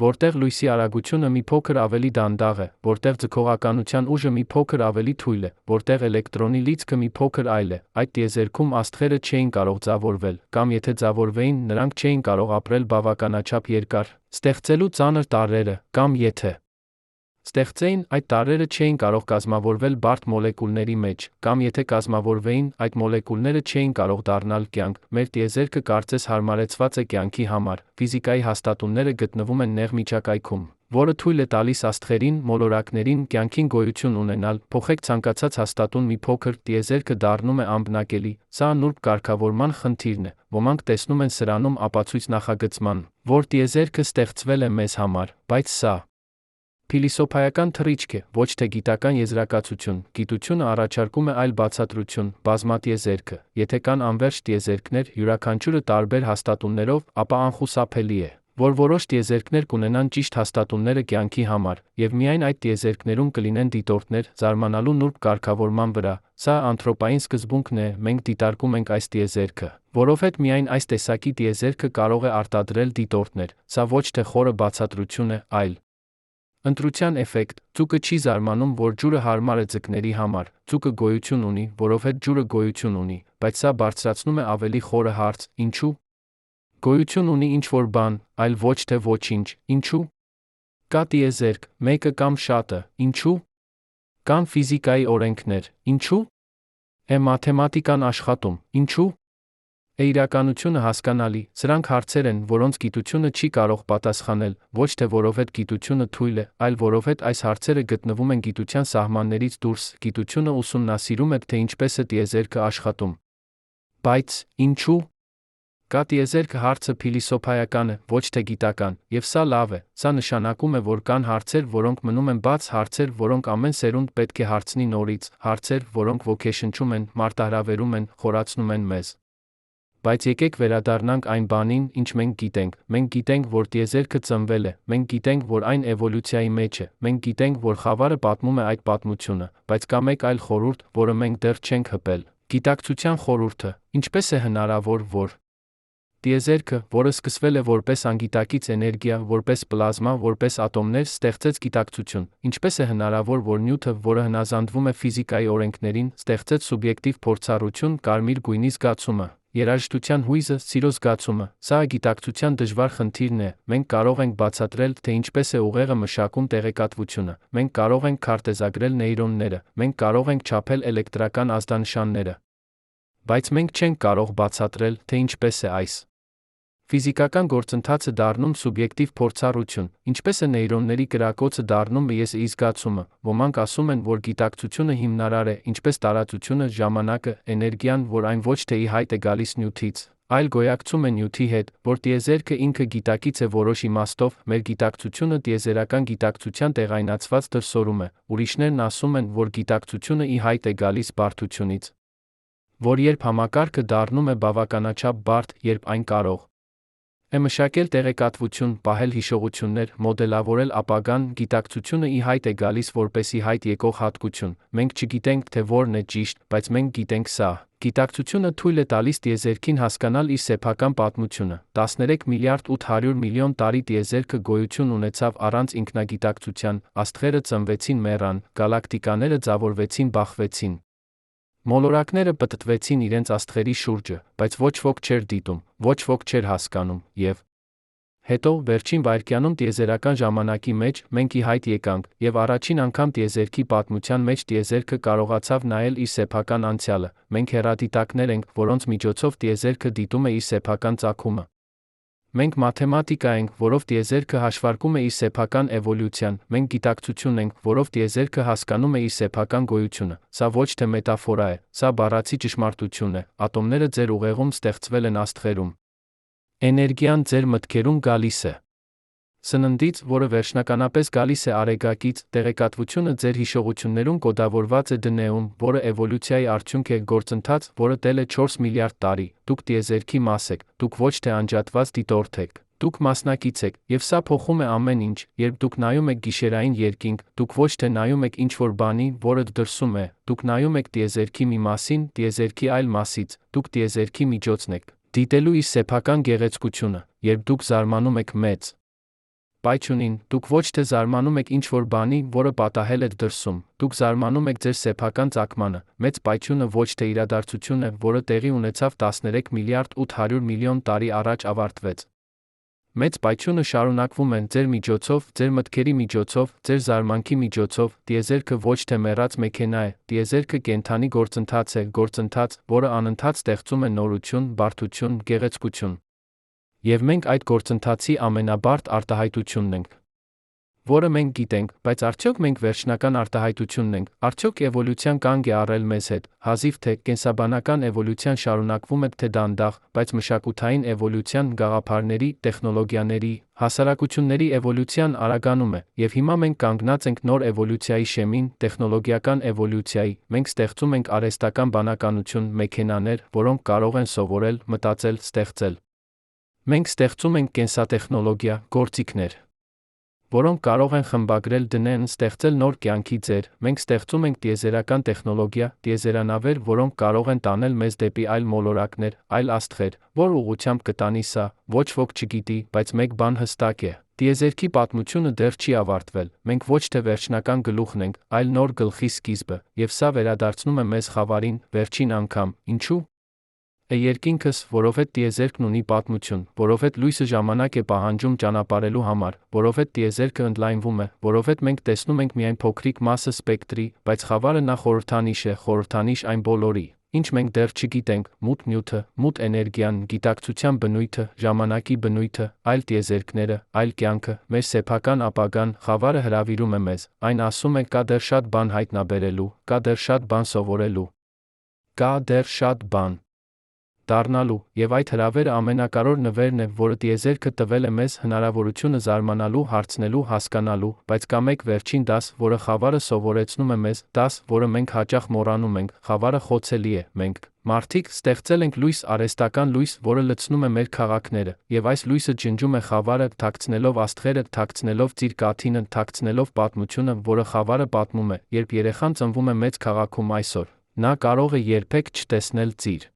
որտեղ լույսի արագությունը մի փոքր ավելի դանդաղ է, որտեղ ձգողականության ուժը մի փոքր ավելի թույլ է, որտեղ էլեկտրոնի լիցքը մի փոքր այլ է, այդ տիեզերքում աստղերը չէին կարող ձևավորվել, կամ եթե ձևորվեին, նրանք չէին կարող ապրել բավականաչափ երկար, ստեղծելու ծանր տարրերը, կամ եթե ստեղծեին, այդ տարրերը չէին կարող կազմավորվել բարդ մոլեկուլների մեջ, կամ եթե կազմավորվեին, այդ մոլեկուլները չէին կարող դառնալ կյանք, մեր տիեզերքը կարծես հարմարեցված է կյանքի համար, ֆիզիկայի հաստատունները գտնվում են նեղ միջակայքում, որը թույլ է տալիս աստղերին, մոլորակներին, կյանքին գոյություն ունենալ, փոխեք ցանկացած հաստատուն մի փոքր, տիեզերքը դառնում է ամբնակելի, սա նուրբ կարգավորման խնդիրն է, ոմանք տեսնում են սրանում ապացույց նախագծման, որ տիեզերքը ստեղծվել է մեզ համար, բայց սա Փիլիսոփայական թռիչք է, ոչ թե գիտական եզրակացություն, գիտությունը առաջարկում է այլ բացատրություն, բազմատիեզերքը, եթե կան անվերջ տիեզերքներ, յուրաքանչյուրը տարբեր հաստատուններով, ապա անխուսափելի է, որ որոշ տիեզերքներ կունենան ճիշտ հաստատունները կյանքի համար, եւ միայն այդ տիեզերքներում կլինեն դիտորդներ, զարմանալու նուրբ կարգավորման վրա, սա անթրոպային սկզբունքն է, մենք դիտարկում ենք այս տիեզերքը, որովհետեւ միայն այս տեսակի տիեզերքը կարող է արտադրել դիտորդներ, սա ոչ թե խորը բացատրություն է, այլ ընտրության էֆեկտ, ծուկը չի զարմանում, որ ջուրը հարմար է ձկների համար, ծուկը գոյություն ունի, որովհետև ջուրը գոյություն ունի, բայց սա բարձրացնում է ավելի խորը հարց, ինչու՞։ Գոյություն ունի ինչ-որ բան, այլ ոչ թե ոչինչ, ինչու՞։ Կա տիեզերք, մեկը կամ շատը, ինչու՞։ Կան ֆիզիկայի օրենքներ, ինչու՞։ Մաթեմատիկան աշխատում, ինչու՞։ Իրականությունը հասկանալի, սրանք հարցեր են, որոնց գիտությունը չի կարող պատասխանել, ոչ թե որովհետև գիտությունը թույլ է, այլ որովհետև այս հարցերը գտնվում են գիտության սահմաններից դուրս, գիտությունը ուսումնասիրում է, թե ինչպես է տիեզերքը աշխատում։ Բայց, ինչու՞։ Կա տիեզերքը հարցը փիլիսոփայական է, ոչ թե գիտական, եւ սա լավ է, սա նշանակում է, որ կան հարցեր, որոնք մնում են բաց, հարցեր, որոնք ամեն սերունդ պետք է հարցնի նորից, հարցեր, որոնք ոգեշնչում են, մարտահրավերում են, խորացնում են մեզ։ Բայց եկեք վերադառնանք այն բանին, ինչ մենք գիտենք։ Մենք գիտենք, որ տիեզերքը ծնվել է, մենք գիտենք, որ այն էվոլյուցիայի մեջ է, մենք գիտենք, որ խավարը պատմում է այդ պատմությունը, բայց կա մեկ այլ խորհուրդ, որը մենք դեռ չենք հպել։ Գիտակցության խորհուրդը։ Ինչպես է հնարավոր, որ տիեզերքը, որը սկսվել է որպես անգիտակից էներգիա, որպես պլազմա, որպես ատոմներ, ստեղծեց գիտակցություն։ Ինչպես է հնարավոր, որ նյութը, որը հնազանդվում է ֆիզիկայի օրենքներին, ստեղծեց սուբյեկտիվ փորձառություն, կարմիր գույնի զգացումը, երաժշտության հույզը, սիրո զգացումը։ Սա գիտակցության դժվար խնդիրն է։ Մենք կարող ենք բացատրել, թե ինչպես է ուղեղը մշակում տեղեկատվությունը։ Մենք կարող ենք քարտեզագրել նեյրոնները։ Մենք կարող ենք չափել էլեկտրական ազդանշանները։ Բայց մենք չենք կարող բացատրել, թե ինչպես է այս ֆիզիկական գործընթացը դառնում սուբյեկտիվ փորձառություն, ինչպես է նեյրոնների կրակոցը դառնում ես-ի զգացումը։ Ոմանք ասում են, որ գիտակցությունը հիմնարար է, ինչպես տարածությունը, ժամանակը, էներգիան, որ այն ոչ թե ի հայտ է գալիս նյութից, այլ գոյակցում է նյութի հետ, որ տիեզերքը ինքը գիտակից է որոշ իմաստով, մեր գիտակցությունը տիեզերական գիտակցության տեղայնացված դրսևորում է։ Ուրիշներն ասում են, որ գիտակցությունը ի հայտ է գալիս բարդությունից, որ երբ համակարգը դառնում է բավականաչափ բարդ, երբ այն կարող է մշակել տեղեկատվություն, պահել հիշողություններ, մոդելավորել ապագան, գիտակցությունը ի հայտ է գալիս որպես ի հայտ եկող հատկություն։ Մենք չգիտենք, թե որն է ճիշտ, բայց մենք գիտենք սա։ Գիտակցությունը թույլ է տալիս տիեզերքին հասկանալ իր սեփական պատմությունը։ 13 միլիարդ 800 միլիոն տարի տիեզերքը գոյություն ունեցավ առանց ինքնագիտակցության, աստղերը ծնվեցին, մեռան, գալակտիկաները ձևավորվեցին, բախվեցին։ Մոլորակները պտտվեցին իրենց աստղերի շուրջը, բայց ոչ ոք չէր դիտում, ոչ ոք չէր հասկանում, եւ հետո, վերջին վայրկյանում տիեզերական ժամանակի մեջ, մենք ի հայտ եկանք, եւ առաջին անգամ տիեզերքի պատմության մեջ տիեզերքը կարողացավ նայել իր սեփական անցյալը։ Մենք հեռադիտակներ ենք, որոնց միջոցով տիեզերքը դիտում է իր սեփական ծագումը։ Մենք մաթեմատիկա ենք, որով տիեզերքը հաշվարկում է իր սեփական էվոլյուցիան, մենք գիտակցություն ենք, որով տիեզերքը հասկանում է իր սեփական գոյությունը։ Սա ոչ թե մետաֆորա է, սա բառացի ճշմարտություն է։ Ատոմները ձեր ուղեղում ստեղծվել են աստղերում։ Էներգիան ձեր մտքերում գալիս է սննդից, որը վերջնականապես գալիս է արեգակից, տեղեկատվությունը ձեր հիշողություններում կոդավորված է DNA-ում, որը էվոլյուցիայի արդյունք է, գործընթաց, որը տել է 4 միլիարդ տարի։ Դուք տիեզերքի մաս եք, դուք ոչ թե անջատված դիտորդ եք, դուք մասնակից եք, եւ սա փոխում է ամեն ինչ, երբ դուք նայում եք գիշերային երկինք, դուք ոչ թե նայում եք ինչ-որ բանի, որը դրսում է, դուք նայում եք տիեզերքի մի մասին, տիեզերքի այլ մասից, դուք տիեզերքի միջոցն եք, դիտելու իր սեփական գեղեցկությունը, երբ դուք զարմանում եք մեծ պայթյունին, դուք ոչ թե զարմանում եք ինչ-որ բանի, որը պատահել է դրսում, դուք զարմանում եք ձեր սեփական ծագմանը։ Մեծ պայթյունը ոչ թե իրադարձություն է, որը տեղի ունեցավ 13 միլիարդ 800 միլիոն տարի առաջ ավարտվեց։ Մեծ պայթյունը շարունակվում է ձեր միջոցով, ձեր մտքերի միջոցով, ձեր զարմանքի միջոցով։ Տիեզերքը ոչ թե մեռած մեքենա է, տիեզերքը կենդանի գործընթաց է, գործընթաց, որը անընդհատ ստեղծում է նորություն, բարդություն, գեղեցկություն։ Եվ մենք այդ գործընթացի ամենաբարդ արտահայտությունն ենք։ որը մենք գիտենք, բայց արդյոք մենք վերջնական արտահայտությունն ենք, արդյոք էվոլյուցիան կանգ է առել մեզ հետ, հազիվ թե կենսաբանական էվոլյուցիան շարունակվում է թե դանդաղ, բայց մշակութային էվոլյուցիան գաղափարների, տեխնոլոգիաների, հասարակությունների էվոլյուցիան արագանում է, եւ հիմա մենք կանգնած ենք նոր էվոլյուցիայի շեմին, տեխնոլոգիական էվոլյուցիայի, մենք ստեղծում ենք արհեստական բանականություն, մեքենաներ, որոնք կարող են սովորել, մտածել, ստեղծել։ Մենք ստեղծում ենք կենսատեխնոլոգիա, գործիքներ, որոնք կարող են խմբագրել դնեն, ստեղծել նոր կյանքի ձեր, մենք ստեղծում ենք տիեզերական տեխնոլոգիա, տիեզերանավեր, որոնք կարող են տանել մեզ դեպի այլ մոլորակներ, այլ աստղեր, որ ուղղությամբ կտանի սա, ոչ ոք չգիտի, բայց մեկ բան հստակ է. տիեզերքի պատմությունը դեռ չի ավարտվել, մենք ոչ թե վերջնական գլուխն ենք, այլ նոր գլխի սկիզբը, եւ սա վերադարձնում է մեզ խավարին, վերջին անգամ, ինչու՞։ Երկինքս, որովհետ տիեզերքն ունի պատմություն, որովհետ լույսը ժամանակ է պահանջում ճանապարհելու համար, որովհետ տիեզերքը ընդլայնվում է, որովհետ մենք տեսնում ենք միայն փոքրիկ մասը սպեկտրի, բայց խավարը նա խորհրդանիշ է, խորհրդանիշ այն բոլորի, ինչ մենք դեռ չգիտենք, մութ նյութը, մութ էներգիան, գիտակցության բնույթը, ժամանակի բնույթը, այլ տիեզերքները, այլ կյանքը, մեր սեփական ապագան, խավարը հրավիրում է մեզ, այն ասում է կա դեռ շատ բան հայտնաբերելու, կա դեռ շատ բան սովորելու, կա դեռ շատ բան դառնալու, եւ այդ հրավերը ամենակարևոր նվերն է, որը տիեզերքը տվել է մեզ հնարավորությունը զարմանալու, հարցնելու, հասկանալու, բայց կա մեկ վերջին դաս, որը խավարը սովորեցնում է մեզ, դաս, որը մենք հաճախ մոռանում ենք, խավարը խոցելի է, մենք, մարդիկ, ստեղծել ենք լույս, արհեստական լույս, որը լցնում է մեր քաղաքները, եւ այս լույսը ջնջում է խավարը, թաքցնելով աստղերը, թաքցնելով ծիր կաթինը, թաքցնելով պատմությունը, որը խավարը պատմում է, երբ երեխան ծնվում է մեծ քաղաքում այսօր, նա կարող է երբեք չտեսնել ծիր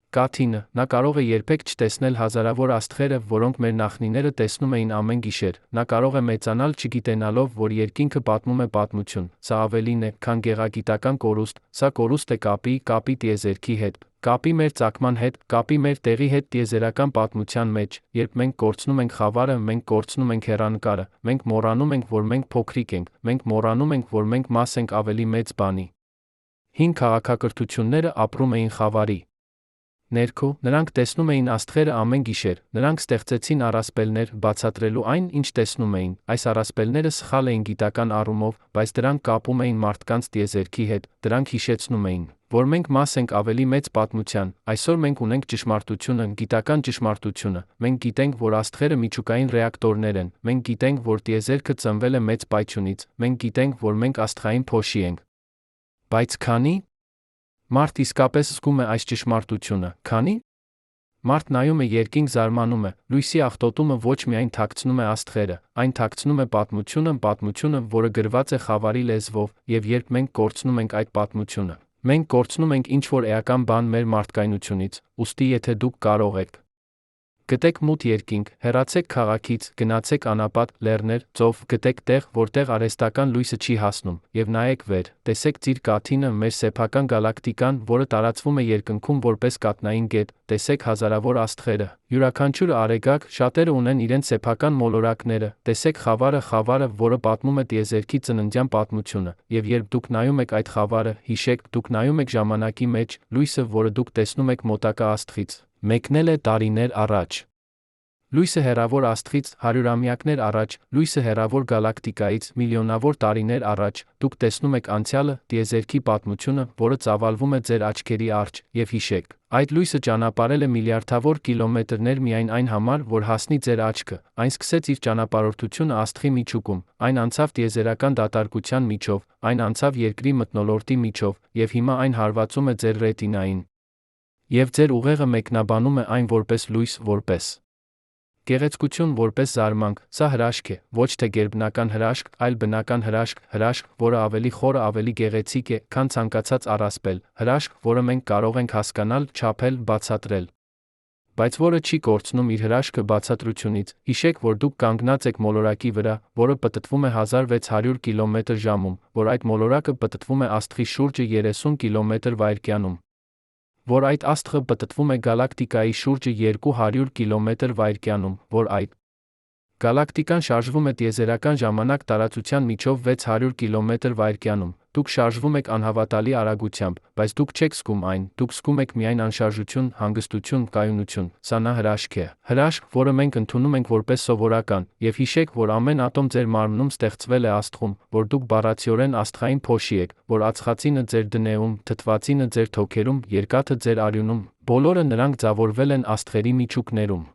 կաթինը, նա կարող է երբեք չտեսնել հազարավոր աստղերը, որոնք մեր նախնիները տեսնում էին ամեն գիշեր, նա կարող է մեծանալ չգիտենալով, որ երկինքը պատմում է պատմություն, սա ավելին է, քան գեղագիտական կորուստ, սա կորուստ է կապի տիեզերքի հետ, կապի մեր ծագման հետ, կապի մեր տեղի հետ տիեզերական պատմության մեջ, երբ մենք կորցնում ենք խավարը, մենք կորցնում ենք հեռանկարը, մենք մոռանում ենք, որ մենք փոքրիկ ենք, մենք մոռանում ենք, որ մենք մաս ենք ավելի մեծ բանի։ Հին քաղաքակրթությունները ապրում էին խավարի ներքո, նրանք տեսնում էին աստղերը ամեն գիշեր, նրանք ստեղծեցին առասպելներ, բացատրելու այն, ինչ տեսնում էին, այս առասպելները սխալ էին գիտական առումով, բայց դրանք կապում էին մարդկանց տիեզերքի հետ, դրանք հիշեցնում էին, որ մենք մաս ենք ավելի մեծ պատմության, այսօր մենք ունենք ճշմարտությունը, գիտական ճշմարտությունը, մենք գիտենք, որ աստղերը միջուկային ռեակտորներ են, մենք գիտենք, որ տիեզերքը ծնվել է մեծ պայթյունից, մենք գիտենք, որ մենք աստղային փոշի ենք։ Բայց քանի՞ մարդ իսկապես զգում է այս ճշմարտությունը, քանի՞ մարդ նայում է երկինք զարմանում է, լույսի աղտոտումը ոչ միայն թաքցնում է աստղերը, այն թաքցնում է պատմությունը, որը գրված է խավարի լեզվով, եւ երբ մենք կորցնում ենք այդ պատմությունը, մենք կորցնում ենք ինչ-որ էական բան մեր մարդկայնությունից, ուստի եթե դուք կարող եք գտեք մութ երկինք, հեռացեք քաղաքից, գնացեք անապատ, լեռներ, ծով, գտեք տեղ, որտեղ արհեստական լույսը չի հասնում, եւ նայեք վեր, տեսեք ծիր կաթինը, մեր սեփական գալակտիկան, որը տարածվում է երկնքում որպես կաթնային գետ, տեսեք հազարավոր աստղերը, յուրաքանչյուրը արեգակ, շատերը ունեն իրենց սեփական մոլորակները, տեսեք խավարը, որը պատմում է տիեզերքի ծննդյան պատմությունը, եւ երբ դուք նայում եք այդ խավարը, հիշեք, դուք նայում եք ժամանակի մեջ, լույսը, որը դուք տեսնում եք մոտակա աստղից, մեկնել է տարիներ առաջ։ Լույսը հեռավոր աստղից, հարյուրամյակներ առաջ, լույսը հեռավոր գալակտիկայից, միլիոնավոր տարիներ առաջ, դուք տեսնում եք անցյալը, տիեզերքի պատմությունը, որը ծավալվում է ձեր աչքերի առջ, եւ հիշեք, այդ լույսը ճանապարհել է միլիարդավոր կիլոմետրներ միայն այն համար, որ հասնի ձեր աչքը, այն սկսեց իր ճանապարհորդությունը աստղի միջուկում, այն անցավ տիեզերական դատարկության միջով, այն անցավ երկրի մթնոլորտի միջով, եւ հիմա այն հարվածում է ձեր ռետինային։ Եվ ձեր ուղեղը մեկնաբանում է այն որպես լույս, որպես գեղեցկություն, որպես զարմանք, սա հրաշք է, ոչ թե գերբնական հրաշք, այլ բնական հրաշք, որը ավելի խորը, ավելի գեղեցիկ է, քան ցանկացած առասպել, հրաշք, որը մենք կարող ենք հասկանալ, չափել, բացատրել, բայց որը չի կորցնում իր հրաշքը բացատրությունից։ Հիշեք, որ դուք կանգնած եք մոլորակի վրա, որը պտտվում է 1600 կմ/ժ, որ այդ մոլորակը պտտվում է աստղի շուրջը 30 կմ/վ, որ այդ աստղը պտտվում է գալակտիկայի շուրջը 200 կմ/վ, որ այդ գալակտիկան շարժվում է տիեզերական ժամանակ տարածության միջով 600 կմ/վ, դուք շարժվում եք անհավատալի արագությամբ, բայց դուք չեք զգում այն, դուք զգում եք միայն անշարժություն, հանգստություն, կայունություն, սա նա հրաշք է, հրաշք, որը մենք ընդունում ենք որպես սովորական, եւ հիշեք, որ ամեն ատոմ ձեր մարմնում ստեղծվել է աստղում, որ դուք բառացիորեն աստղային փոշի եք, որ ածխածինը ձեր դնեում, թթվածինը ձեր թոքերում, երկաթը ձեր արյունում, բոլորը նրանք ձավորվել են աստղերի միջուկներում։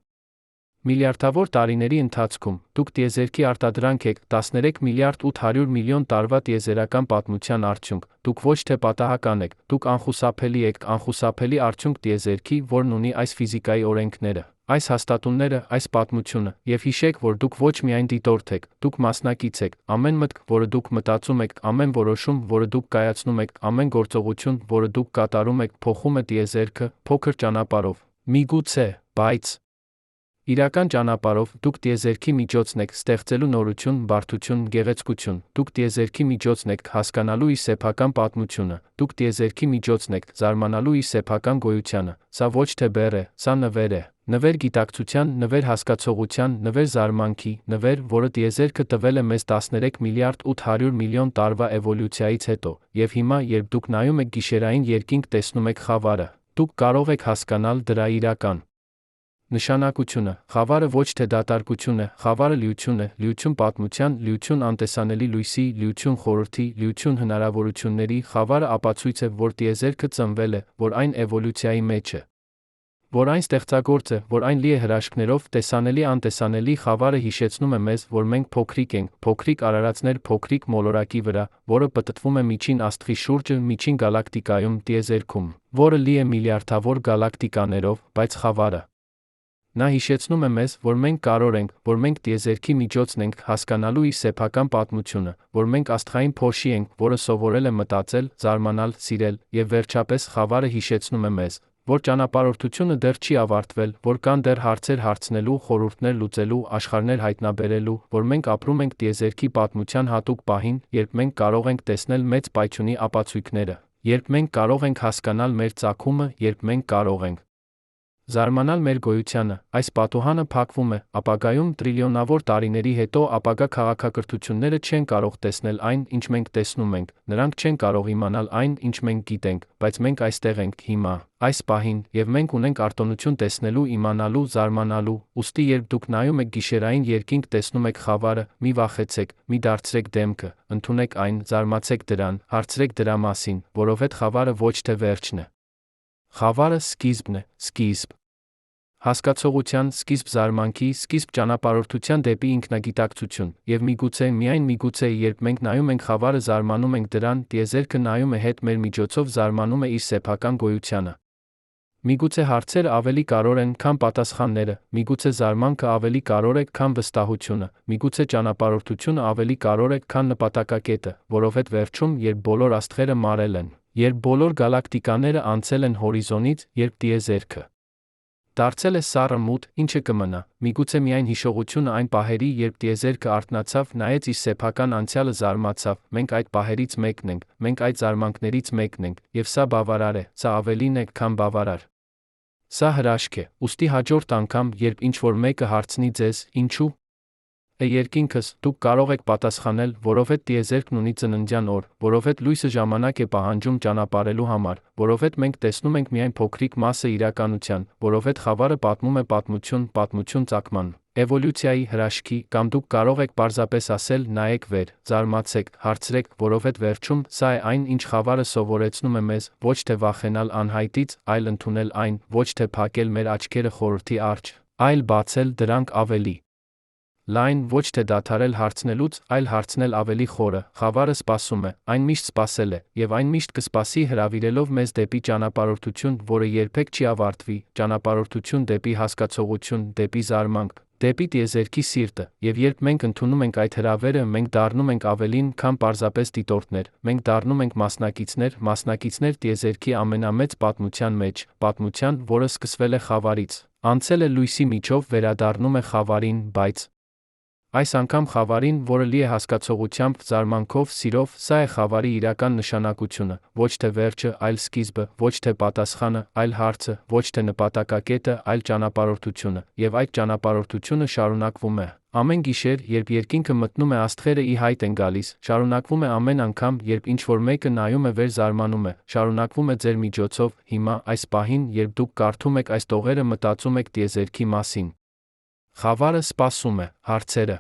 Միլիարդավոր տարիների ընթացքում դուք տիեզերքի արտադրանք եք 13 միլիարդ 800 միլիոն տարվա տիեզերական պատմության արդյունք, դուք ոչ թե պատահական եք, դուք անխուսափելի եք, անխուսափելի արդյունք տիեզերքի, որն ունի այս ֆիզիկայի օրենքները, այս հաստատունները, այս պատմությունը, եւ հիշեք, որ դուք ոչ միայն դիտորդ եք, դուք մասնակից եք, ամեն մտք, որը դուք մտածում եք, ամեն որոշում, որը դուք կայացնում եք, ամեն գործողություն, որը դուք կատարում եք, փոխում է տիեզերքը, փոքր ճանապարհով, միգուցե, բայց իրական ճանապարհով դուք տիեզերքի միջոցն եք ստեղծելու նորություն, բարդություն, գեղեցկություն, դուք տիեզերքի միջոցն եք հասկանալու իր սեփական պատմությունը, դուք տիեզերքի միջոցն եք զարմանալու իր սեփական գոյությանը, սա ոչ թե բեռ է, սա նվեր է, նվեր գիտակցության, նվեր հասկացողության, նվեր զարմանքի, նվեր, որը տիեզերքը տվել է մեզ 13 միլիարդ 800 միլիոն տարվա էվոլյուցիայից հետո, եւ հիմա, երբ դուք նայում եք գիշերային երկինք, տեսնում եք խավարը, դուք կարող եք հասկանալ դրա իրական նշանակությունը, խավարը ոչ թե դատարկություն է, խավարը լիություն է, լիություն պատմության, լիություն անտեսանելի լույսի, լիություն խորհրդի, լիություն հնարավորությունների, խավարը ապացույց է, որ տիեզերքը ծնվել է, որ այն էվոլյուցիայի մեջ է, որ այն ստեղծագործ է, որ այն լի է հրաշքներով, տեսանելի անտեսանելի խավարը հիշեցնում է մեզ, որ մենք փոքրիկ ենք, փոքրիկ արարածներ փոքրիկ մոլորակի վրա, որը պտտվում է միջին աստղի շուրջը, միջին գալակտիկայում, տիեզերքում, որը լի է միլիարդավոր գալակտիկաներով, բայց խավարը նա հիշեցնում է մեզ, որ մենք կարող ենք, որ մենք տիեզերքի միջոցն ենք հասկանալու իր սեփական պատմությունը, որ մենք աստղային փոշի ենք, որը սովորել է մտածել, զարմանալ, սիրել, եւ վերջապես խավարը հիշեցնում է մեզ, որ ճանապարհորդությունը դեռ չի ավարտվել, որ կան դեռ հարցեր հարցնելու, խորհուրդներ լուծելու, աշխարհներ հայտնաբերելու, որ մենք ապրում ենք տիեզերքի պատմության հատուկ պահին, երբ մենք կարող ենք տեսնել մեծ պայթյունի ապացույցները, երբ մենք կարող ենք հասկանալ մեր ծագումը, երբ մենք կարող ենք զարմանալ մեր գոյությանը, այս պատուհանը փակվում է, ապագայում տրիլիոնավոր տարիների հետո ապագա քաղաքակրթությունները չեն կարող տեսնել այն, ինչ մենք տեսնում ենք, նրանք չեն կարող իմանալ այն, ինչ մենք գիտենք, բայց մենք այստեղ ենք հիմա, այս պահին, եւ մենք ունենք արտոնություն տեսնելու, իմանալու, զարմանալու, ուստի երբ դուք նայում եք գիշերային երկինք, տեսնում եք խավարը, մի վախեցեք, մի դարձրեք դեմքը, ընդունեք այն, զարմացեք դրան, հարցրեք դրա մասին, որովհետեւ խավարը ոչ թե վերջն է։ Խավարը սկիզբն է, սկիզբ հասկացողության, սկիզբ զարմանքի, սկիզբ ճանապարհորդության դեպի ինքնագիտակցություն, եւ միգուցե, միայն միգուցե, երբ մենք նայում ենք խավարը, զարմանում ենք դրան, տիեզերքը նայում է հետ մեր միջոցով, զարմանում է իր սեփական գոյությանը։ Միգուցե հարցերը ավելի կարևոր են, քան պատասխանները, միգուցե զարմանքը ավելի կարևոր է, քան վստահությունը, միգուցե ճանապարհորդությունը ավելի կարևոր է, քան նպատակակետը, որովհետեւ վերջում, երբ բոլոր աստղերը մարել են, երբ բոլոր գալակտիկաները անցել են հորիզոնից, երբ տիեզերքը դարձել է սառը մութ, ինչը կմնա, միգուցե միայն հիշողությունը այն պահերի, երբ տիեզերքը արթնացավ, նայեց իր սեփական անցյալը, զարմացավ, մենք այդ պահերից մեկն ենք, մենք այդ զարմանքներից մեկն ենք, եւ սա բավարար է, սա ավելին է, քան բավարար։ Սա հրաշք է, ուստի հաջորդ անգամ, երբ ինչ-որ մեկը հարցնի ձեզ, ինչու երկինքս, դուք կարող եք պատասխանել, որովհետեւ տիեզերքն ունի ծննդյան օր, որովհետեւ լույսը ժամանակ է պահանջում ճանապարհելու համար, որովհետեւ մենք տեսնում ենք միայն փոքրիկ մասը իրականության, որովհետեւ խավարը պատմում է պատմություն ծագման, էվոլյուցիայի, հրաշքի, կամ դուք կարող եք պարզապես ասել, նայեք վեր, զարմացեք, հարցրեք, որովհետեւ վերջում սա է այն, ինչ խավարը սովորեցնում է մեզ, ոչ թե վախենալ անհայտից, այլ ընդունել այն, ոչ թե փակել մեր աչքերը խորհրդի առջ, այլ բացել դրանք ավելի լայն, ոչ թե դադարել հարցնելուց, այլ հարցնել ավելի խորը, խավարը սպասում է, այն միշտ սպասել է, եւ այն միշտ կսպասի հրավիրելով մեզ դեպի ճանապարհորդություն, որը երբեք չի ավարտվի, ճանապարհորդություն դեպի հասկացողություն, դեպի զարմանք, դեպի տիեզերքի սիրտը, եւ երբ մենք ընդունում ենք այդ հրավերը, մենք դառնում ենք ավելին, քան պարզապես դիտորդներ, մենք դառնում ենք մասնակիցներ տիեզերքի ամենամեծ պատմության մեջ, պատմության, որը սկսվել է խավարից, անցել է լույսի միջով, վերադառնում է խավարին, բայց Այս անգամ խավարին, որը լի է հասկացողությամբ, զարմանքով, սիրով, սա է խավարի իրական նշանակությունը, ոչ թե վերջը, այլ սկիզբը, ոչ թե պատասխանը, այլ հարցը, ոչ թե նպատակակետը, այլ ճանապարհորդությունը, եւ այդ ճանապարհորդությունը շարունակվում է։ Ամեն գիշեր, երբ երկինքը մտնում է, աստղերը ի հայտ են գալիս, շարունակվում է ամեն անգամ, երբ ինչ-որ մեկը նայում է վեր, զարմանում է, շարունակվում է ձեր միջոցով, հիմա, այս պահին, երբ դուք կարդում եք այս տողերը, մտածում եք տիեզերքի մասին։ Խավարը սպասում է, հարցերը